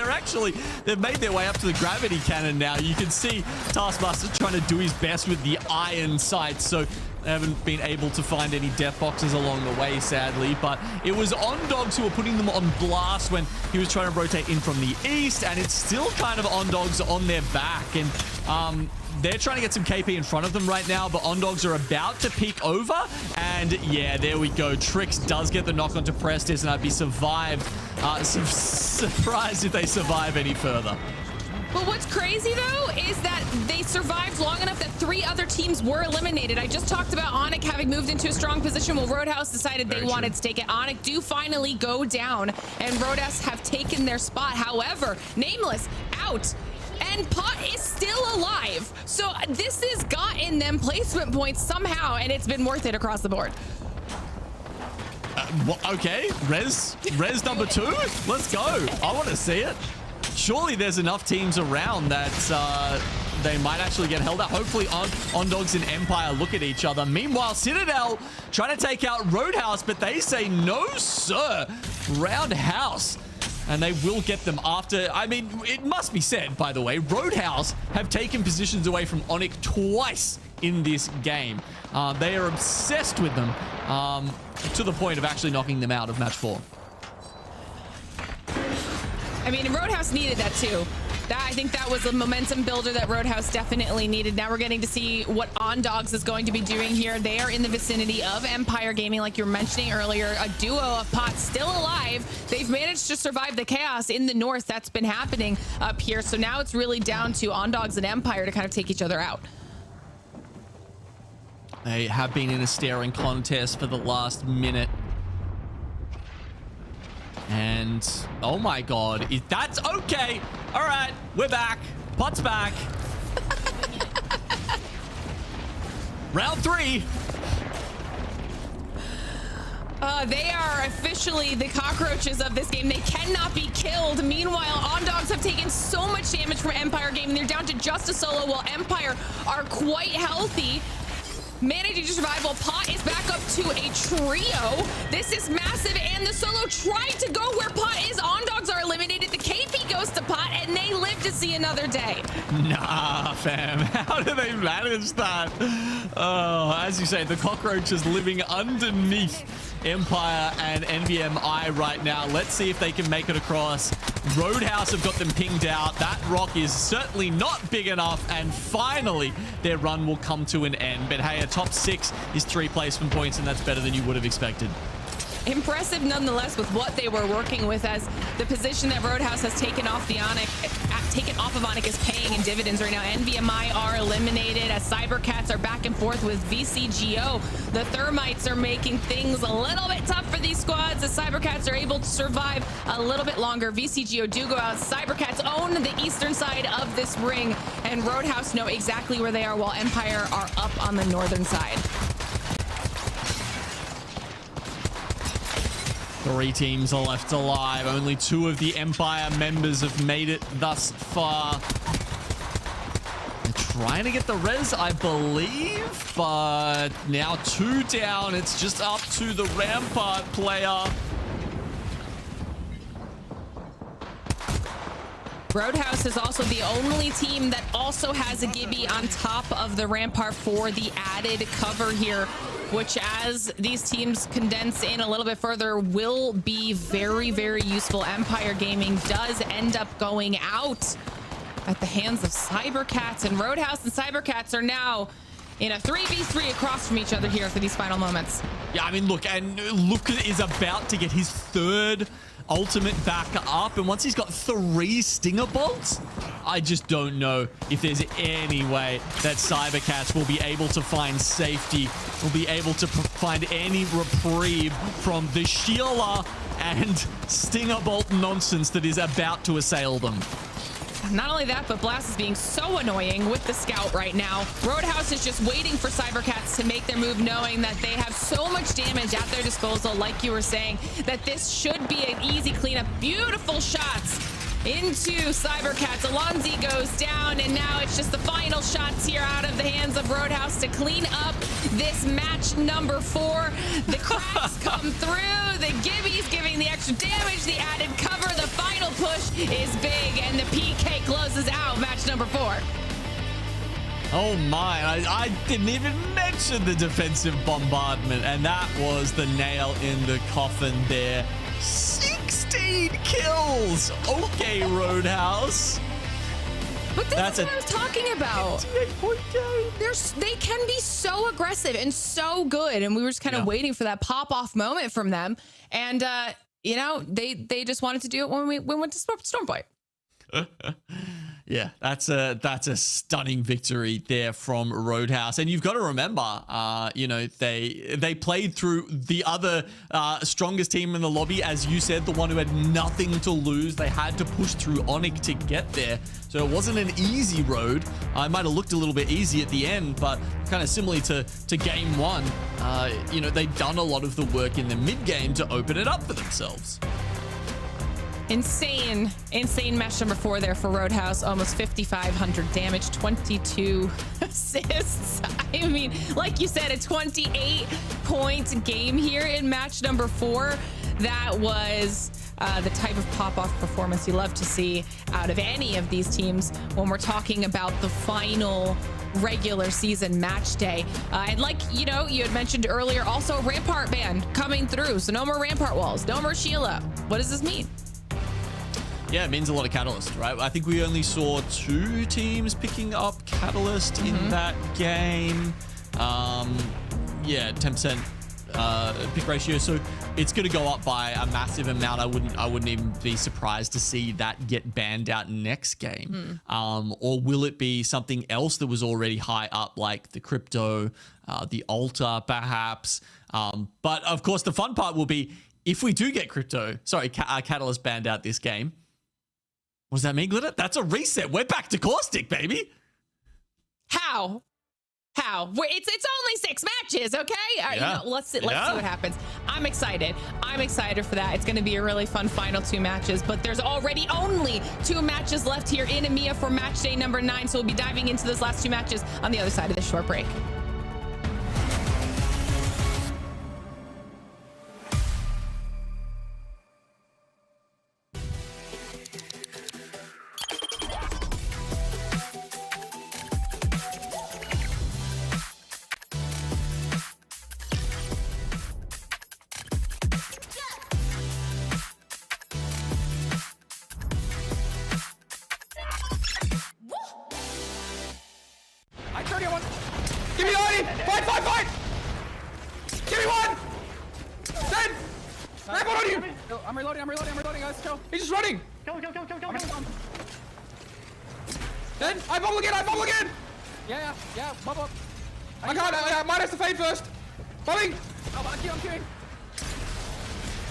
They've made their way up to the gravity cannon now. You can see Taskmaster trying to do his best with the iron sights, so they haven't been able to find any death boxes along the way, sadly. But it was OnDogs who were putting them on blast when he was trying to rotate in from the east, and it's still kind of OnDogs on their back. And they're trying to get some KP in front of them right now, but OnDogs are about to peek over. And yeah, there we go. Trix does get the knock onto Prestis, and I'd be surprised if they survive any further. But what's crazy, though, is that they survived long enough that 3 other teams were eliminated. I just talked about ONIC having moved into a strong position. Well, Roadhouse decided they wanted to take it. ONIC do finally go down, and Roadhouse have taken their spot. However, Nameless out, and Pot is still alive. So this has gotten them placement points somehow, and it's been worth it across the board. Okay, res number 2. Let's go. I want to see it. Surely there's enough teams around that they might actually get held out. Hopefully OnDogs and Empire look at each other. Meanwhile, Citadel trying to take out Roadhouse, but they say no, sir. Roundhouse. And they will get them after. I mean, it must be said, by the way, Roadhouse have taken positions away from ONIC twice in this game. They are obsessed with them to the point of actually knocking them out of match 4. I mean, Roadhouse needed that too. I think that was a momentum builder that Roadhouse definitely needed. Now we're getting to see what OnDogs is going to be doing here. They are in the vicinity of Empire Gaming, like you were mentioning earlier. A duo of Pot still alive. They've managed to survive the chaos in the north that's been happening up here. So now it's really down to OnDogs and Empire to kind of take each other out. They have been in a staring contest for the last minute. And oh my god, that's okay. All right, we're back. Pot's back. Round 3. They are officially the cockroaches of this game. They cannot be killed. Meanwhile, OnDogs have taken so much damage from Empire Gaming. They're down to just a solo, while Empire are quite healthy, managing to survive while Pot is back up to a trio. This is massive, and the solo tried to go where Pot is. OnDogs are eliminated. The KP goes to Pot, and they live to see another day. Nah, fam. How do they manage that? Oh, as you say, the cockroach is living underneath Empire and NVMI right now. Let's see if they can make it across. Roadhouse have got them pinged out. That rock is certainly not big enough, and finally their run will come to an end. But hey, a top 6 is 3 placement points, and that's better than you would have expected. Impressive nonetheless with what they were working with, as the position that Roadhouse has taken off of ONIC is paying in dividends right now. NVMI are eliminated as cybercats are back and forth with VCGO. The thermites are making things a little bit tough for these squads as cybercats are able to survive a little bit longer. VCGO do go out. Cybercats own the eastern side of this ring, and Roadhouse know exactly where they are, while Empire are up on the northern side. 3 teams are left alive. Only 2 of the Empire members have made it thus far. They're trying to get the res, I believe, but now 2 down. It's just up to the Rampart player. Roadhouse is also the only team that also has a Gibby on top of the Rampart for the added cover here, which, as these teams condense in a little bit further, will be very, very useful. Empire Gaming does end up going out at the hands of Cybercats, and Roadhouse and Cybercats are now in a 3v3 across from each other here for these final moments. Yeah, I mean, look, and Luke is about to get his 3rd ultimate back up, and once he's got 3 stinger bolts, I just don't know if there's any way that Cybercats will be able to find safety, will be able to find any reprieve from the Sheila and stinger bolt nonsense that is about to assail them. Not only that, but Blast is being so annoying with the scout right now. Roadhouse is just waiting for Cybercats to make their move, knowing that they have so much damage at their disposal, like you were saying, that this should be an easy cleanup. Beautiful shots into Cybercats. Alonzi goes down, and now it's just the final shots here out of the hands of Roadhouse to clean up this match number 4. The cracks come through, the Gibby's giving the extra damage, the added cover, the final push is big, and the PK closes out match number 4. Oh my, I didn't even mention the defensive bombardment, and that was the nail in the coffin there. 16 kills! Okay, Roadhouse. But this is what I was talking about. 58-point game. They can be so aggressive and so good, and we were just kind of waiting for that pop-off moment from them. And, you know, they just wanted to do it when we went to Stormpoint. Yeah, that's a stunning victory there from Roadhouse. And you've got to remember, you know, they played through the other strongest team in the lobby, as you said, the one who had nothing to lose. They had to push through ONIC to get there. So it wasn't an easy road. It might have looked a little bit easy at the end, but kind of similarly to game 1, you know, they'd done a lot of the work in the mid-game to open it up for themselves. Insane match number 4 there for Roadhouse. Almost 5,500 damage, 22 assists. I mean, like you said, a 28-point game here in match number 4. That was the type of pop-off performance you love to see out of any of these teams when we're talking about the final regular season match day. And like, you know, you had mentioned earlier, also Rampart ban coming through. So no more Rampart walls, no more Sheila. What does this mean? Yeah, it means a lot of Catalyst, right? I think we only saw 2 teams picking up Catalyst in that game. Yeah, 10% pick ratio. So it's going to go up by a massive amount. I wouldn't even be surprised to see that get banned out next game. Or will it be something else that was already high up, like the crypto, the altar, perhaps? But of course, the fun part will be if we do get Catalyst banned out this game. What does that mean, Glitter? That's a reset. We're back to Caustic, baby. How? It's only 6 matches, okay? You know, let's see what happens. I'm excited for that. It's going to be a really fun final 2 matches, but there's already only 2 matches left here in EMEA for match day number 9, so we'll be diving into those last 2 matches on the other side of this short break. him! I'm reloading, guys. Go. He's just running! Kill him. Then, I bubble again! Yeah, bubble up. I can't, mine has to fade first. Bobbing! Oh, I'm queuing.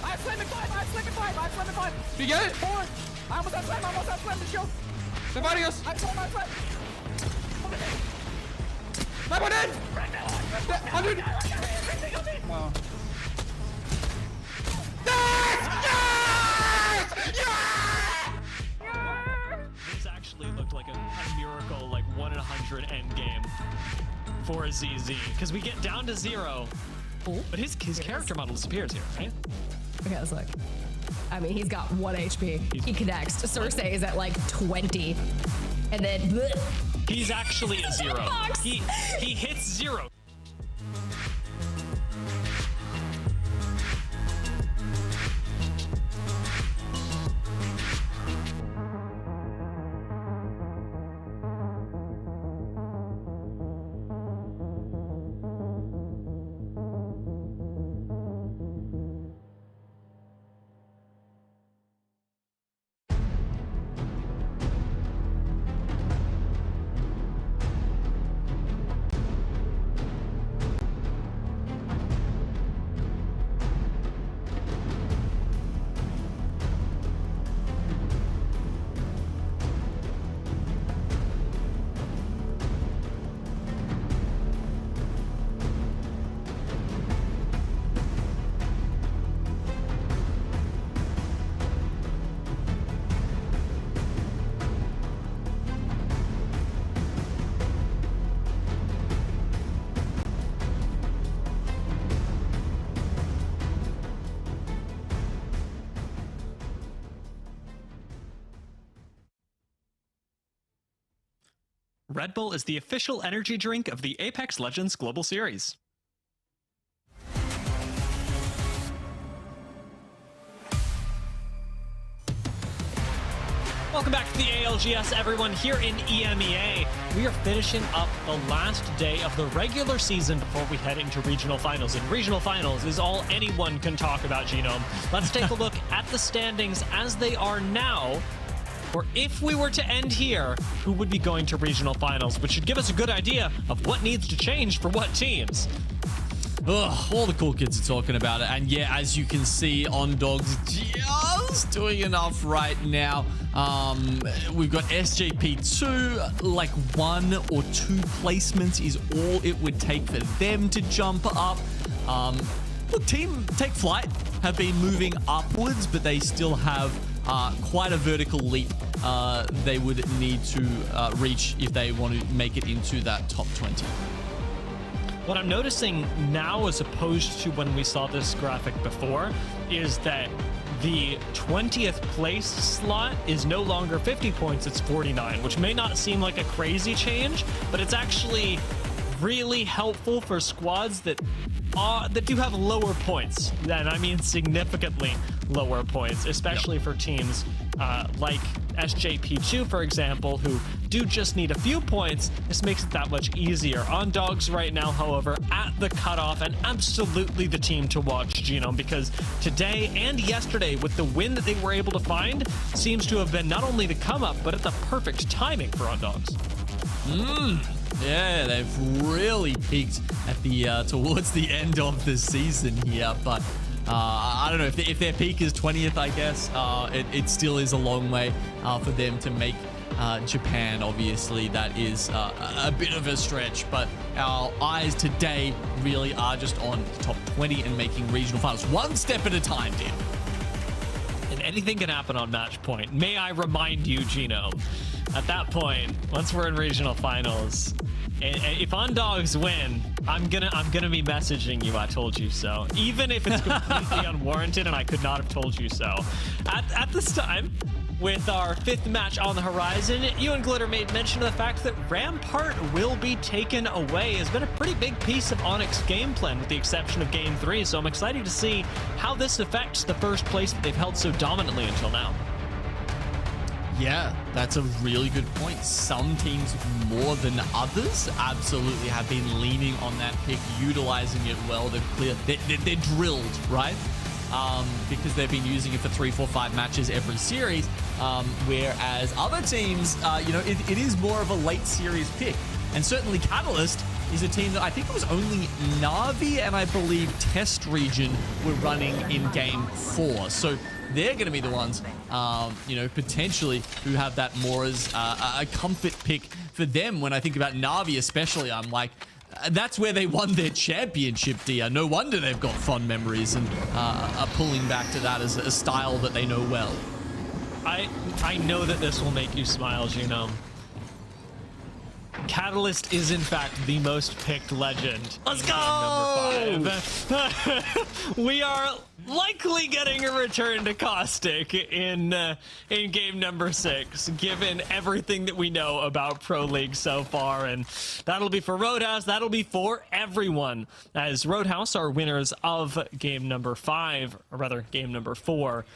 I have slam in 5. Do you get it? Forward. I almost have slam to show. They're fighting us. I slam. Slam one in! 100! Wow. This actually looked like a miracle, like 1 in 100 end game for ZZ, because we get down to 0, but his character model disappears here, right? Okay, let's look. I mean, he's got 1 HP. He connects. Cersei is at like 20. And then... bleh. He's actually a 0. He hits 0. Red Bull is the official energy drink of the Apex Legends Global Series. Welcome back to the ALGS, everyone, here in EMEA. We are finishing up the last day of the regular season before we head into regional finals. And regional finals is all anyone can talk about, Genome. Let's take a look at the standings as they are now. Or if we were to end here, who would be going to regional finals, which should give us a good idea of what needs to change for what teams. Ugh, all the cool kids are talking about it. And yeah, as you can see, OnDog's just doing enough right now. We've got SJP2, like 1 or 2 placements is all it would take for them to jump up. Look, Team Take Flyte have been moving upwards, but they still have quite a vertical leap they would need to reach if they want to make it into that top 20. What I'm noticing now, as opposed to when we saw this graphic before, is that the 20th place slot is no longer 50 points, it's 49, which may not seem like a crazy change, but it's actually really helpful for squads that do have lower points. And I mean significantly lower points, especially for teams like SJP2, for example, who do just need a few points. This makes it that much easier. OnDogs right now, however, at the cutoff, and absolutely the team to watch, Genome, because today and yesterday, with the win that they were able to find, seems to have been not only the come up, but at the perfect timing for OnDogs. Yeah, they've really peaked at the towards the end of the season here, but I don't know if their peak is 20th. I guess it still is a long way for them to make Japan. Obviously, that is a bit of a stretch, but our eyes today really are just on the top 20 and making regional finals one step at a time, dude. And anything can happen on match point. May I remind you, Genome, at that point, once we're in regional finals, if OnDogs win, I'm gonna be messaging you, I told you so. Even if it's completely unwarranted and I could not have told you so. At this time, with our 5th match on the horizon, you and Glitter made mention of the fact that Rampart will be taken away. Has been a pretty big piece of ONIC game plan, with the exception of Game 3, so I'm excited to see how this affects the first place that they've held so dominantly until now. Yeah, that's a really good point. Some teams more than others absolutely have been leaning on that pick, utilizing it well. They're drilled, right? because they've been using it for 3, 4, 5 matches every series, whereas other teams, you know, it is more of a late series pick. And certainly Catalyst is a team that I think it was only Na'Vi and I believe Test Region were running in Game 4. So they're going to be the ones, you know, potentially who have that more as a comfort pick for them. When I think about Na'Vi especially, I'm like, that's where they won their championship, Dia. No wonder they've got fond memories and are pulling back to that as a style that they know well. I know that this will make you smile, Genome. Catalyst is in fact the most picked legend. Let's go! Number 5. We are likely getting a return to Caustic in game number 6, given everything that we know about Pro League so far, and that'll be for Roadhouse. That'll be for everyone, as Roadhouse are winners of game number 5, or rather game number 4.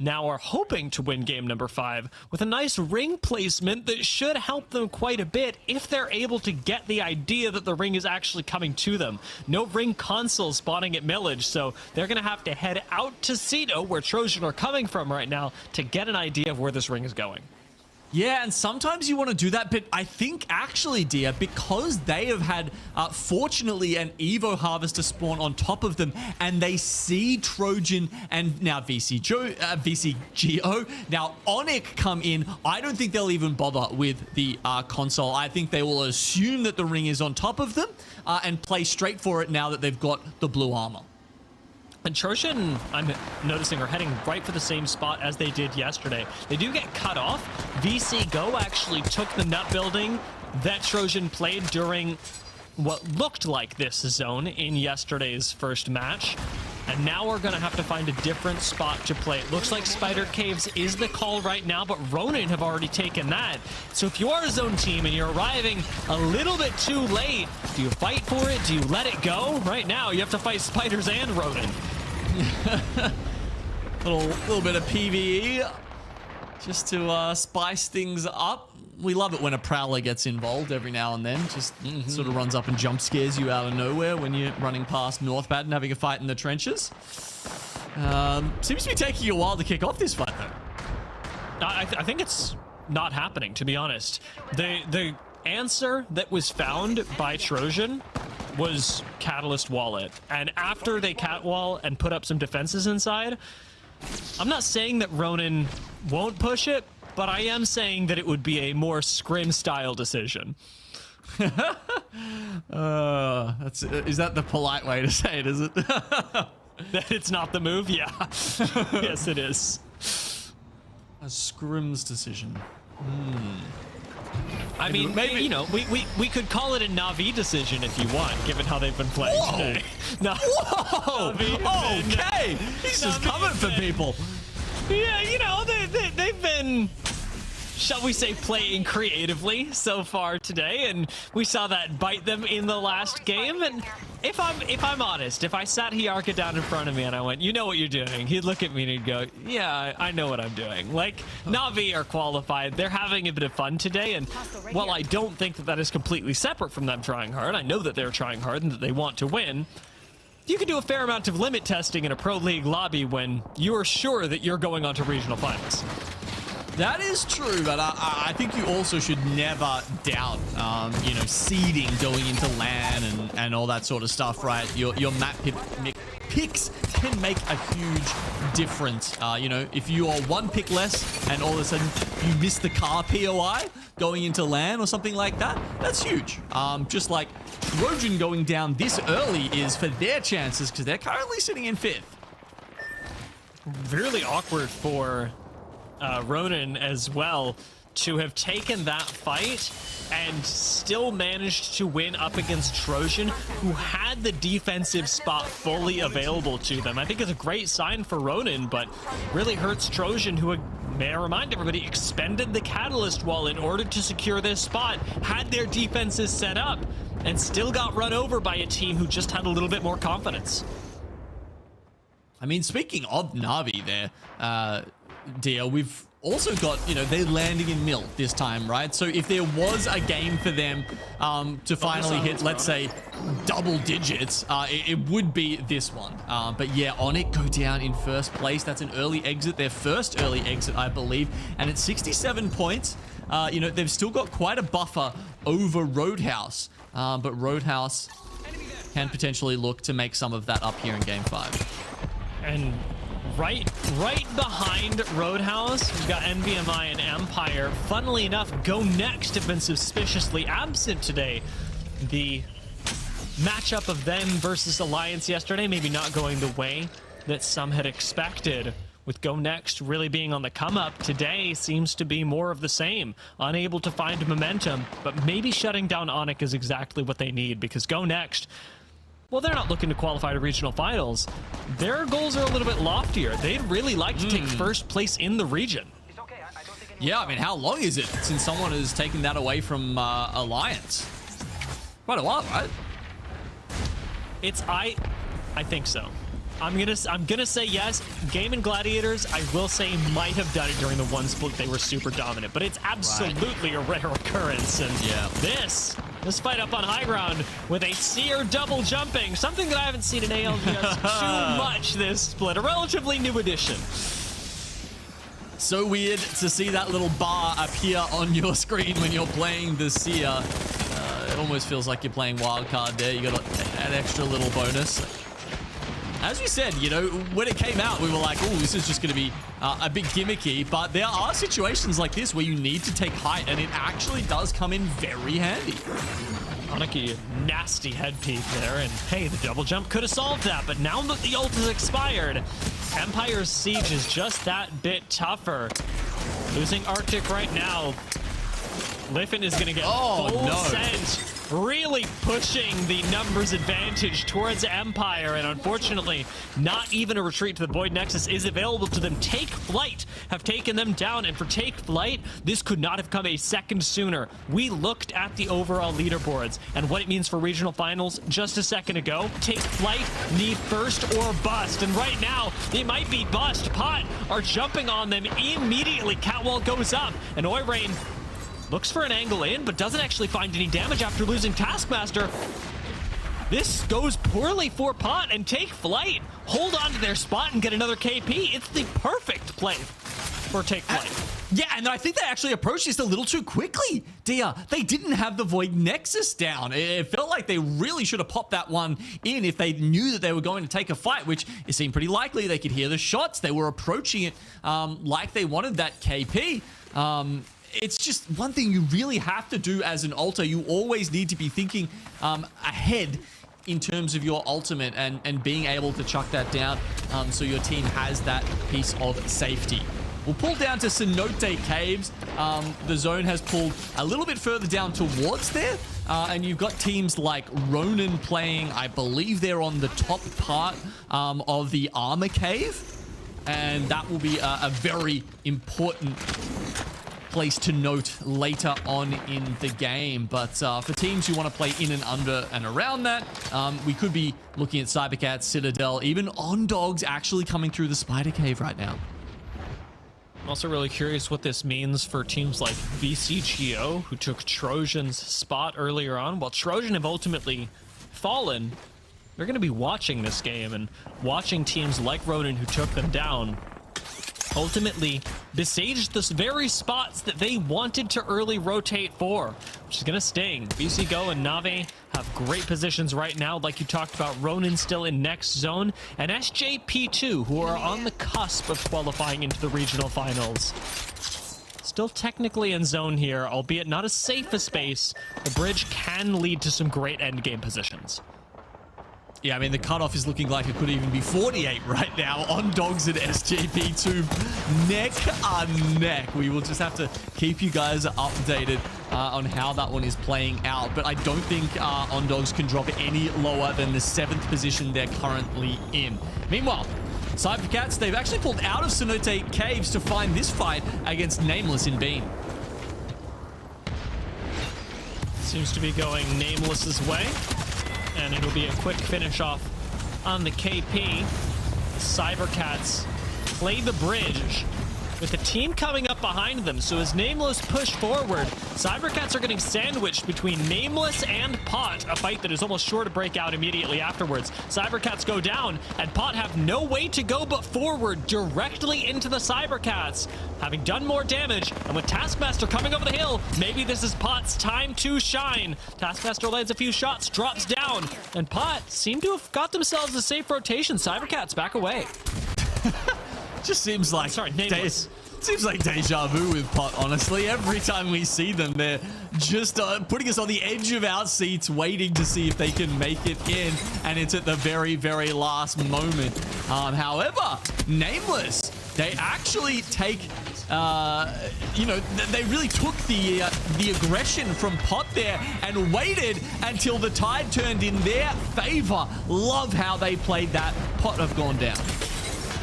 Now are hoping to win game number 5 with a nice ring placement that should help them quite a bit if they're able to get the idea that the ring is actually coming to them. No ring console spawning at Millage, so they're going to have to head out to Citadel, where Trojan are coming from right now, to get an idea of where this ring is going. Yeah, and sometimes you want to do that, but I think actually, Dia, because they have had, fortunately, an Evo Harvester spawn on top of them, and they see Trojan and now VCGO, now ONIC come in, I don't think they'll even bother with the console. I think they will assume that the ring is on top of them and play straight for it now that they've got the blue armor. And Trojan, I'm noticing, are heading right for the same spot as they did yesterday. They do get cut off. VCGO actually took the nut building that Trojan played during what looked like this zone in yesterday's first match. And now we're going to have to find a different spot to play. It looks like Spider Caves is the call right now, but Ronin have already taken that. So if you are a zone team and you're arriving a little bit too late, do you fight for it? Do you let it go? Right now, you have to fight Spiders and Ronin. little bit of PvE just to spice things up. We love it when a Prowler gets involved every now and then. Just sort of runs up and jump scares you out of nowhere when you're running past Northbat and having a fight in the trenches. Seems to be taking you a while to kick off this fight, though. I think it's not happening, to be honest. The answer that was found by Trojan was Catalyst Wallet. And after they catwall and put up some defenses inside, I'm not saying that Ronin won't push it, but I am saying that it would be a more scrim-style decision. Is that the polite way to say it, is it? That it's not the move? Yeah. Yes, it is. A scrim's decision. I mean, maybe, you know, we could call it a Na'Vi decision if you want, given how they've been playing today. Whoa! Okay! He's just coming for people. Yeah, you know, they've been, shall we say, playing creatively so far today, and we saw that bite them in the last game. And if I'm honest, if I sat Hiyarka down in front of me and I went, "You know what you're doing," he'd look at me and he'd go, "Yeah, I know what I'm doing." Like, Na'Vi are qualified. They're having a bit of fun today, and while I don't think that is completely separate from them trying hard, I know that they're trying hard and that they want to win. You can do a fair amount of limit testing in a Pro League lobby when you're sure that you're going on to regional finals. That is true, but I think you also should never doubt, you know, seeding going into LAN and all that sort of stuff, right? Your map picks can make a huge difference. You know, if you are one pick less and all of a sudden you miss the car POI going into LAN or something like that, that's huge. Just like Trojan going down this early is for their chances because they're currently sitting in 5th. Really awkward for Ronin as well to have taken that fight and still managed to win up against Trojan, who had the defensive spot fully available to them. I think it's a great sign for Ronin, but really hurts Trojan, who, may I remind everybody, expended the Catalyst wall in order to secure this spot, had their defenses set up, and still got run over by a team who just had a little bit more confidence. I mean, speaking of Na'Vi there, Dia, we've also got, you know, they're landing in Mill this time, right? So if there was a game for them to finally hit, let's say, double digits, it would be this one. But yeah, ONIC go down in first place. That's an early exit, their first early exit, I believe. And it's 67 points. You know, they've still got quite a buffer over Roadhouse. But Roadhouse can potentially look to make some of that up here in Game 5. And right behind Roadhouse, we've got NVMI and Empire. Funnily enough, GoNext have been suspiciously absent today. The matchup of them versus Alliance yesterday, maybe not going the way that some had expected. With GoNext really being on the come up, today seems to be more of the same. Unable to find momentum, but maybe shutting down ONIC is exactly what they need, because GoNext, well, they're not looking to qualify to regional finals. Their goals are a little bit loftier. They'd really like to take first place in the region. Yeah, I mean, how long is it since someone has taken that away from Alliance? Quite a while, right? I think so. I'm gonna say yes. Game and Gladiators, I will say, might have done it during the one split. They were super dominant, but it's absolutely a rare occurrence. And this fight up on high ground with a seer double jumping, something that I haven't seen in ALGS too much this split. A relatively new addition. So weird to see that little bar appear on your screen when you're playing the seer. It almost feels like you're playing wildcard there. You got an extra little bonus. As we said, you know, when it came out, we were like, oh, this is just going to be a bit gimmicky. But there are situations like this where you need to take height, and it actually does come in very handy. ONIC, nasty head peek there, and hey, the double jump could have solved that, but now that the ult is expired, Empire's siege is just that bit tougher. Losing Arctic right now. Liffin is going to get full sent. Really pushing the numbers advantage towards Empire, and unfortunately, not even a retreat to the Void Nexus is available to them. Take Flyte have taken them down, and for Take Flyte, this could not have come a second sooner. We looked at the overall leaderboards and what it means for regional finals just a second ago. Take Flyte need first or bust, and right now, it might be bust. Pot are jumping on them immediately. Catwall goes up, and Oirain looks for an angle in, but doesn't actually find any damage after losing Taskmaster. This goes poorly for Pot, and Take Flyte hold on to their spot and get another KP. It's the perfect play for Take Flyte. Yeah, and I think they actually approached this a little too quickly, Dia. They didn't have the Void Nexus down. It felt like they really should have popped that one in if they knew that they were going to take a fight, which it seemed pretty likely. They could hear the shots. They were approaching it like they wanted that KP. It's just one thing you really have to do as an ulter. You always need to be thinking ahead in terms of your ultimate and being able to chuck that down so your team has that piece of safety. We'll pull down to Cenote Caves. The zone has pulled a little bit further down towards there. And you've got teams like Ronin playing, I believe they're on the top part of the Armor Cave. And that will be a very important place to note later on in the game. But for teams who want to play in and under and around that, we could be looking at cybercats, Citadel, even OnDogs actually coming through the Spider Cave right now. I'm also really curious what this means for teams like VCGO, who took Trojan's spot earlier on. While Trojan have ultimately fallen, they're going to be watching this game and watching teams like Ronin, who took them down, ultimately besieged the very spots that they wanted to early rotate for, which is going to sting. VCGO and Nave have great positions right now, like you talked about. Ronin still in next zone, and SJP2, who are on the cusp of qualifying into the regional finals. Still technically in zone here, albeit not as safe a space. The bridge can lead to some great endgame positions. Yeah, I mean, the cutoff is looking like it could even be 48 right now. OnDogs and SJP2 neck on neck. We will just have to keep you guys updated on how that one is playing out. But I don't think OnDogs can drop any lower than the 7th position they're currently in. Meanwhile, cybercats, they've actually pulled out of Cenote Caves to find this fight against Nameless in Beam. Seems to be going Nameless's way. And it'll be a quick finish off on the KP. Cybercats play the bridge with the team coming up behind them. So as Nameless push forward, cybercats are getting sandwiched between Nameless and Pot, a fight that is almost sure to break out immediately afterwards. cybercats go down, and Pot have no way to go but forward directly into the cybercats, having done more damage. And with Taskmaster coming over the hill, maybe this is Pot's time to shine. Taskmaster lands a few shots, drops down, and Pot seem to have got themselves a safe rotation. cybercats back away. Just seems like seems like deja vu with Pot, honestly. Every time we see them, they're just putting us on the edge of our seats, waiting to see if they can make it in, and it's at the very, very last moment. However, Nameless, they actually take, you know, they really took the aggression from Pot there and waited until the tide turned in their favor. Love how they played that. Pot have gone down.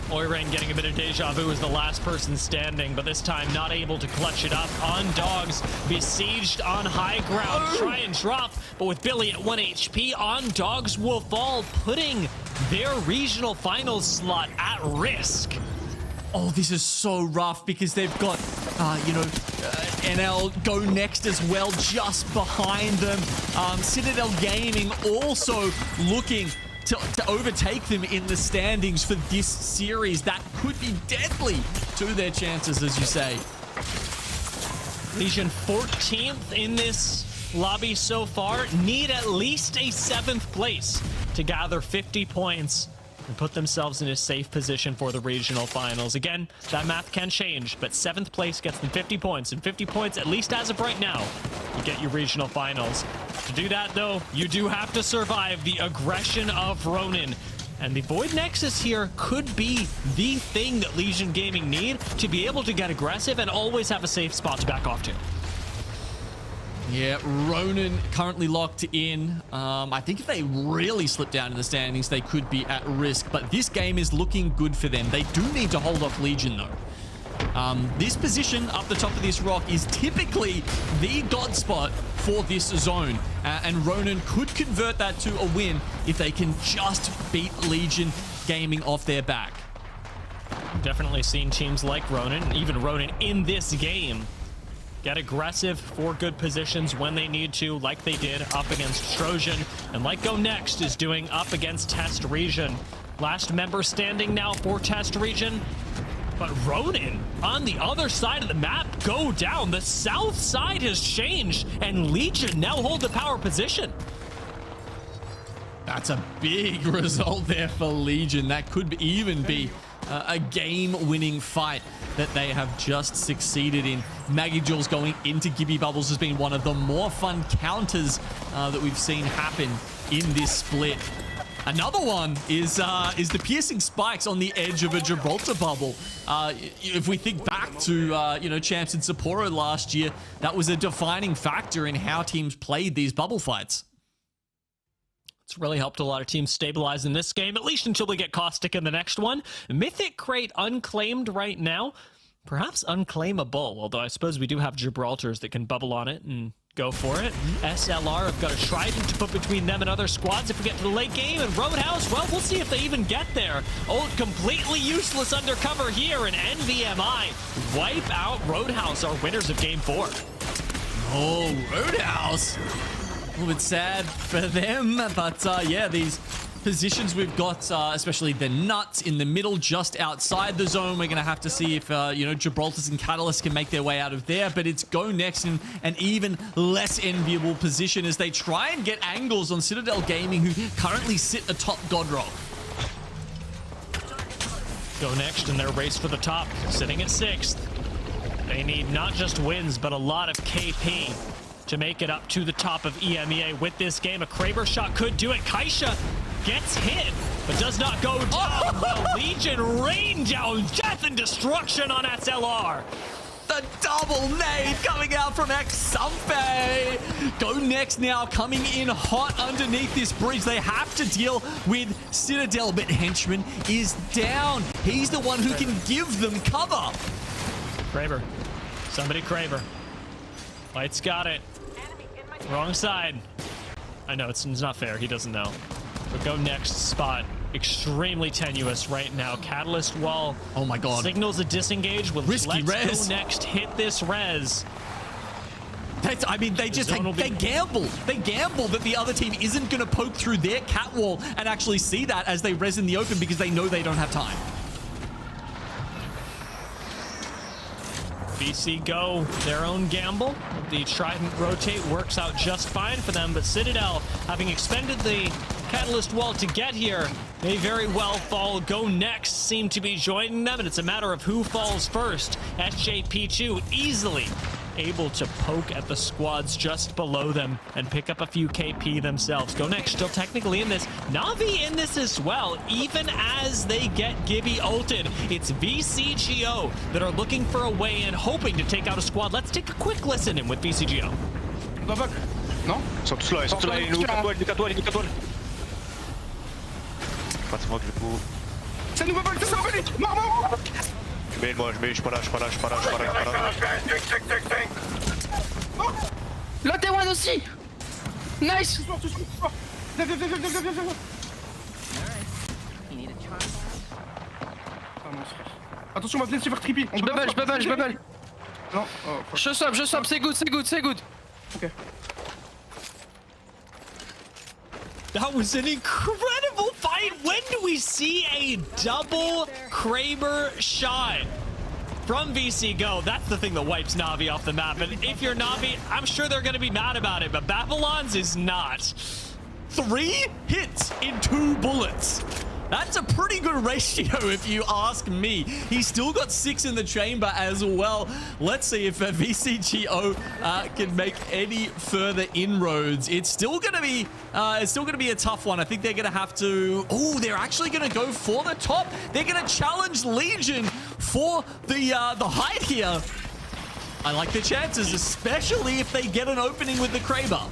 Oirein getting a bit of deja vu as the last person standing, but this time not able to clutch it up. On Dogs, besieged on high ground. Try and drop, but with Billy at 1 HP, On Dogs will fall, putting their regional finals slot at risk. Oh, this is so rough because they've got, you know, NL GoNext as well just behind them. Citadel Gaming also looking to overtake them in the standings for this series. That could be deadly to their chances, as you say. Legion 14th in this lobby so far. Need at least a 7th place to gather 50 points and put themselves in a safe position for the regional finals. Again, that math can change, but 7th place gets them 50 points, and 50 points, at least as of right now, you get your regional finals. To do that, though, you do have to survive the aggression of Ronin. And the Void Nexus here could be the thing that Legion Gaming need to be able to get aggressive and always have a safe spot to back off to. Yeah, Ronin currently locked in. I think if they really slip down in the standings, they could be at risk. But this game is looking good for them. They do need to hold off Legion, though. This position up the top of this rock is typically the god spot for this zone. And Ronin could convert that to a win if they can just beat Legion Gaming off their back. Definitely seen teams like Ronin, even Ronin in this game, get aggressive for good positions when they need to, like they did up against Trojan, and like GoNext is doing up against Test Region. Last member standing now for Test Region, but Ronin on the other side of the map go down. The south side has changed, and Legion now hold the power position. That's a big result there for Legion. That could even be a game-winning fight that they have just succeeded in. Maggie Jules going into Gibby Bubbles has been one of the more fun counters that we've seen happen in this split. Another one is the piercing spikes on the edge of a Gibraltar bubble. If we think back to you know, Champs and Sapporo last year, that was a defining factor in how teams played these bubble fights. It's really helped a lot of teams stabilize in this game, at least until they get Caustic in the next one. Mythic Crate unclaimed right now. Perhaps unclaimable, although I suppose we do have Gibraltars that can bubble on it and go for it. SLR have got a Trident to put between them and other squads if we get to the late game. And Roadhouse, well, we'll see if they even get there. Oh, completely useless undercover here, and NVMI wipe out Roadhouse, our winners of Game 4. Oh, Roadhouse. A little bit sad for them, but yeah, these positions we've got, especially the nuts in the middle, just outside the zone. We're going to have to see if, you know, Gibraltars and Catalyst can make their way out of there, but it's GoNext in an even less enviable position as they try and get angles on Citadel Gaming, who currently sit atop Godrock. GoNext in their race for the top, sitting at 6th. They need not just wins, but a lot of KP to make it up to the top of EMEA with this game. A Kraber shot could do it. Kaisha gets hit, but does not go down. Well, Legion rain down death and destruction on SLR. The double nade coming out from Xampe. GoNext now coming in hot underneath this bridge. They have to deal with Citadel, but Henchman is down. He's the one who can give them cover. Kraber. Somebody Kraber. Flyte's got it. Wrong side. I know, it's not fair. He doesn't know. But GoNext spot extremely tenuous right now. Catalyst wall. Oh my god. Signals a disengage. With Risky res. GoNext hit this res. I mean, they gamble. They gamble that the other team isn't going to poke through their cat wall and actually see that as they res in the open because they know they don't have time. VC go their own gamble. The Trident rotate works out just fine for them, but Citadel, having expended the Catalyst wall to get here, may very well fall. GoNext seem to be joining them, and it's a matter of who falls first. SJP2 easily able to poke at the squads just below them and pick up a few KP themselves. GoNext still technically in this. Na'Vi in this as well, even as they get Gibby ulted. It's VCGO that are looking for a way in, hoping to take out a squad. Let's take a quick listen in with VCGO. Go back. Non? Ils sont tous là, il nous catoile. Pas de smoke du coup. C'est nous, c'est ça, mort. Je suis pas là. Là, t'es one aussi. Nice. Viens. Attention, on va venir se faire trippy. Je bubble. Non. Je sub, c'est good. Ok. That was an incredible fight. When do we see a double Kraber shot from VC Go? That's the thing that wipes Na'Vi off the map. And if you're Na'Vi, I'm sure they're going to be mad about it, but Babylon's is not. 3 hits in 2 bullets. That's a pretty good ratio if you ask me. He's still got 6 in the chamber as well. Let's see if VCGO can make any further inroads. It's still gonna be a tough one. I think they're gonna have to. Oh, they're actually gonna go for the top. They're gonna challenge Legion for the height here. I like the chances, especially if they get an opening with the Kraber.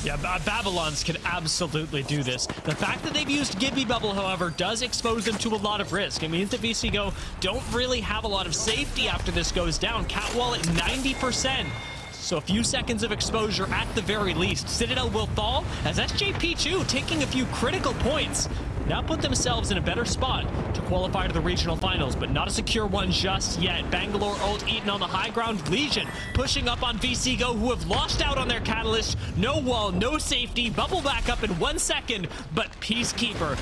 Yeah, Babylons can absolutely do this. The fact that they've used Gibby Bubble, however, does expose them to a lot of risk. It means that VCGO don't really have a lot of safety after this goes down. Catwall at 90%. So a few seconds of exposure at the very least. Citadel will fall as SJP2 taking a few critical points. Now put themselves in a better spot to qualify to the regional finals, but not a secure one just yet. Bangalore ult eaten on the high ground. Legion pushing up on VCGO, who have lost out on their catalyst. No wall, no safety. Bubble back up in 1 second, but Peacekeeper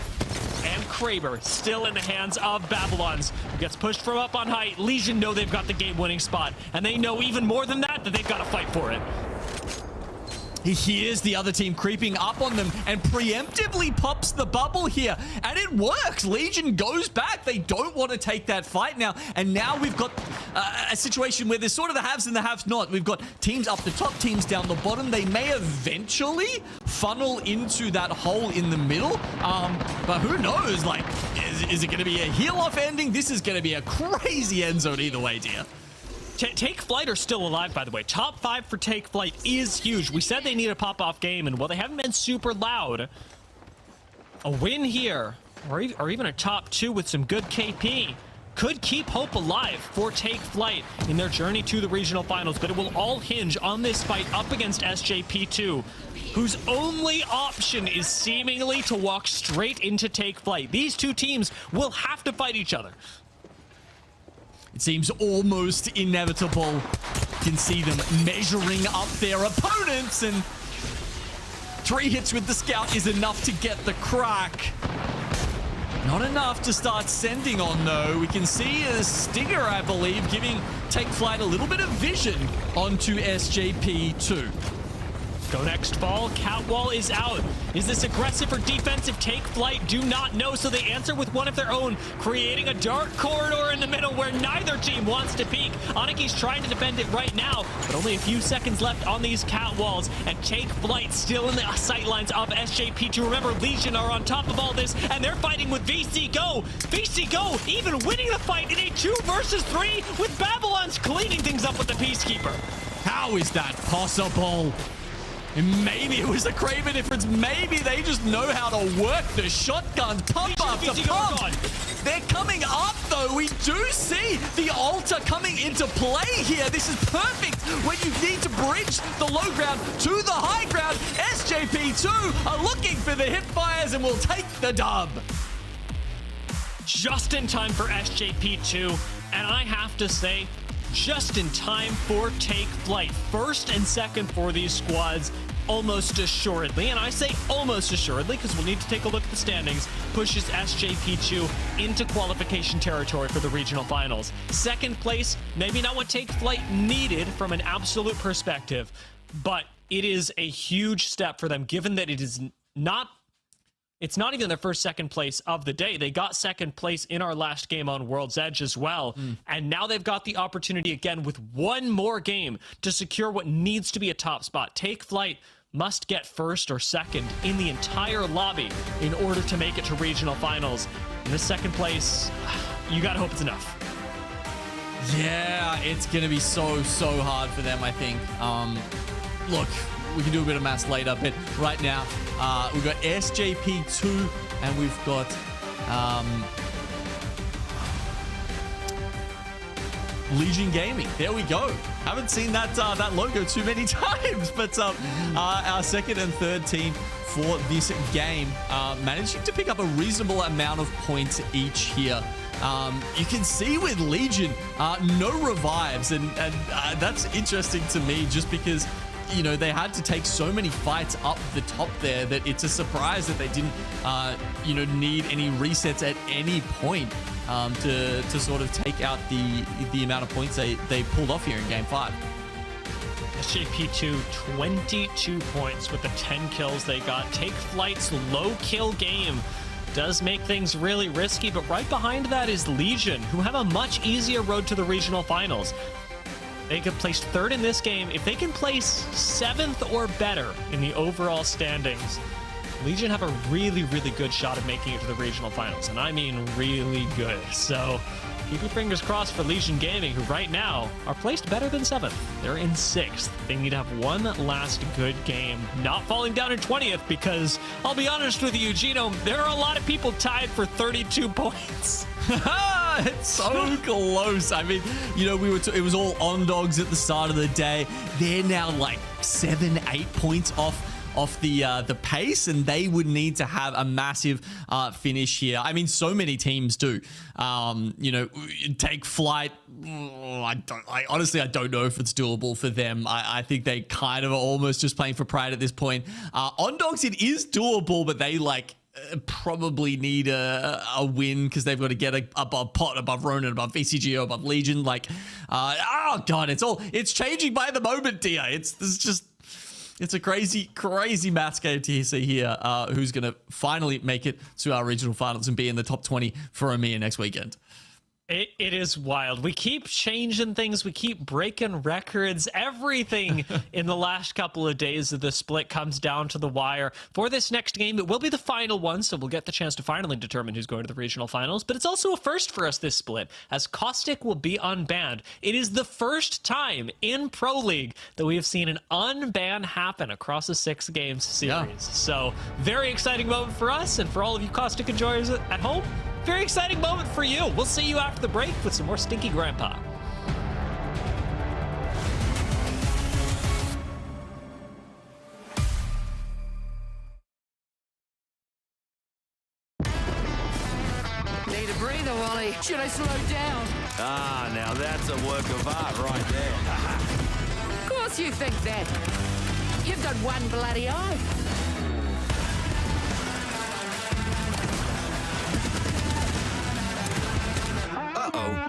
and Kraber still in the hands of Babylons, who gets pushed from up on height. Legion know they've got the game-winning spot, and they know even more than that they've got to fight for it. He hears the other team creeping up on them and preemptively pops the bubble here. And it works. Legion goes back. They don't want to take that fight now. And now we've got a situation where there's sort of the haves and the haves not. We've got teams up the top, teams down the bottom. They may eventually funnel into that hole in the middle. But who knows? Like, is it going to be a heal-off ending? This is going to be a crazy end zone either way, dear. Take Flyte are still alive, by the way. Top 5 for Take Flyte is huge. We said they need a pop-off game, and while they haven't been super loud, a win here, or even a top 2 with some good KP, could keep hope alive for Take Flyte in their journey to the regional finals. But it will all hinge on this fight up against SJP2, whose only option is seemingly to walk straight into Take Flyte. These two teams will have to fight each other. It seems almost inevitable. You can see them measuring up their opponents, and 3 hits with the scout is enough to get the crack. Not enough to start sending on, though. We can see a Stinger, I believe, giving Take Flyte a little bit of vision onto SJP2. GoNext fall, Catwall is out. Is this aggressive or defensive? Take Flyte, do not know, so they answer with one of their own, creating a dark corridor in the middle where neither team wants to peek. ONIC's trying to defend it right now, but only a few seconds left on these Catwalls, and Take Flyte still in the sightlines of SJP2. Remember, Legion are on top of all this, and they're fighting with VCGO. VCGO even winning the fight in a 2 versus 3 with Babylon's cleaning things up with the Peacekeeper. How is that possible? Maybe it was a Kraber difference. Maybe they just know how to work the shotguns, pump after pump. They're coming up, though. We do see the altar coming into play here. This is perfect when you need to bridge the low ground to the high ground. SJP2 are looking for the hip fires and will take the dub. just in time for SJP2, and I have to say, just in time for Take Flight. First and second for these squads, almost assuredly, and I say almost assuredly because we'll need to take a look at the standings, pushes SJP2 into qualification territory for the regional finals. Second place, maybe not what Take Flight needed from an absolute perspective, but it is a huge step for them, given that it's not even their first second place of the day. They got second place in our last game on World's Edge as well. And now they've got the opportunity again with one more game to secure what needs to be a top spot. Take Flight must get first or second in the entire lobby in order to make it to regional finals. In the second place, you gotta hope it's enough. Yeah, it's going to be so hard for them, I think. Look, we can do a bit of maths later, but right now, we've got SJP2 and we've got Legion Gaming. There we go. Haven't seen that logo too many times, but our second and third team for this game managing to pick up a reasonable amount of points each here. You can see with Legion, no revives, and that's interesting to me just because, you know, they had to take so many fights up the top there that it's a surprise that they didn't, you know, need any resets at any point to sort of take out the amount of points they pulled off here in Game 5. SJP2, 22 points with the 10 kills they got. Take Flight's low kill game does make things really risky, but right behind that is Legion, who have a much easier road to the regional finals. They could place third in this game. If they can place 7th or better in the overall standings, Legion have a really good shot of making it to the regional finals, and I mean really good. So keep your fingers crossed for Legion Gaming, who right now are placed better than 7th. They're in 6th. They need to have one last good game, not falling down in 20th, because I'll be honest with you, Gino, there are a lot of people tied for 32 points. It's so close. I mean, you know, it was all on dogs at the start of the day. They're now like 7-8 points off the pace, and they would need to have a massive finish here. I mean, so many teams do. You know, Take Flight. Honestly, I don't know if it's doable for them. I think they kind of are almost just playing for pride at this point. On dogs, it is doable, but they probably need a win because they've got to get above Pot, above Ronin, above VCGO, above Legion. Oh god, it's changing by the moment, dear. It's a crazy maths game to see here. Who's going to finally make it to our regional finals and be in the top 20 for EMEA next weekend? It is wild. We keep changing things. We keep breaking records. Everything in the last couple of days of the split comes down to the wire. For this next game, it will be the final one, so we'll get the chance to finally determine who's going to the regional finals. But it's also a first for us this split, as Caustic will be unbanned. It is the first time in Pro League that we have seen an unban happen across a 6-game series. Yeah. So, very exciting moment for us, and for all of you Caustic enjoyers at home, very exciting moment for you. We'll see you after the break with some more Stinky Grandpa. Need a breather, Wally. Should I slow down? Ah, now that's a work of art right there. Of course you think that. You've got one bloody eye. Uh-oh.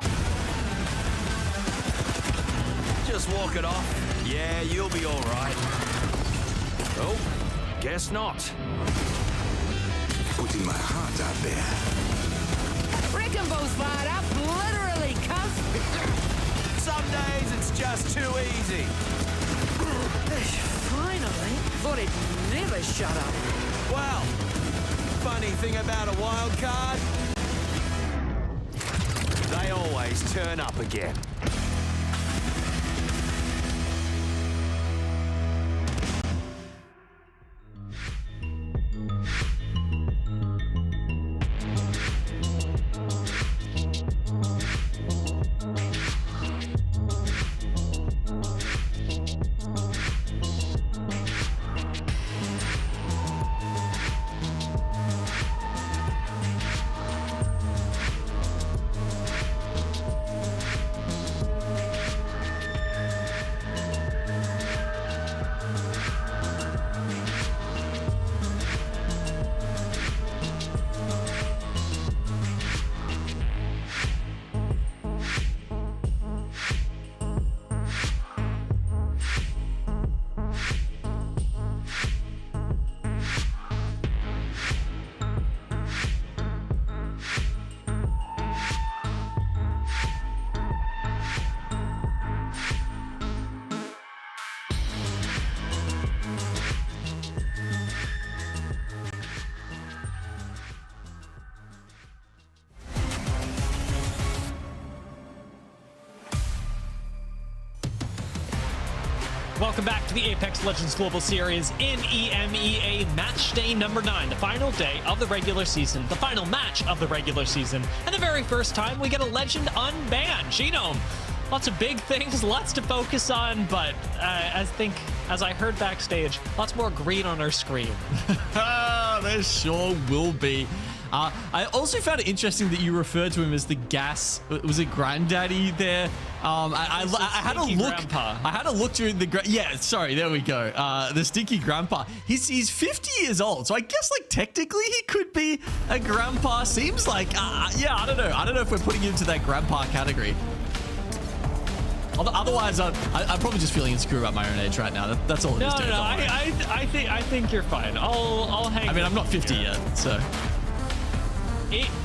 Just walk it off. Yeah, you'll be all right. Oh, guess not. Putting my heart out there. Wrecking ball's fired up, literally, cuz. Some days it's just too easy. Finally. Thought it'd never shut up. Well, funny thing about a wild card, they always turn up again. Welcome back to the Apex Legends Global Series in EMEA Match Day number 9, the final day of the regular season, the final match of the regular season, and the very first time we get a legend unbanned. Genome, lots of big things, lots to focus on, but as I heard backstage, lots more green on our screen. There sure will be. I also found it interesting that you referred to him as the gas. Was it granddaddy there? I had a look. Grandpa. I had a look through the. Yeah, sorry. There we go. The stinky grandpa. He's 50 years old, so I guess like technically he could be a grandpa. Seems like. Yeah, I don't know. I don't know if we're putting him into that grandpa category. Otherwise, I'm probably just feeling insecure about my own age right now. That's all it is. No. I think you're fine. I'll hang. I mean, I'm not 50 yet, so.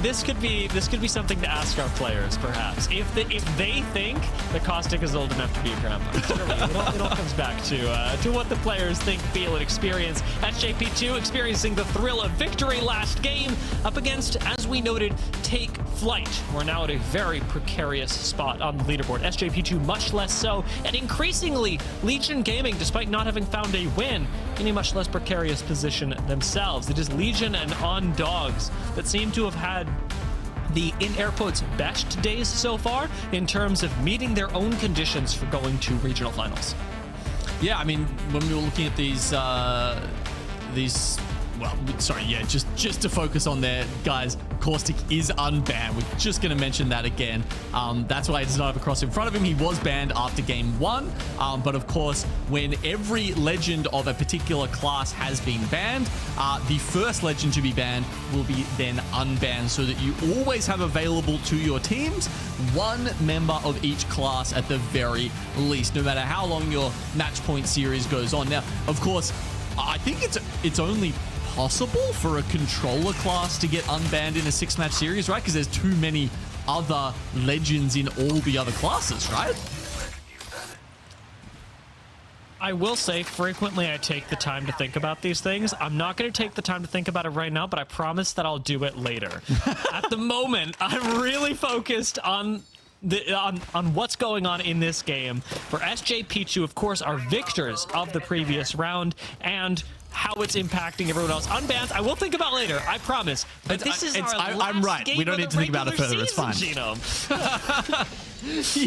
This could be something to ask our players, perhaps. If they think that Caustic is old enough to be a grandpa. It all comes back to what the players think, feel, and experience. SJP2 experiencing the thrill of victory last game up against, as we noted, Take Flyte. We're now at a very precarious spot on the leaderboard. SJP2 much less so, and increasingly Legion Gaming, despite not having found a win, in a much less precarious position themselves. It is Legion and On Dogs that seem to have had the, in air quotes, best days so far in terms of meeting their own conditions for going to regional finals. Yeah, I mean, when we were looking at these well, sorry, yeah, just to focus on there, guys, Caustic is unbanned. We're just going to mention that again. That's why he does not have a cross in front of him. He was banned after game 1. But of course, when every legend of a particular class has been banned, the first legend to be banned will be then unbanned, so that you always have available to your teams one member of each class at the very least, no matter how long your match point series goes on. Now, of course, I think it's only possible for a controller class to get unbanned in a 6-match series, right? Because there's too many other legends in all the other classes, right? I will say, frequently I take the time to think about these things. I'm not going to take the time to think about it right now, but I promise that I'll do it later. At the moment, I'm really focused on what's going on in this game. For SJP2, of course, are victors of the previous round, and how it's impacting everyone else. Unbanned, I will think about later, I promise. But this is our last I'm right. game we don't need to think about it further. It's fine. Genome.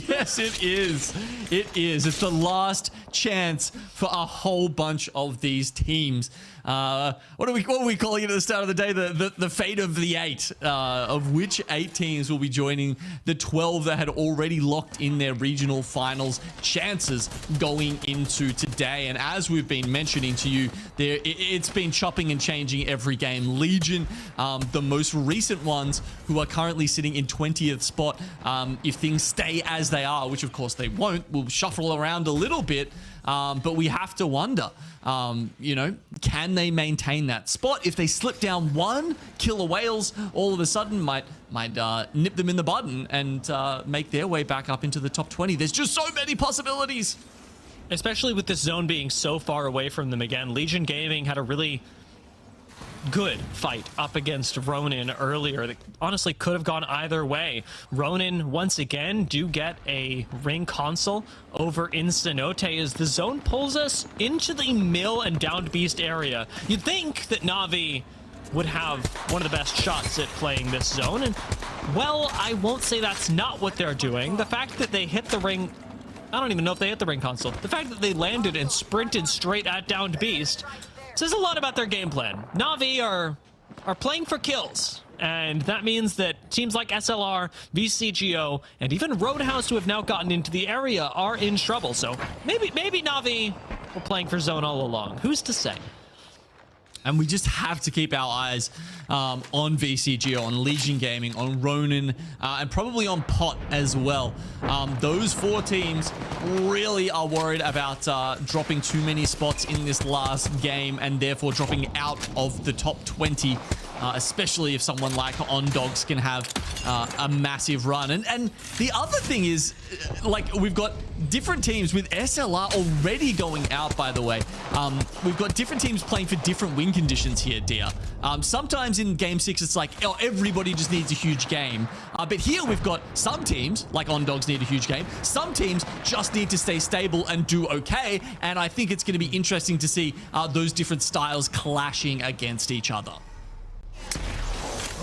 Yes, it is. It is. It's the last chance for a whole bunch of these teams. What are we calling it at the start of the day? The fate of the 8, of which 8 teams will be joining the 12 that had already locked in their regional finals chances going into today. And as we've been mentioning to you, it's been chopping and changing every game. Legion, the most recent ones, who are currently sitting in 20th spot, if things stay as they are, which of course they won't, will shuffle around a little bit. But we have to wonder, you know, can they maintain that spot? If they slip down one, Killer Whales all of a sudden might nip them in the bud and make their way back up into the top 20. There's just so many possibilities. Especially with this zone being so far away from them again. Legion Gaming had a really good fight up against Ronin earlier that honestly could have gone either way. Ronin once again do get a ring console over in Cenote as the zone pulls us into the mill and downed beast area. You'd think that Na'Vi would have one of the best shots at playing this zone, and well, I won't say that's not what they're doing. The fact that they hit the ring, I don't even know if they hit the ring console. The fact that they landed and sprinted straight at downed beast says a lot about their game plan. Na'Vi are playing for kills, and that means that teams like SLR, VCGO, and even Roadhouse, who have now gotten into the area, are in trouble. So maybe Na'Vi were playing for zone all along. Who's to say? And we just have to keep our eyes on VCGO, on Legion Gaming, on Ronin, and probably on Pot as well. Those 4 teams really are worried about dropping too many spots in this last game and therefore dropping out of the top 20 especially if someone like OnDogs can have a massive run. And the other thing is, like, we've got different teams with SLR already going out, by the way. We've got different teams playing for different win conditions here, Dia. Sometimes in Game 6, it's like, oh, everybody just needs a huge game. But here we've got some teams, like OnDogs, need a huge game. Some teams just need to stay stable and do okay. And I think it's going to be interesting to see those different styles clashing against each other.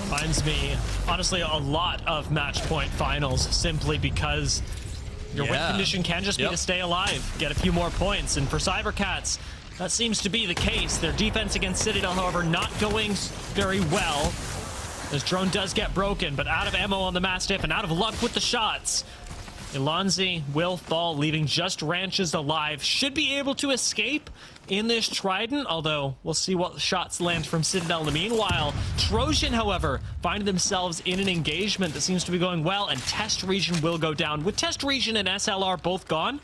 Reminds me, honestly, a lot of match point finals, simply because your win condition can just be to stay alive, get a few more points. And for cybercats, that seems to be the case. Their defense against Citadel, however, not going very well. This drone does get broken, but out of ammo on the Mastiff and out of luck with the shots. Elonzi will fall, leaving just Ranches alive. Should be able to escape in this Trident, although we'll see what shots land from Citadel in the meanwhile. Trojan, however, find themselves in an engagement that seems to be going well, and Test Region will go down. With Test Region and SLR both gone,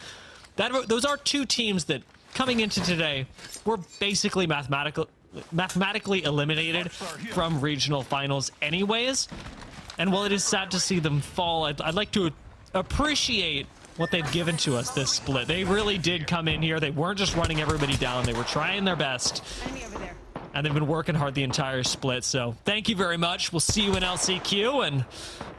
those are two teams that, coming into today, were basically mathematically eliminated from regional finals anyways. And while it is sad to see them fall, I'd like to appreciate what they've given to us this split. They really did come in here. They weren't just running everybody down. They were trying their best. And they've been working hard the entire split. So thank you very much. We'll see you in LCQ and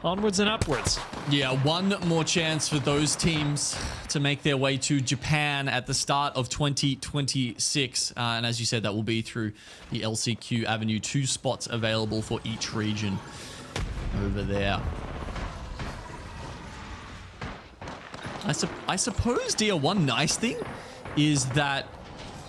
onwards and upwards. Yeah, one more chance for those teams to make their way to Japan at the start of 2026. And as you said, that will be through the LCQ Avenue. 2 spots available for each region over there. I suppose, dear, one nice thing is that,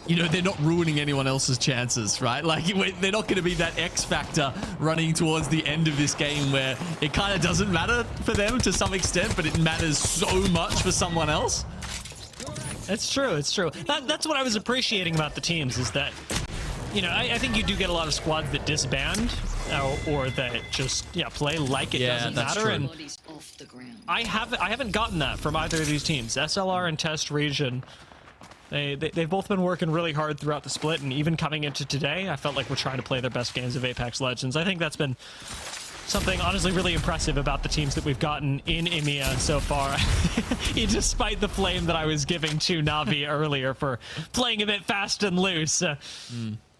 you know, they're not ruining anyone else's chances, right? Like, they're not going to be that X factor running towards the end of this game where it kind of doesn't matter for them to some extent, but it matters so much for someone else. It's true, it's true. That's what I was appreciating about the teams, is that, you know, I think you do get a lot of squads that disband or that just play like it doesn't matter. True. And I haven't gotten that from either of these teams. SLR and Test Region, they've both been working really hard throughout the split, and even coming into today, I felt like we're trying to play their best games of Apex Legends. I think that's been something honestly really impressive about the teams that we've gotten in EMEA so far. Despite the flame that I was giving to Navi earlier for playing a bit fast and loose.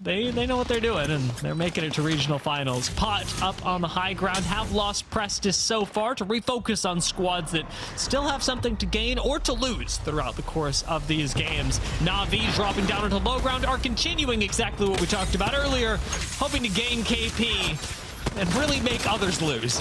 They know what they're doing, and they're making it to regional finals. Pot up on the high ground, have lost Prestis so far to refocus on squads that still have something to gain or to lose throughout the course of these games. Navi dropping down into low ground are continuing exactly what we talked about earlier, hoping to gain KP and really make others lose.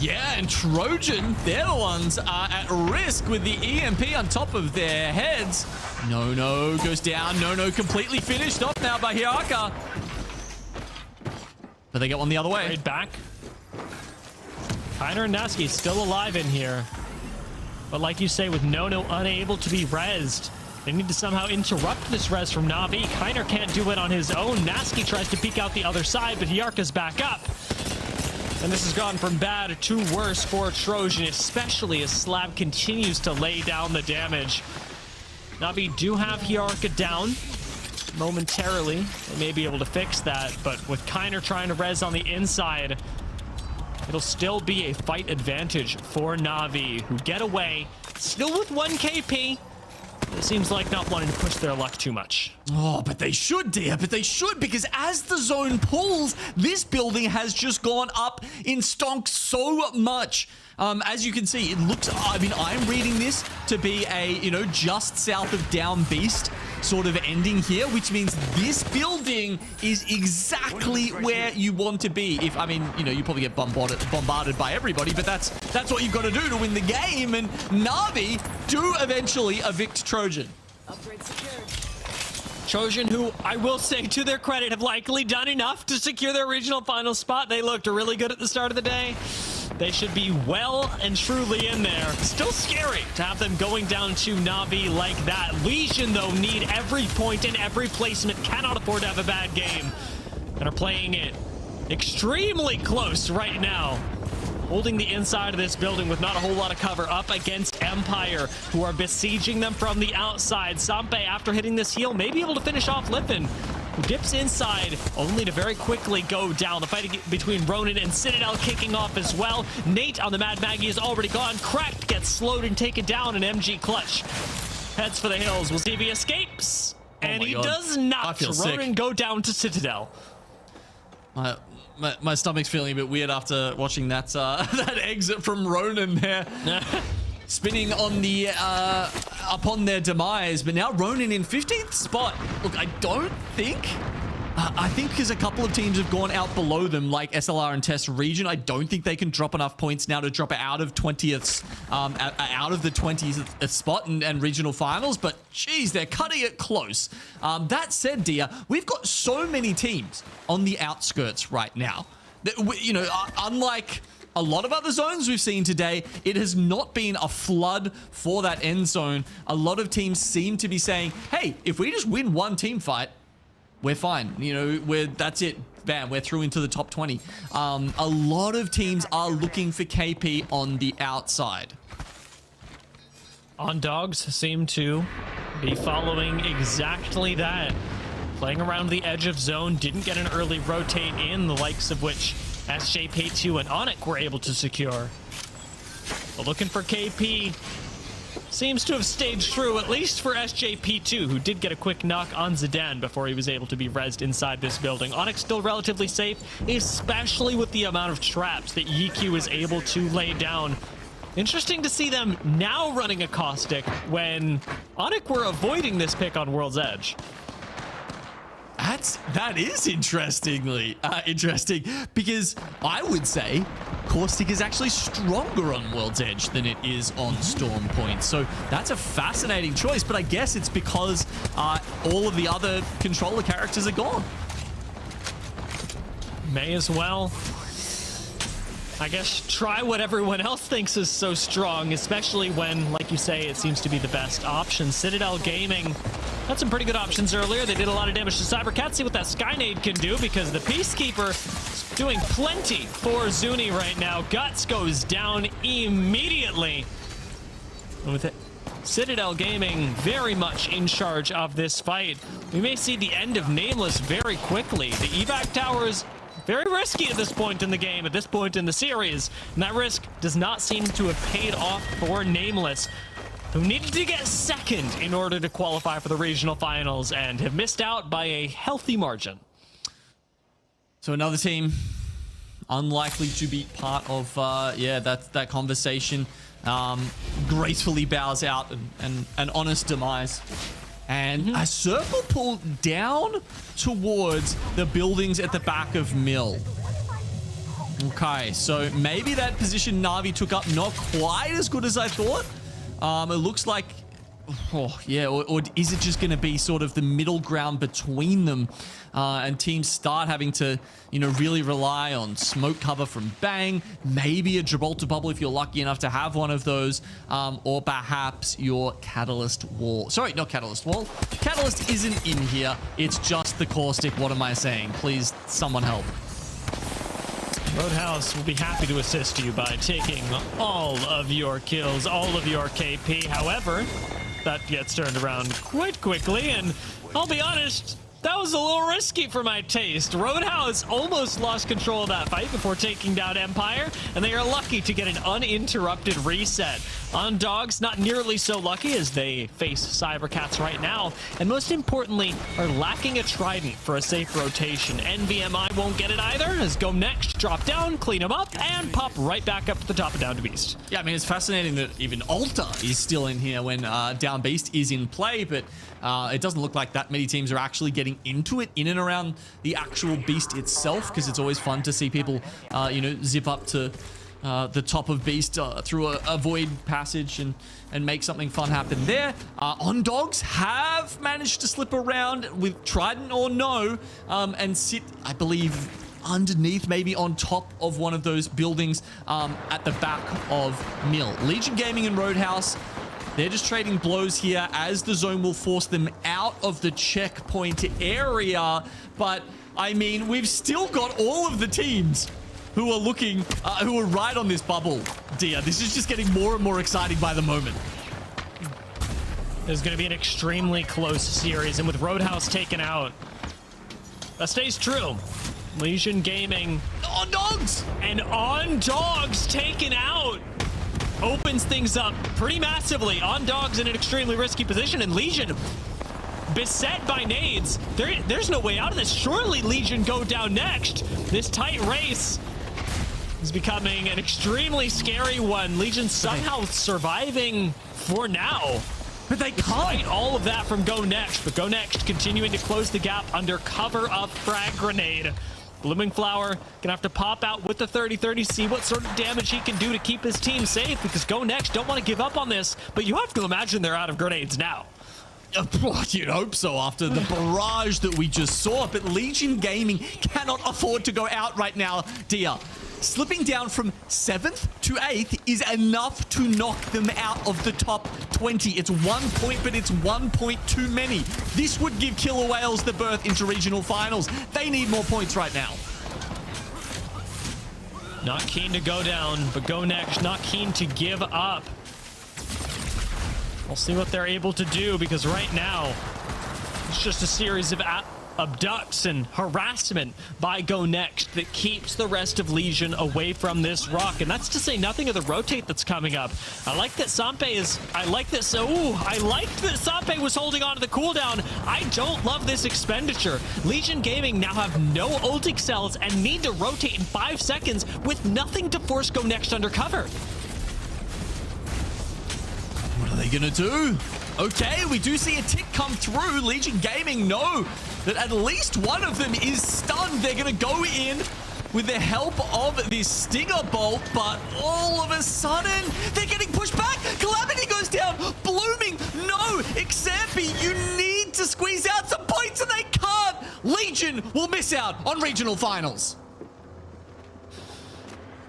Yeah, and Trojan, they're the ones at risk with the EMP on top of their heads. No goes down. No completely finished off now by Hiaka. But they get one the other way. Right back. Kiner and Naski still alive in here. But like you say, with Nono unable to be rezzed, they need to somehow interrupt this res from Navi. Kiner can't do it on his own. Naski tries to peek out the other side, but Hiarka's back up. And this has gone from bad to worse for Trojan, especially as Slab continues to lay down the damage. Navi do have Hiarka down momentarily. They may be able to fix that, but with Kiner trying to res on the inside, it'll still be a fight advantage for Navi, who get away, still with 1 KP. It seems like not wanting to push their luck too much. Oh, but they should, dear. But they should, because as the zone pulls, this building has just gone up in stonk so much. As you can see, it looks, I mean, I'm reading this to be a, you know, just south of Down Beast sort of ending here, which means this building is exactly where you want to be. If, I mean, you know, you probably get bombarded by everybody, but that's what you've got to do to win the game. And Navi do eventually evict Trojan. Upgrade secured. Trojan, who I will say to their credit, have likely done enough to secure their regional final spot. They looked really good at the start of the day. They should be well and truly in there. Still scary to have them going down to Navi like that. Legion, though, need every point and every placement. Cannot afford to have a bad game. And are playing it extremely close right now. Holding the inside of this building with not a whole lot of cover up against Empire, who are besieging them from the outside. Sampe, after hitting this heal, may be able to finish off Liffin. who dips inside, only to very quickly go down. The fight between Ronin and Citadel kicking off as well. Nate on the Mad Maggie is already gone. Cracked gets slowed and taken down, and MG Clutch heads for the hills. We'll see if he escapes. And he does not. Ronin go down to Citadel. My stomach's feeling a bit weird after watching that that exit from Ronin there. Spinning on the upon their demise, but now Ronin in 15th spot. Look, I don't think I think because a couple of teams have gone out below them, like SLR and Test Region. I don't think they can drop enough points now to drop it out of 20th, out of the 20th spot and regional finals. But geez, they're cutting it close. That said, Dia, we've got so many teams on the outskirts right now. You know, unlike a lot of other zones we've seen today, it has not been a flood for that end zone. A lot of teams seem to be saying, hey, if we just win one team fight, we're fine. You know, that's it. Bam, we're through into the top 20. A lot of teams are looking for KP on the outside. On Dogs seem to be following exactly that. Playing around the edge of zone, didn't get an early rotate in, the likes of which SJP2 and ONIC were able to secure. But looking for KP. Seems to have staged through, at least for SJP2, who did get a quick knock on Zidane before he was able to be rezzed inside this building. ONIC still relatively safe, especially with the amount of traps that EQ is able to lay down. Interesting to see them now running a caustic when ONIC were avoiding this pick on World's Edge. That is interesting because I would say Caustic is actually stronger on World's Edge than it is on Storm Point. So that's a fascinating choice, but I guess it's because all of the other controller characters are gone. May as well, I guess, try what everyone else thinks is so strong, especially when, like you say, it seems to be the best option. Citadel Gaming had some pretty good options earlier. They did a lot of damage to cybercats. See what that Skynade can do, because the Peacekeeper is doing plenty for Zuni right now. Guts goes down immediately. And with it, Citadel Gaming very much in charge of this fight. We may see the end of Nameless very quickly. The evac towers very risky at this point in the game, at this point in the series, and that risk does not seem to have paid off for Nameless, who needed to get second in order to qualify for the regional finals and have missed out by a healthy margin. So another team unlikely to be part of that conversation gracefully bows out and an honest demise. And a circle pull down towards the buildings at the back of Mill. Okay, so maybe that position Na'Vi took up not quite as good as I thought. It looks like, or is it just going to be sort of the middle ground between them, and teams start having to, really rely on smoke cover from Bang, maybe a Gibraltar bubble if you're lucky enough to have one of those, or perhaps your Catalyst wall. Sorry, not Catalyst wall. Catalyst isn't in here. It's just the Caustic. What am I saying? Please, someone help. Roadhouse will be happy to assist you by taking all of your kills, all of your KP. However, that gets turned around quite quickly, and I'll be honest, that was a little risky for my taste. Roadhouse almost lost control of that fight before taking down Empire, and they are lucky to get an uninterrupted reset. On Dogs, not nearly so lucky as they face cybercats right now, and most importantly, are lacking a trident for a safe rotation. NVMI won't get it either, as GoNext drop down, clean them up, and pop right back up to the top and down to Beast. Yeah, I mean, it's fascinating that even Alta is still in here when Down Beast is in play, but it doesn't look like that many teams are actually getting into it in and around the actual Beast itself, because it's always fun to see people, zip up to the top of Beast through a void passage and make something fun happen there. On Dogs have managed to slip around with Trident or no, and sit, I believe, underneath, maybe on top of one of those buildings at the back of Mill. Legion Gaming and Roadhouse, they're just trading blows here as the zone will force them out of the checkpoint area. But, I mean, we've still got all of the teams who are looking, who are right on this bubble, Dia. This is just getting more and more exciting by the moment. There's going to be an extremely close series, and with Roadhouse taken out, That stays true. Legion Gaming on dogs, and on dogs taken out. Opens things up pretty massively. On dogs in an extremely risky position, and Legion beset by nades. There's no way out of this. Surely Legion go down next. This tight race is becoming an extremely scary one. Legion somehow surviving for now. But they can't. All of that from GoNext, but GoNext continuing to close the gap under cover of frag grenade. Blooming Flower gonna have to pop out with the 30-30, see what sort of damage he can do to keep his team safe, because GoNext don't want to give up on this, but you have to imagine they're out of grenades now. You'd hope so after the barrage that we just saw, but Legion Gaming cannot afford to go out right now, Dia. Slipping down from 7th to 8th is enough to knock them out of the top 20. It's 1 point, but it's 1 point too many. This would give Killer Whales the berth into regional finals. They need more points right now. Not keen to go down, but GoNext not keen to give up. We'll see what they're able to do, because right now it's just a series of abducts and harassment by GoNext that keeps the rest of Legion away from this rock, and that's to say nothing of the rotate that's coming up. I like that Sampe was holding on to the cooldown. I don't love this expenditure. Legion Gaming now have no ultic cells and need to rotate in 5 seconds with nothing to force GoNext under cover. What are they gonna do? Okay, we do see a tick come through. Legion Gaming know that at least one of them is stunned. They're gonna go in with the help of this Stinger Bolt, but all of a sudden, they're getting pushed back. Calamity goes down. Blooming, no. Xampi, you need to squeeze out some points, and they can't. Legion will miss out on regional finals.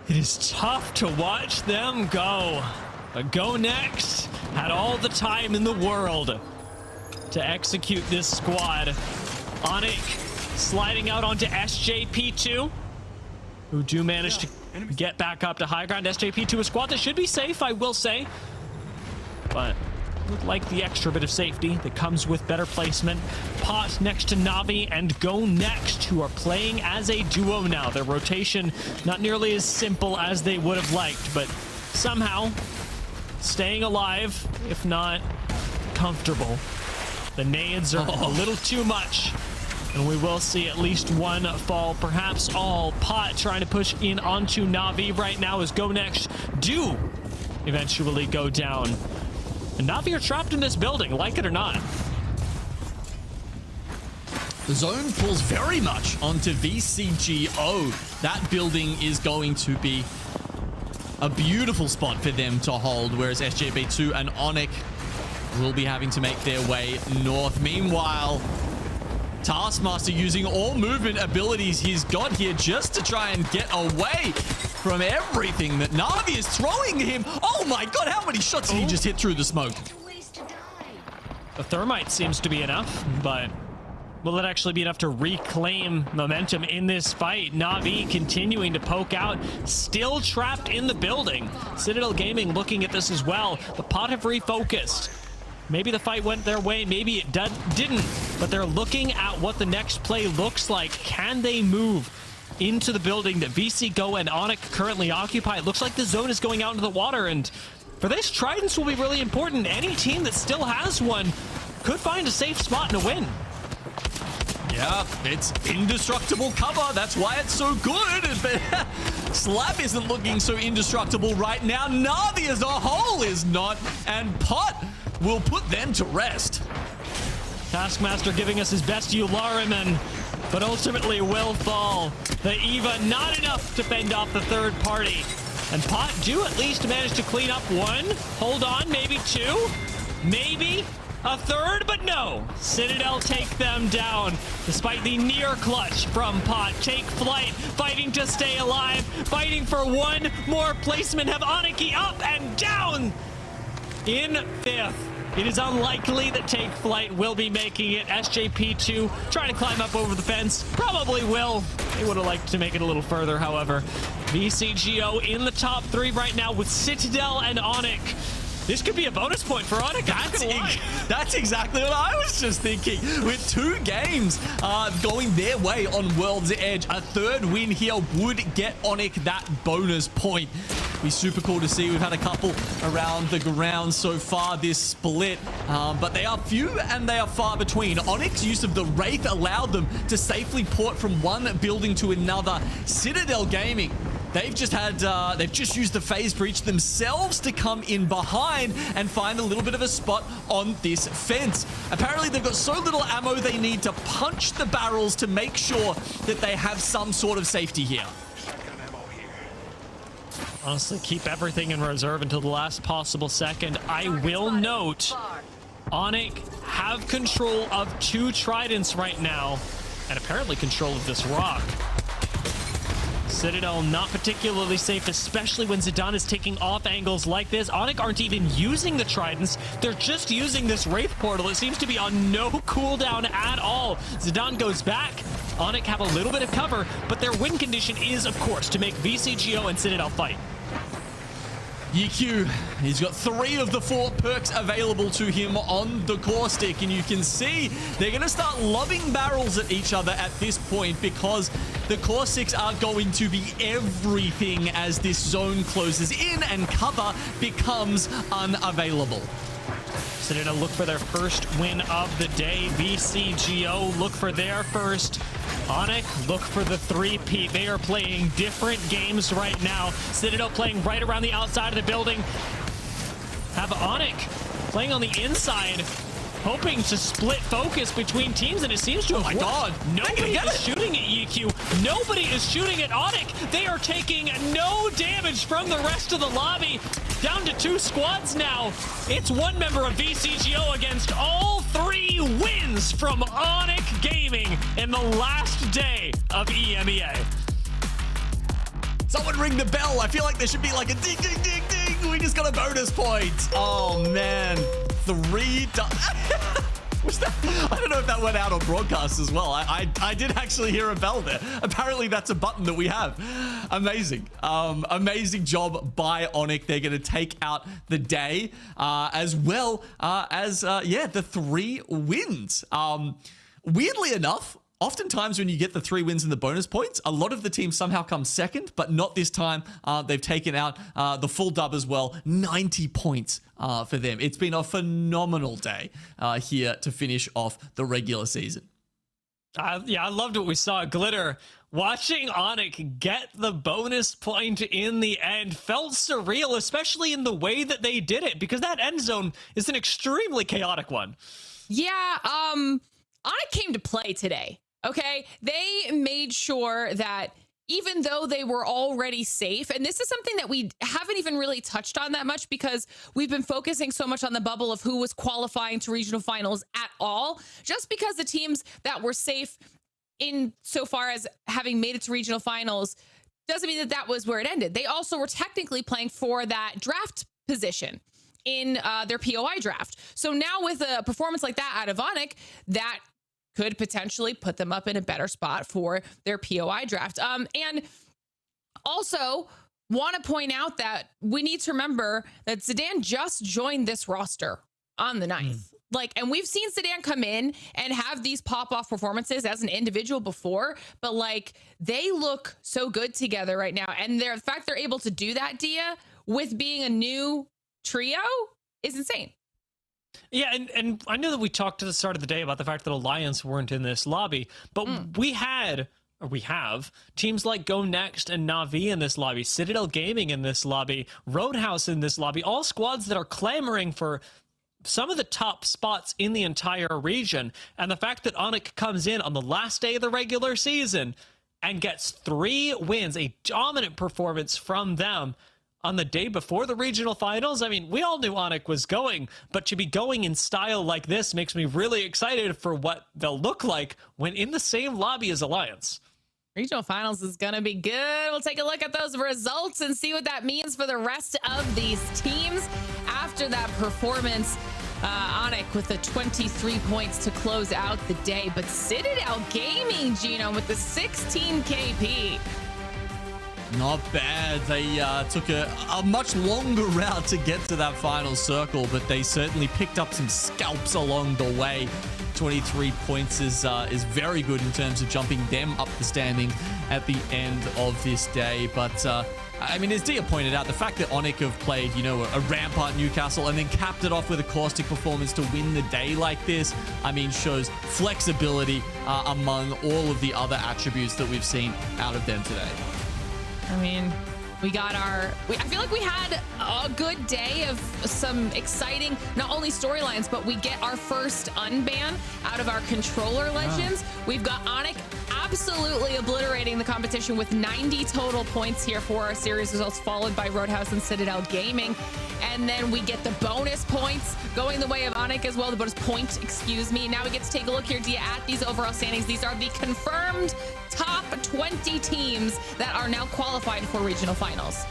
It is tough to watch them go. But GoNext had all the time in the world to execute this squad. ONIC sliding out onto SJP2, who do manage to get back up to high ground. SJP2, a squad that should be safe, I will say, but would like the extra bit of safety that comes with better placement. Pot next to Navi and GoNext, who are playing as a duo now. Their rotation not nearly as simple as they would have liked, but somehow staying alive, if not comfortable. The nades are a little too much, and we will see at least one fall, perhaps all. Pot trying to push in onto Navi right now as GoNext do eventually go down. And Navi are trapped in this building, like it or not. The zone pulls very much onto VCGO. That building is going to be a beautiful spot for them to hold, whereas SJB2 and ONIC will be having to make their way north. Meanwhile, Taskmaster using all movement abilities he's got here just to try and get away from everything that Navi is throwing him. Oh my god, how many shots did he just hit through the smoke? The thermite seems to be enough, but will it actually be enough to reclaim momentum in this fight? Navi continuing to poke out, still trapped in the building. Citadel Gaming looking at this as well. The Pot have refocused. Maybe the fight went their way, maybe it didn't, but they're looking at what the next play looks like. Can they move into the building that VC Go and ONIC currently occupy? It looks like the zone is going out into the water, and for this, Tridents will be really important. Any team that still has one could find a safe spot and a win. Yeah, it's indestructible cover. That's why it's so good. But Slab isn't looking so indestructible right now. Navi as a whole is not. And Pot will put them to rest. Taskmaster giving us his best ULTRAMARINE, but ultimately will fall. The EVA not enough to fend off the third party. And Pot do at least manage to clean up one. Hold on, maybe two, maybe a third, but no. Citadel take them down despite the near clutch from Pot. Take Flyte, fighting to stay alive, fighting for one more placement. Have ONIC up and down in fifth. It is unlikely that Take Flyte will be making it. SJP2 trying to climb up over the fence. Probably will. They would have liked to make it a little further, however. VCGO in the top three right now with Citadel and ONIC. This could be a bonus point for ONIC. That's exactly what I was just thinking. With 2 games going their way on World's Edge, a 3rd win here would get ONIC that bonus point. Be super cool to see. We've had a couple around the ground so far this split, but they are few and they are far between. ONIC's use of the Wraith allowed them to safely port from one building to another. Citadel Gaming, they've just used the phase breach themselves to come in behind and find a little bit of a spot on this fence. Apparently, they've got so little ammo they need to punch the barrels to make sure that they have some sort of safety here. Honestly, keep everything in reserve until the last possible second. I will note, ONIC have control of 2 tridents right now, and apparently control of this rock. Citadel not particularly safe, especially when Zidane is taking off angles like this. ONIC aren't even using the tridents. They're just using this Wraith portal. It seems to be on no cooldown at all. Zidane goes back. ONIC have a little bit of cover, but their win condition is, of course, to make VCGO and Citadel fight. EQ, he's got 3 of the 4 perks available to him on the core stick, and you can see they're going to start lobbing barrels at each other at this point because the core sticks are going to be everything as this zone closes in and cover becomes unavailable. Citadel look for their first win of the day. VCGO look for their first. ONIC look for the 3-peat. They are playing different games right now. Citadel playing right around the outside of the building. Have ONIC playing on the inside, hoping to split focus between teams, and it seems to have worked. God. Nobody is shooting at EQ. Nobody is shooting at ONIC. They are taking no damage from the rest of the lobby. Down to 2 squads now. It's 1 member of VCGO against all 3 wins from ONIC Gaming in the last day of EMEA. Someone ring the bell. I feel like there should be like a ding, ding, ding, ding. We just got a bonus point. Oh, man. 3... Was that? I don't know if that went out on broadcast as well. I did actually hear a bell there. Apparently, that's a button that we have. Amazing. Amazing job by ONIC. They're going to take out the day as well as, the 3 wins. Weirdly enough, oftentimes when you get the 3 wins and the bonus points, a lot of the teams somehow come second, but not this time. They've taken out the full dub as well. 90 points for them. It's been a phenomenal day here to finish off the regular season. I loved what we saw. Glitter watching ONIC get the bonus point in the end felt surreal, especially in the way that they did it, because that end zone is an extremely chaotic one. Yeah, ONIC came to play today. Okay, they made sure that even though they were already safe, and this is something that we haven't even really touched on that much because we've been focusing so much on the bubble of who was qualifying to regional finals at all, just because the teams that were safe in so far as having made it to regional finals doesn't mean that that was where it ended. They also were technically playing for that draft position in their POI draft. So now with a performance like that out of ONIC, that could potentially put them up in a better spot for their POI draft. And also want to point out that we need to remember that Zidane just joined this roster on the 9th. And we've seen Zidane come in and have these pop-off performances as an individual before, but they look so good together right now. And the fact they're able to do that, Dia, with being a new trio is insane. Yeah, and I know that we talked at the start of the day about the fact that Alliance weren't in this lobby, but we have teams like GoNext and Na'Vi in this lobby, Citadel Gaming in this lobby, Roadhouse in this lobby, all squads that are clamoring for some of the top spots in the entire region. And the fact that ONIC comes in on the last day of the regular season and gets 3 wins, a dominant performance from them on the day before the regional finals. I mean, we all knew ONIC was going, but to be going in style like this makes me really excited for what they'll look like when in the same lobby as Alliance. Regional finals is going to be good. We'll take a look at those results and see what that means for the rest of these teams after that performance. ONIC with the 23 points to close out the day, but Citadel Gaming, Gino, with the 16 KP. Not bad. They took a much longer route to get to that final circle, but they certainly picked up some scalps along the way. 23 points is very good in terms of jumping them up the standing at the end of this day. But I mean, as Dia pointed out, the fact that ONIC have played, you know, a Rampart Newcastle and then capped it off with a caustic performance to win the day like this, I mean, shows flexibility among all of the other attributes that we've seen out of them today. I mean, we got I feel like we had a good day of some exciting, not only storylines, but we get our first unban out of our controller legends. We've got ONIC absolutely obliterating the competition with 90 total points here for our series results, followed by Roadhouse and Citadel Gaming. And then we get the bonus points going the way of ONIC as well, the bonus point, excuse me. Now we get to take a look here, Dia, at these overall standings. These are the confirmed top 20 teams that are now qualified for regional finals.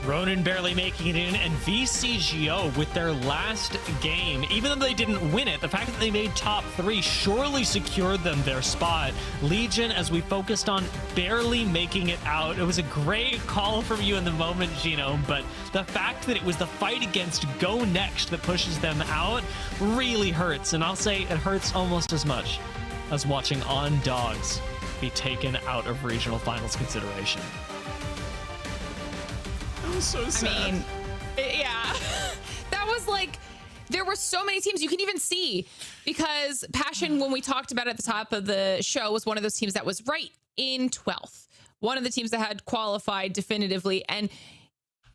Ronin barely making it in, and VCGO with their last game, even though they didn't win it, the fact that they made top 3 surely secured them their spot. Legion, as we focused on, barely making it out. It was a great call from you in the moment, Gino, but the fact that it was the fight against GoNext that pushes them out really hurts, and I'll say it hurts almost as much as watching On Dogs be taken out of regional finals consideration. So sad. I mean, yeah, that was like, there were so many teams you can even see, because Passion, when we talked about it at the top of the show, was one of those teams that was right in 12th, one of the teams that had qualified definitively, and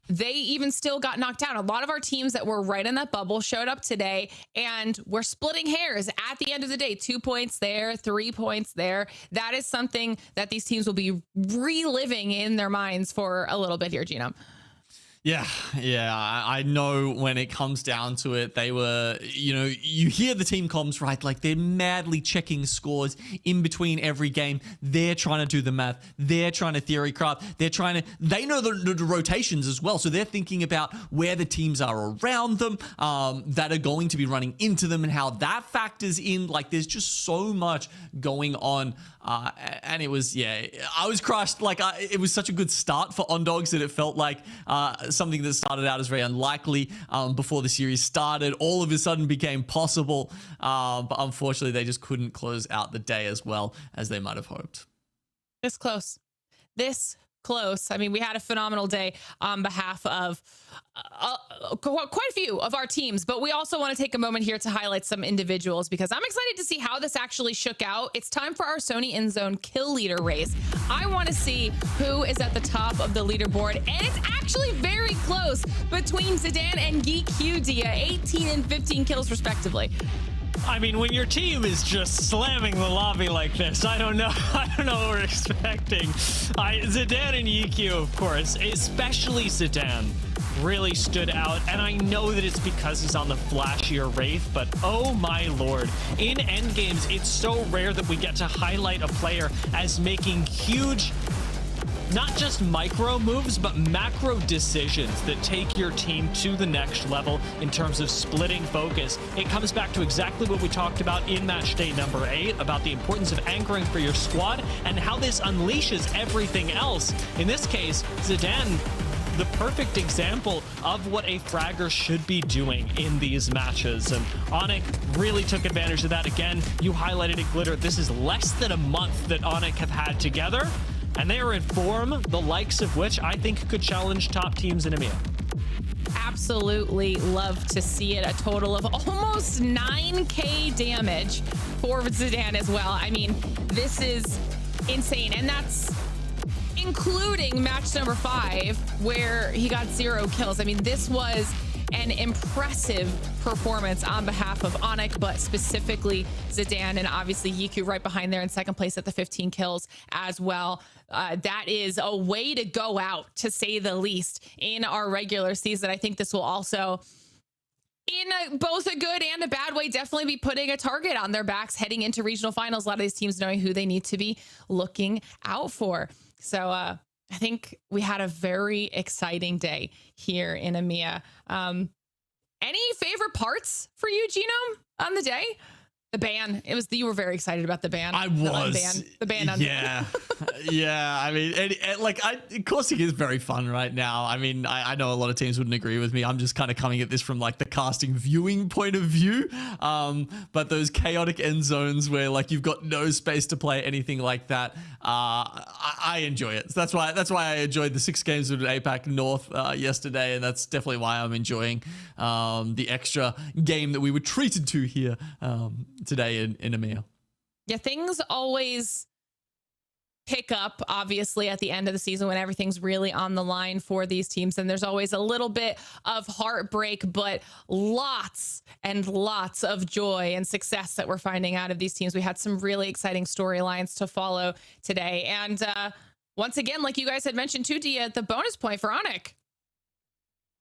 they even still got knocked out. A lot of our teams that were right in that bubble showed up today, and we're splitting hairs at the end of the day. 2 points there, 3 points there. That is something that these teams will be reliving in their minds for a little bit here, Gino. Yeah, I know when it comes down to it, they were, you know, you hear the team comms, right? Like, they're madly checking scores in between every game. They're trying to do the math. They're trying to theory craft. They know the rotations as well. So they're thinking about where the teams are around them that are going to be running into them and how that factors in. Like, there's just so much going on. And it was, I was crushed. Like, it was such a good start for On Dogs that it felt like something that started out as very unlikely before the series started, all of a sudden became possible. But unfortunately, they just couldn't close out the day as well as they might have hoped. This close. I mean, we had a phenomenal day on behalf of quite a few of our teams, but we also want to take a moment here to highlight some individuals, because I'm excited to see how this actually shook out. It's time for our Sony InZone kill leader race. I want to see who is at the top of the leaderboard, and it's actually very close between Zidane and GQ Dia, 18 and 15 kills respectively. I mean, when your team is just slamming the lobby like this, I don't know what we're expecting. Zidane and EQ, of course, especially Zidane, really stood out, and I know that it's because he's on the flashier Wraith, but oh my lord, in endgames, it's so rare that we get to highlight a player as making huge, not just micro moves, but macro decisions that take your team to the next level in terms of splitting focus. It comes back to exactly what we talked about in match day number 8, about the importance of anchoring for your squad and how this unleashes everything else. In this case, Zidane, the perfect example of what a fragger should be doing in these matches. And ONIC really took advantage of that. Again, you highlighted it, Glitter. This is less than a month that ONIC have had together, and they are in form, the likes of which I think could challenge top teams in EMEA. Absolutely love to see it. A total of almost 9k damage for Zidane as well. I mean, this is insane, and that's including match number 5 where he got 0 kills. I mean, this was an impressive performance on behalf of ONIC, but specifically Zidane, and obviously Yiku right behind there in second place at the 15 kills as well. That is a way to go out, to say the least, in our regular season. I think this will also, in both a good and a bad way, definitely be putting a target on their backs heading into regional finals. A lot of these teams knowing who they need to be looking out for. So I think we had a very exciting day here in EMEA. Any favorite parts for you, Gino, on the day? The ban. You were very excited about the ban. I was. The ban. Yeah. Yeah. I mean, Corsic is very fun right now. I mean, I know a lot of teams wouldn't agree with me. I'm just kind of coming at this from like the casting viewing point of view. But those chaotic end zones where like you've got no space to play anything like that, I enjoy it. So that's why I enjoyed the 6 games with APAC North yesterday, and that's definitely why I'm enjoying the extra game that we were treated to here today in EMEA. Yeah, things always pick up, obviously, at the end of the season when everything's really on the line for these teams. And there's always a little bit of heartbreak, but lots and lots of joy and success that we're finding out of these teams. We had some really exciting storylines to follow today. And once again, like you guys had mentioned too, Dia, the bonus point for ONIC.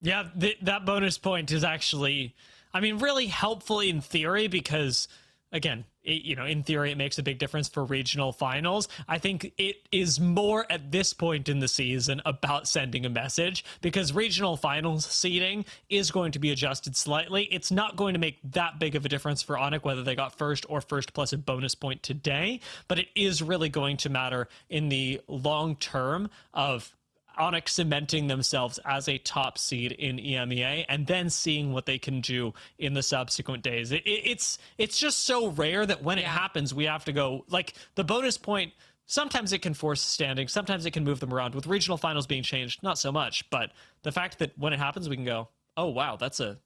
Yeah, that bonus point is actually, I mean, really helpful in theory because, again, in theory, it makes a big difference for regional finals. I think it is more at this point in the season about sending a message because regional finals seeding is going to be adjusted slightly. It's not going to make that big of a difference for ONIC whether they got first or first plus a bonus point today, but it is really going to matter in the long term of ONIC cementing themselves as a top seed in EMEA and then seeing what they can do in the subsequent days. It's just so rare that when it happens, we have to go, like, the bonus point, sometimes it can force standing, sometimes it can move them around. With regional finals being changed, not so much, but the fact that when it happens, we can go, oh, wow, that's a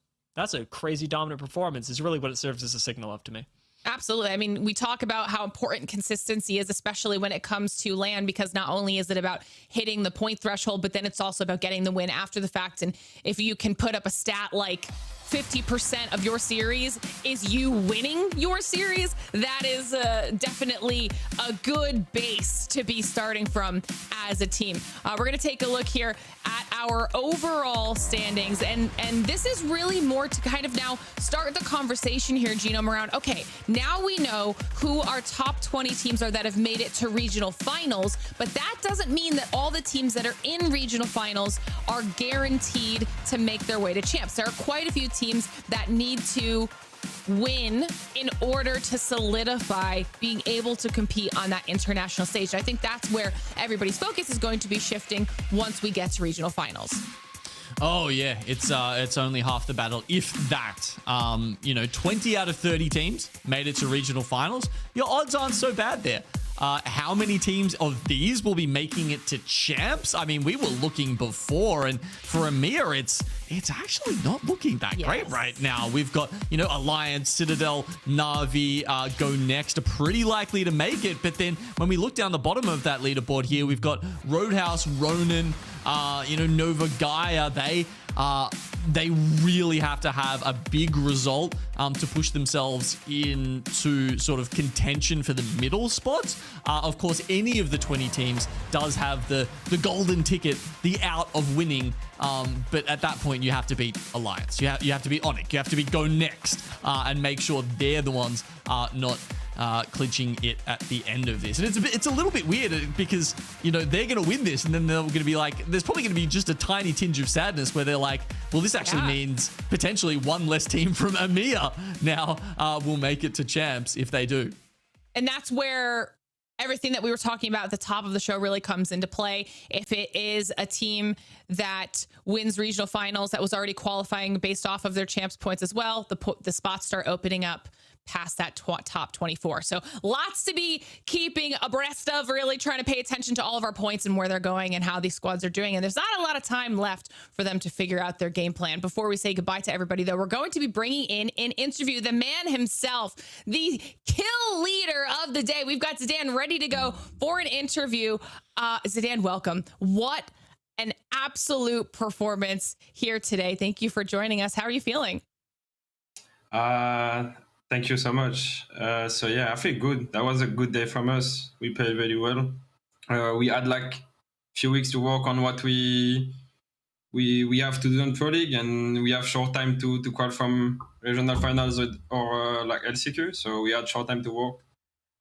crazy dominant performance is really what it serves as a signal of to me. Absolutely. I mean, we talk about how important consistency is, especially when it comes to LAN, because not only is it about hitting the point threshold, but then it's also about getting the win after the fact. And if you can put up a stat like 50% of your series is you winning your series, that is definitely a good base to be starting from as a team. We're going to take a look here at our overall standings, and this is really more to kind of now start the conversation here, Genome, around, okay, now we know who our top 20 teams are that have made it to regional finals, but that doesn't mean that all the teams that are in regional finals are guaranteed to make their way to champs. There are quite a few teams that need to win in order to solidify being able to compete on that international stage. I think that's where everybody's focus is going to be shifting once we get to regional finals. Oh yeah, it's only half the battle, if that. 20 out of 30 teams made it to regional finals. Your odds aren't so bad there. How many teams of these will be making it to champs? I mean, we were looking before, and for EMEA, it's actually not looking that great right now. We've got, Alliance, Citadel, Na'Vi, GoNext are pretty likely to make it, but then when we look down the bottom of that leaderboard here, we've got Roadhouse, Ronin, Nova Gaia. They really have to have a big result to push themselves into sort of contention for the middle spots. Of course, any of the 20 teams does have the golden ticket, the out of winning. But at that point, you have to beat Alliance. You have to beat ONIC. You have to beat GoNext and make sure they're the ones not clinching it at the end of this. And it's a little bit weird because, they're going to win this, and then they're going to be like, there's probably going to be just a tiny tinge of sadness where they're like, well, this actually means potentially one less team from EMEA now will make it to champs if they do. And that's where everything that we were talking about at the top of the show really comes into play. If it is a team that wins regional finals that was already qualifying based off of their champs points as well, the spots start opening up past that top 24. So lots to be keeping abreast of, really trying to pay attention to all of our points and where they're going and how these squads are doing. And there's not a lot of time left for them to figure out their game plan. Before we say goodbye to everybody, though, we're going to be bringing in an interview, the man himself, the kill leader of the day. We've got Zidane ready to go for an interview. Zidane, welcome. What an absolute performance here today. Thank you for joining us. How are you feeling? Thank you so much. I feel good. That was a good day from us. We played very well. We had like a few weeks to work on what we have to do in Pro League, and we have short time to qual from regional finals or like LCQ. So we had short time to work.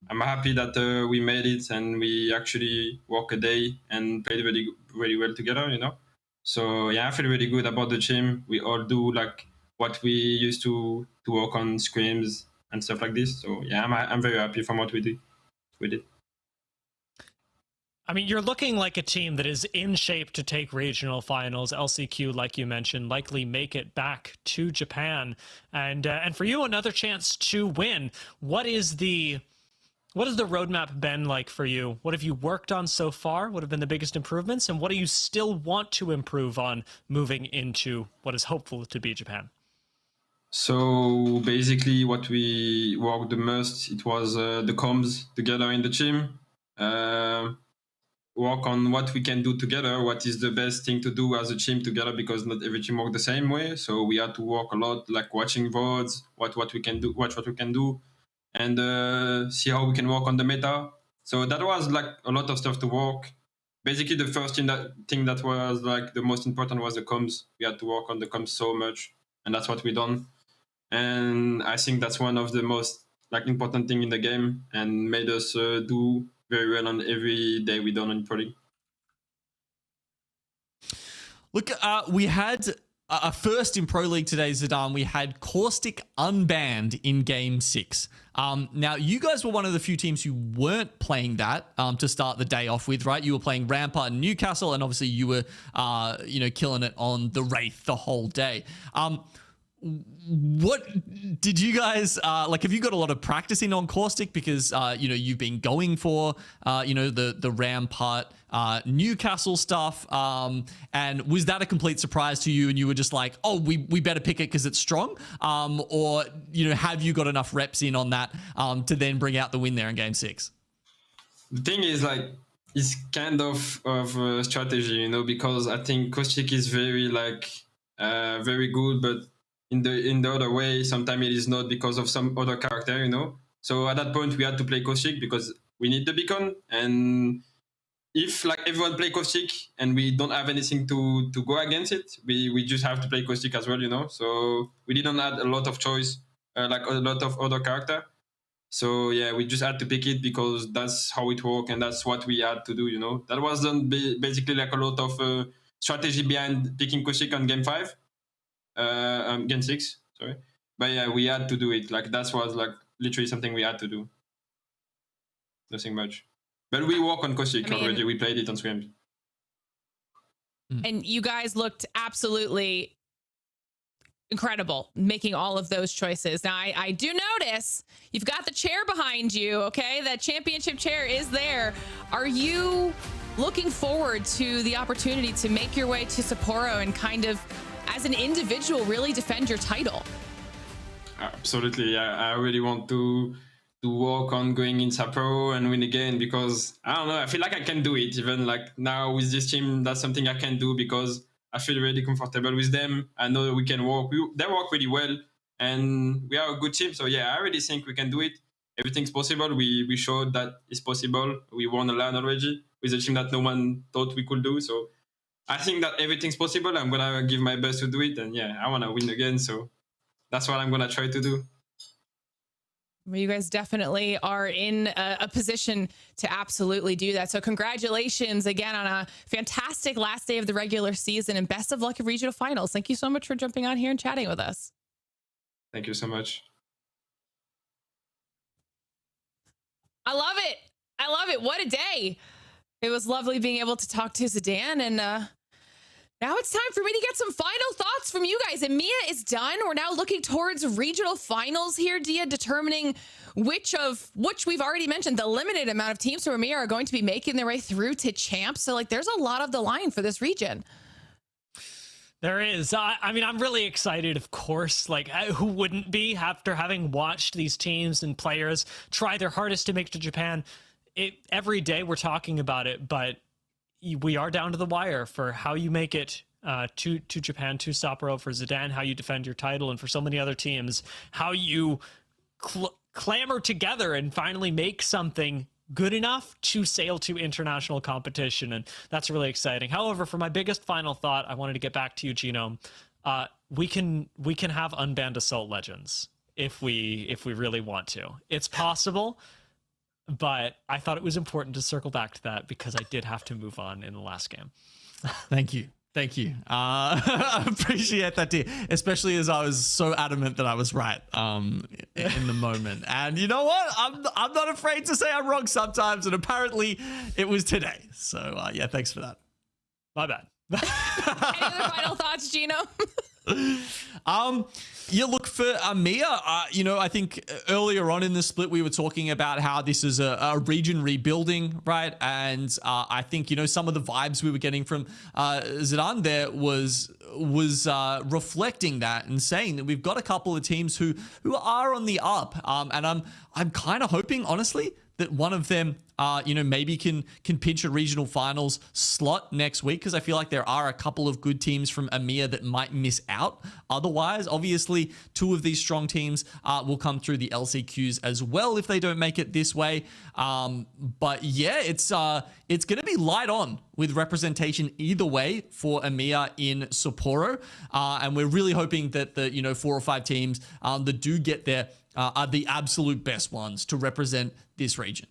I'm happy that we made it and we actually work a day and played very, very well together, So I feel really good about the team. We all do like what we used to work on scrims, and stuff like this. So yeah, I'm very happy from what we did. I mean, you're looking like a team that is in shape to take regional finals. LCQ, like you mentioned, likely make it back to Japan, and for you, another chance to win. What has the roadmap been like for you? What have you worked on so far? What have been the biggest improvements, and what do you still want to improve on moving into what is hopeful to be Japan? So basically, what we worked the most, it was the comms together in the team. Work on what we can do together, what is the best thing to do as a team together, because not every team work the same way. So we had to work a lot, like watching VODs, what we can do, watch what we can do, and see how we can work on the meta. So that was like a lot of stuff to work. Basically, the first thing that was like the most important was the comms. We had to work on the comms so much, and that's what we done. And I think that's one of the most like important thing in the game, and made us do very well on every day we done on Pro League. Look, we had a first in Pro League today, Zidane. We had Caustic unbanned in Game 6. Now, you guys were one of the few teams who weren't playing that to start the day off with, right? You were playing Rampart and Newcastle, and obviously you were, killing it on the Wraith the whole day. What did you guys have you got a lot of practice in on Caustic, because you've been going for the Rampart Newcastle stuff, and was that a complete surprise to you and you were just like, oh, we better pick it because it's strong, or have you got enough reps in on that to then bring out the win there in Game 6? The thing is, like, it's kind of a strategy, because I think Caustic is very very good, but in the other way, sometimes it is not because of some other character, So at that point, we had to play Caustic because we need the beacon. And if like everyone play Caustic and we don't have anything to go against it, we just have to play Caustic as well, So we didn't add a lot of choice, like a lot of other character. So yeah, we just had to pick it because that's how it works and that's what we had to do, That was done basically like a lot of strategy behind picking Caustic on Game 5. Game 6, sorry. But yeah, we had to do it. Like that was like literally something we had to do. Nothing much. But we work on Caustic already. We played it on Scrims. And you guys looked absolutely incredible making all of those choices. Now, I do notice you've got the chair behind you, okay? That championship chair is there. Are you looking forward to the opportunity to make your way to Sapporo and kind of, as an individual, really defend your title? Absolutely. I really want to work on going in Sapporo and win again, because I don't know, I feel like I can do it. Even like now with this team, that's something I can do because I feel really comfortable with them. I know we can work. They work really well and we are a good team. So yeah, I really think we can do it. Everything's possible. We showed that it's possible. We won a LAN already with a team that no one thought we could do. So I think that everything's possible. I'm going to give my best to do it. And yeah, I want to win again. So that's what I'm going to try to do. Well, you guys definitely are in a position to absolutely do that. So congratulations again on a fantastic last day of the regular season, and best of luck at regional finals. Thank you so much for jumping on here and chatting with us. Thank you so much. I love it. I love it. What a day. It was lovely being able to talk to Zidane, and now it's time for me to get some final thoughts from you guys. EMEA is done. We're now looking towards regional finals here, Dia, determining which we've already mentioned, the limited amount of teams from EMEA are going to be making their way through to champs. So like there's a lot of the line for this region. There is. I mean, I'm really excited, of course. Like, who wouldn't be after having watched these teams and players try their hardest to make it to Japan? Every day we're talking about it, but we are down to the wire for how you make it to Japan, to Sapporo, for Zidane, how you defend your title, and for so many other teams, how you clamor together and finally make something good enough to sail to international competition. And that's really exciting. However, for my biggest final thought, I wanted to get back to you, Genome. We can have unbanned Assault Legends if we really want to. It's possible. But I thought it was important to circle back to that because I did have to move on in the last game. Thank you. Thank you. I appreciate that, dear. Especially as I was so adamant that I was right in the moment. And you know what? I'm not afraid to say I'm wrong sometimes. And apparently it was today. So yeah, thanks for that. My bad. Any other final thoughts, Gino? Yeah, look, for EMEA, you know, I think earlier on in the split, we were talking about how this is a region rebuilding, right? And I think, you know, some of the vibes we were getting from Zidane there was reflecting that and saying that we've got a couple of teams who are on the up. And I'm kind of hoping, honestly, that one of them, you know, maybe can pinch a regional finals slot next week, because I feel like there are a couple of good teams from EMEA that might miss out otherwise. Obviously, two of these strong teams will come through the LCQs as well if they don't make it this way. But yeah, it's going to be light on with representation either way for EMEA in Sapporo, and we're really hoping that the 4 or 5 teams that do get there are the absolute best ones to represent this region.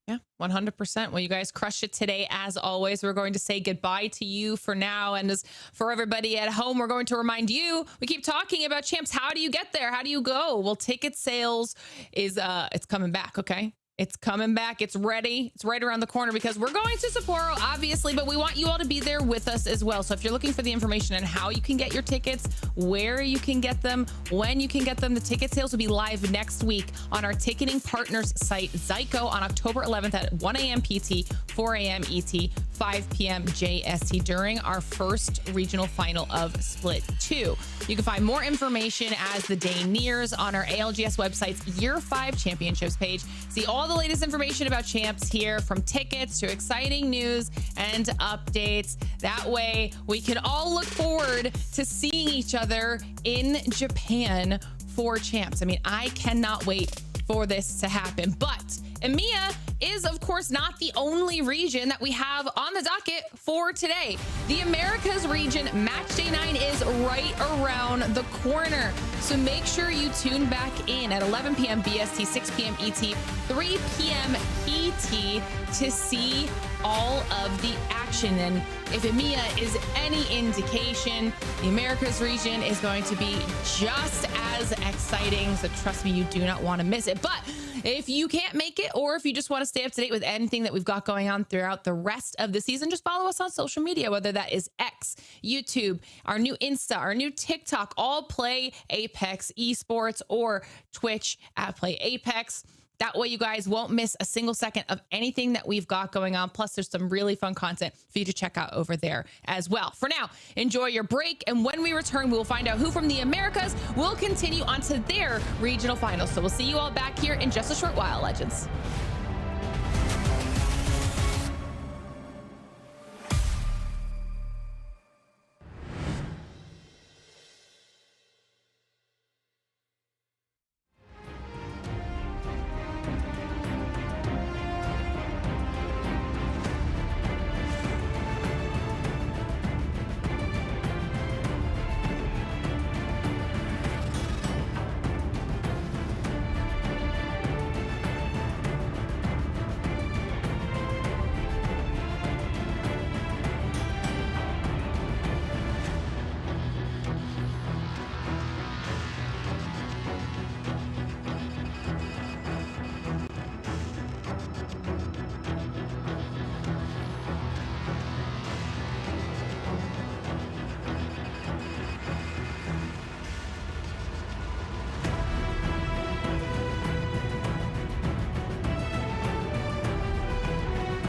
Yeah, 100%. Well, you guys crushed it today. As always, we're going to say goodbye to you for now. And as for everybody at home, we're going to remind you, we keep talking about champs. How do you get there? How do you go? Well, ticket sales is, it's coming back. Okay. It's coming back. It's ready. It's right around the corner because we're going to Sapporo, obviously, but we want you all to be there with us as well. So if you're looking for the information on how you can get your tickets, where you can get them, when you can get them, the ticket sales will be live next week on our ticketing partners site, Zyco, on October 11th at 1 a.m. PT, 4 a.m. ET, 5 p.m. JST during our first regional final of Split 2. You can find more information as the day nears on our ALGS website's Year 5 Championships page. See all the latest information about champs here, from tickets to exciting news and updates. That way we can all look forward to seeing each other in Japan for champs. I mean, I cannot wait for this to happen. But EMEA is, of course, not the only region that we have on the docket for today. The Americas region match day 9 is right around the corner. So make sure you tune back in at 11 p.m. BST, 6 p.m. ET, 3 p.m. PT to see all of the action. And if EMEA is any indication, the Americas region is going to be just as exciting. So trust me, you do not want to miss it. But if you can't make it, or if you just want to stay up to date with anything that we've got going on throughout the rest of the season, just follow us on social media, whether that is X, YouTube, our new Insta, our new TikTok, all Play Apex Esports, or Twitch at Play Apex. That way you guys won't miss a single second of anything that we've got going on. Plus, there's some really fun content for you to check out over there as well. For now, enjoy your break. And when we return, we will find out who from the Americas will continue on to their regional finals. So we'll see you all back here in just a short while, legends.